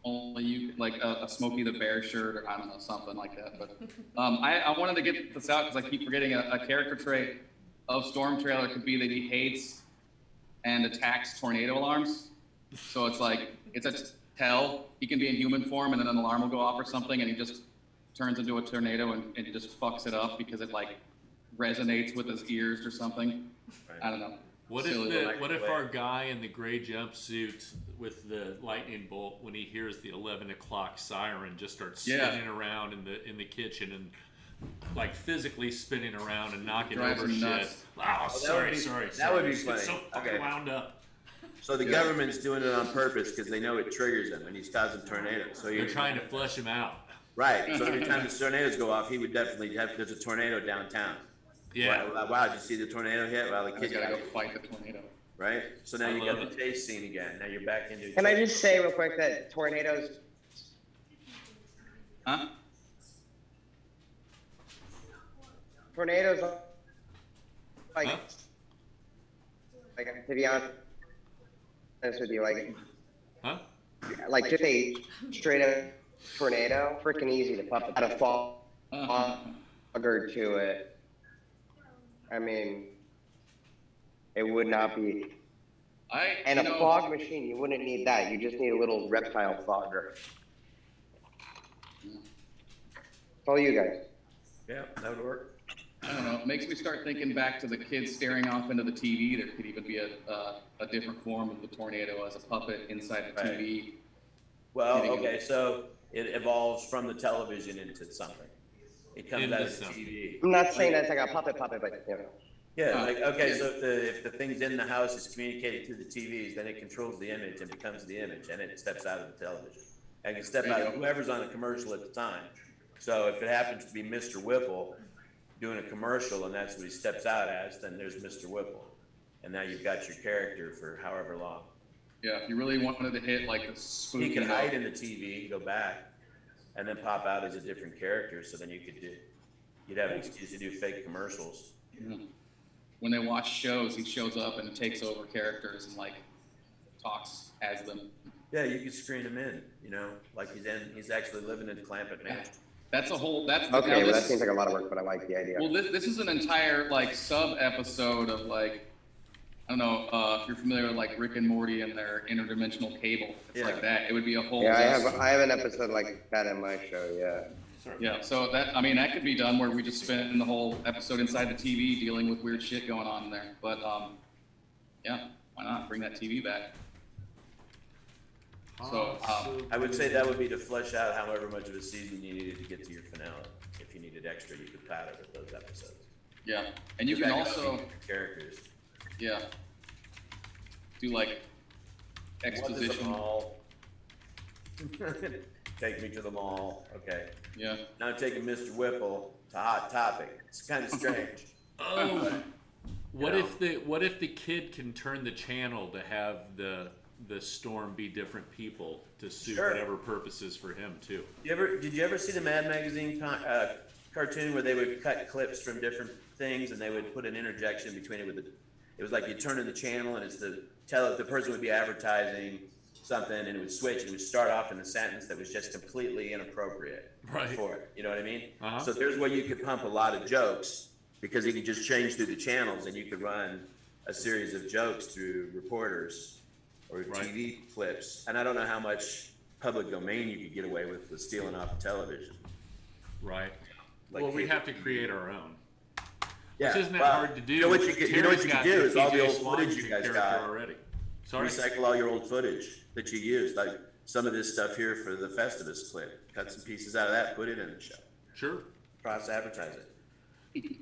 only you like a Smokey the Bear shirt or I don't know something like that. But I wanted to get this out because I keep forgetting a character trait of Stormtrailer could be that he hates and attacks tornado alarms. So it's like it's a tell. He can be in human form and then an alarm will go off or something, and he just turns into a tornado and it just fucks it up because it like resonates with his ears or something. Right. I don't know. What Silly if our guy in the gray jumpsuit with the lightning bolt, when he hears the 11 o'clock siren, just starts spinning around in the kitchen and like physically spinning around and knocking Drives over him shit? nuts. Oh, sorry. That would be Just get funny. so fucking Okay. wound up. So the government's doing it on purpose because they know it triggers him and he's causing tornadoes. So They're trying to flush him out. Right. So every time the tornadoes go off, he would definitely have, there's a tornado downtown. Yeah. Wow, did you see the tornado hit? Well, the I kid gotta got go hit. fight the tornado. Right? So now I you love got the chase scene again. Now you're back into Can I just say real quick that tornadoes Huh? tornadoes like Huh? like to be honest with you, Huh? like just a straight up tornado, freaking easy to puff. Add a fogger to it. I mean, it would not be. And a fog machine, you wouldn't need that. You just need a little reptile fogger. It's all you guys. Yeah, that would work. I don't know. It makes me start thinking back to the kids staring off into the TV. There could even be a different form of the tornado as a puppet inside the TV. Well, Getting okay, so it evolves from the television into something. It comes Into out of the something. TV. I'm not saying that's like a puppet, but you know. Yeah, like, okay, yeah. so if the thing's in the house is communicating through the TVs, then it controls the image and becomes the image, and it steps out of the television. And can step There you out of go. whoever's on the commercial at the time. So if it happens to be Mr. Whipple doing a commercial and that's what he steps out as, then there's Mr. Whipple. And now you've got your character for however long. Yeah, if you really wanted to hit like a spooky. He can hide in the TV, go back, and then pop out as a different character, so then you'd have an excuse to do fake commercials. Mhm. When they watch shows, he shows up and takes over characters and like talks as them. Yeah, you could screen him in, like he's actually living in Clampett Mansion. That's a whole. That's Okay, now well, that this- seems like a lot of work, but I like the idea. Well, this is an entire like sub episode of like I don't know if you're familiar with like Rick and Morty and their interdimensional cable. It's like that. It would be a whole. Yeah, I have an episode like that in my show. Yeah. Yeah. So that that could be done where we just spend the whole episode inside the TV dealing with weird shit going on in there. But yeah, why not bring that TV back? So I would say that would be to flesh out however much of a season you needed to get to your finale. If you needed extra, you could pad it with those episodes. Yeah, and you can also characters. Yeah. Do like exposition. Take me to the mall. Okay. Yeah. Now taking Mr. Whipple to Hot Topic. It's kind of strange. Oh. What if the kid can turn the channel to have the Storm be different people to suit whatever purposes for him too? Did you ever see the Mad Magazine cartoon where they would cut clips from different things and they would put an interjection between it with it was like you turn in the channel and it's the person would be advertising something and it would switch and it would start off in a sentence that was just completely inappropriate for it. You know what I mean? So there's where you could pump a lot of jokes because you could just change through the channels and you could run a series of jokes through reporters or TV clips. And I don't know how much public domain you could get away with stealing off of television. Right. Like well, we have to create our own. Yeah, which isn't that hard to do. You know what you can do is all the old Swanson footage you guys got. Already. Sorry? Recycle all your old footage that you used, like some of this stuff here for the Festivus clip. Cut some pieces out of that, put it in the show. Sure. Cross advertise it.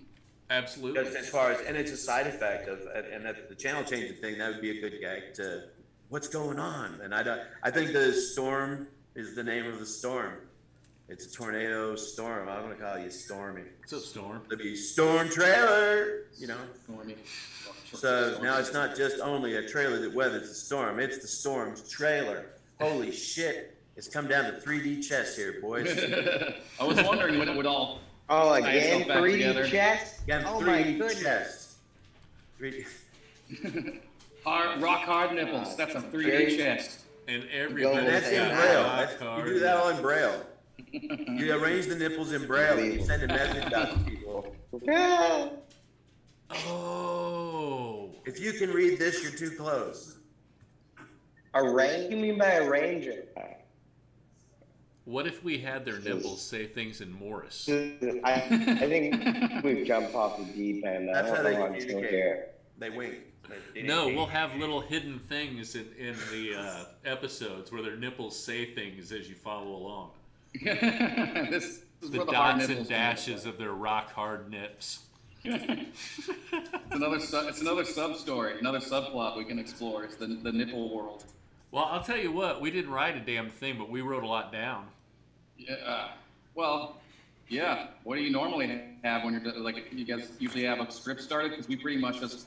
Absolutely. Because as far as, and it's a side effect of, and the channel changing thing, that would be a good gag to what's going on. And I think the Storm is the name of the storm. It's a tornado storm. I'm gonna call you Stormy. What's up, Storm? It'll be Stormtrailer, you know. Stormy. So now it's not just only a trailer that weathers the storm, it's the storm's trailer. Holy shit, it's come down to 3D chess here, boys. I was wondering when it would all again 3D chess? Again, oh 3D my goodness. chess. 3D. rock hard nipples. That's a 3D chest. And everybody. That's in Braille. You do that all in Braille. You arrange the nipples in Braille and you send a message out to people. Oh. If you can read this, you're too close. Arrange? You mean by arrange it? What if we had their nipples say things in Morse? I think we've jumped off the deep end. That's how they communicate. They wink. No, we'll have little hidden things in the episodes where their nipples say things as you follow along. This is the dots and dashes of their rock hard nips. It's another sub story, another subplot we can explore. It's the nipple world. Well, I'll tell you what, we didn't write a damn thing, but we wrote a lot down. Yeah. Well, yeah. What do you normally have when you're like? You guys usually have a script started because we pretty much just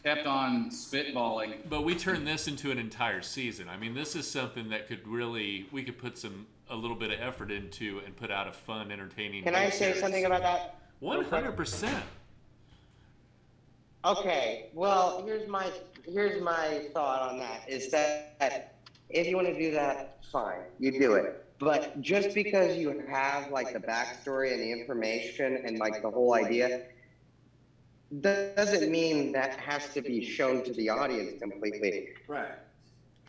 kept on spitballing. But we turned this into an entire season. I mean, this is something that we could put a little bit of effort into and put out a fun, entertaining. Can I say something about that? 100%. Okay. Well, here's my thought on that is that if you want to do that, fine, you do it. But just because you have like the backstory and the information and like the whole idea, doesn't mean that has to be shown to the audience completely. Right.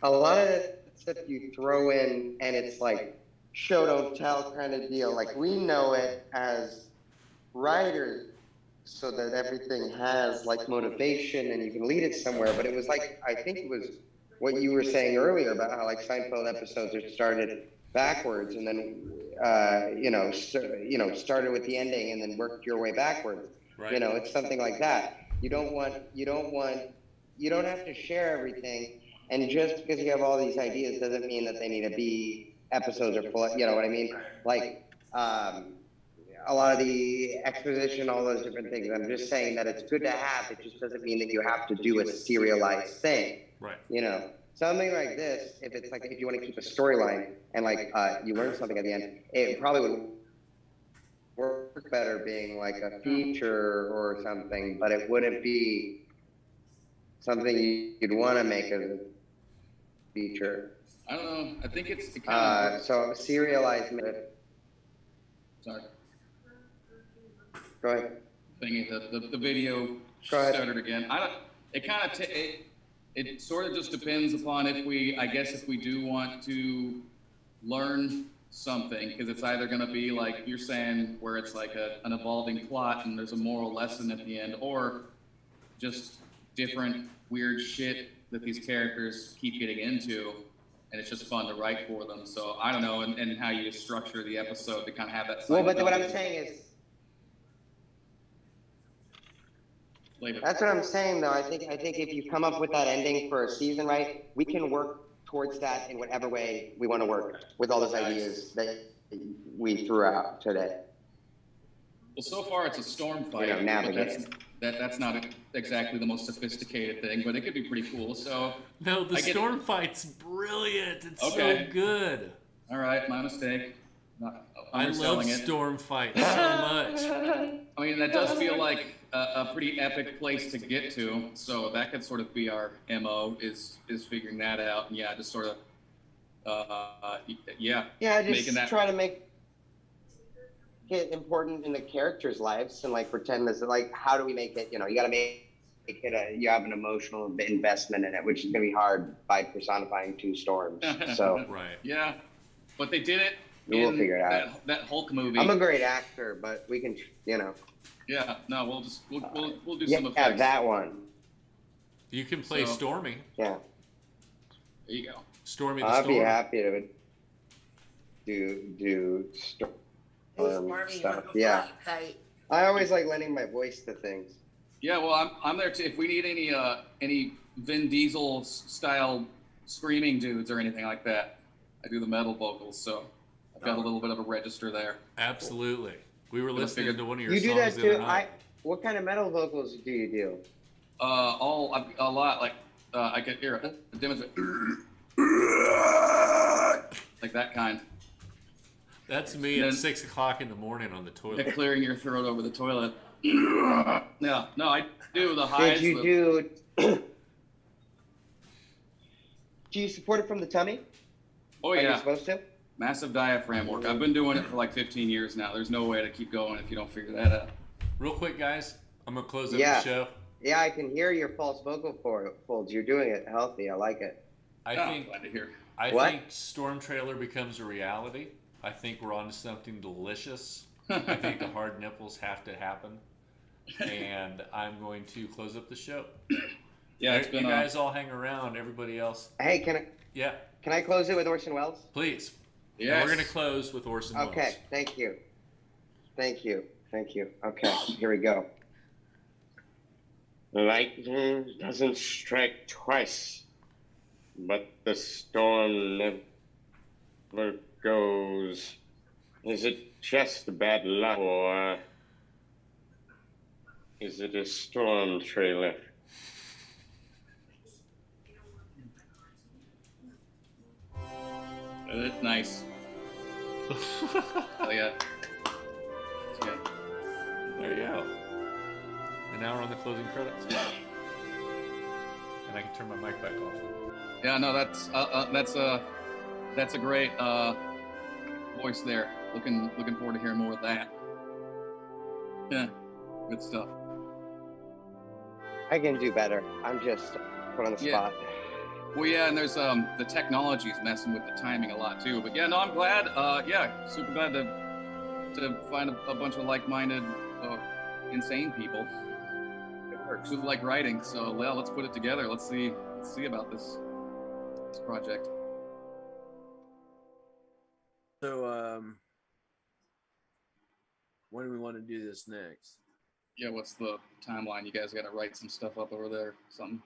A lot of the stuff you throw in and it's like show don't tell kind of deal. Like we know it as writers so that everything has like motivation and you can lead it somewhere. But it was like, I think it was what you were saying earlier about how like Seinfeld episodes are started backwards and then, started with the ending and then worked your way backwards. Right. You know, it's something like that. You don't have to share everything. And just because you have all these ideas doesn't mean that they need to be episodes or full, you know what I mean? Like, a lot of the exposition, all those different things. I'm just saying that it's good to have. It just doesn't mean that you have to do a serialized thing. Right. You know, something like this, if it's like, if you want to keep a storyline and like you learn something at the end, it probably would work better being like a feature or something, but it wouldn't be something you'd want to make as a feature. I don't know. I think it's the kind of so serialized. Sorry. Go ahead. Thingy, the video stuttered again. it kind of it sort of just depends upon if we do want to learn something, because it's either going to be like you're saying, where it's like an evolving plot and there's a moral lesson at the end, or just different weird shit that these characters keep getting into, and it's just fun to write for them. So I don't know, and how you structure the episode to kind of have that. Well, but what I'm saying is, later. that's what I'm saying though. I think if you come up with that ending for a season, right, we can work towards that in whatever way we want to work with all those ideas that we threw out today. Well, so far it's a storm fight. You know, navigate. That's not exactly the most sophisticated thing, but it could be pretty cool. So no, the storm fight's brilliant. It's okay. so good. All right, my mistake. I love storm fights so much. I mean, that does feel like a pretty epic place to get to. So that could sort of be our MO is figuring that out. And yeah, just sort of just try to make it important in the characters' lives and like pretend this, like, how do we make it, you know, you got to make it you have an emotional investment in it, which is gonna be hard by personifying two storms. So right, yeah, but they did it. We'll figure it out. That Hulk movie. I'm a great actor, but we can, you know. Yeah, no, we'll do some effects. Yeah, that one. You can play Stormy. Yeah. There you go. Stormy the I'd Storm. be happy to do stuff. Yeah. I always like lending my voice to things. Yeah, well, I'm there too. If we need any Vin Diesel style screaming dudes or anything like that, I do the metal vocals, so I've got a little bit of a register there. Absolutely. We were listening to one of your songs. You do that the too. other night. What kind of metal vocals do you do? A lot. Like I could hear a demonstrate like that kind. That's me at 6 o'clock in the morning on the toilet. Clearing your throat over the toilet. Yeah, no, I do the highs. Did you do? Do you support it from the tummy? Oh yeah. Are you supposed to? Massive diaphragm work. I've been doing it for like 15 years now. There's no way to keep going if you don't figure that out. Real quick, guys, I'm gonna close up the show. Yeah, I can hear your false vocal folds. You're doing it healthy. I like it. Glad to hear. I think Stormtrailer becomes a reality. I think we're on to something delicious. I think the hard nipples have to happen. And I'm going to close up the show. Yeah, it's been, you guys all hang around. Everybody else. Hey, can I close it with Orson Welles? Please. Yeah. We're going to close with Orson Welles. Okay, thank you. Okay, here we go. Lightning doesn't strike twice, but the storm never goes. Is it just bad luck, or is it a storm trailer? Nice. Oh yeah. That's good. There you go. And now we're on the closing credits. And I can turn my mic back off. Yeah, no, that's a great voice there. Looking forward to hearing more of that. Yeah, good stuff. I can do better. I'm just put on the spot. Well, yeah, and there's the technology is messing with the timing a lot too. But yeah, no, I'm glad. Super glad to find a bunch of like-minded, insane people who like writing. So yeah, let's put it together. Let's see about this project. So, when do we want to do this next? Yeah, what's the timeline? You guys got to write some stuff up over there, something.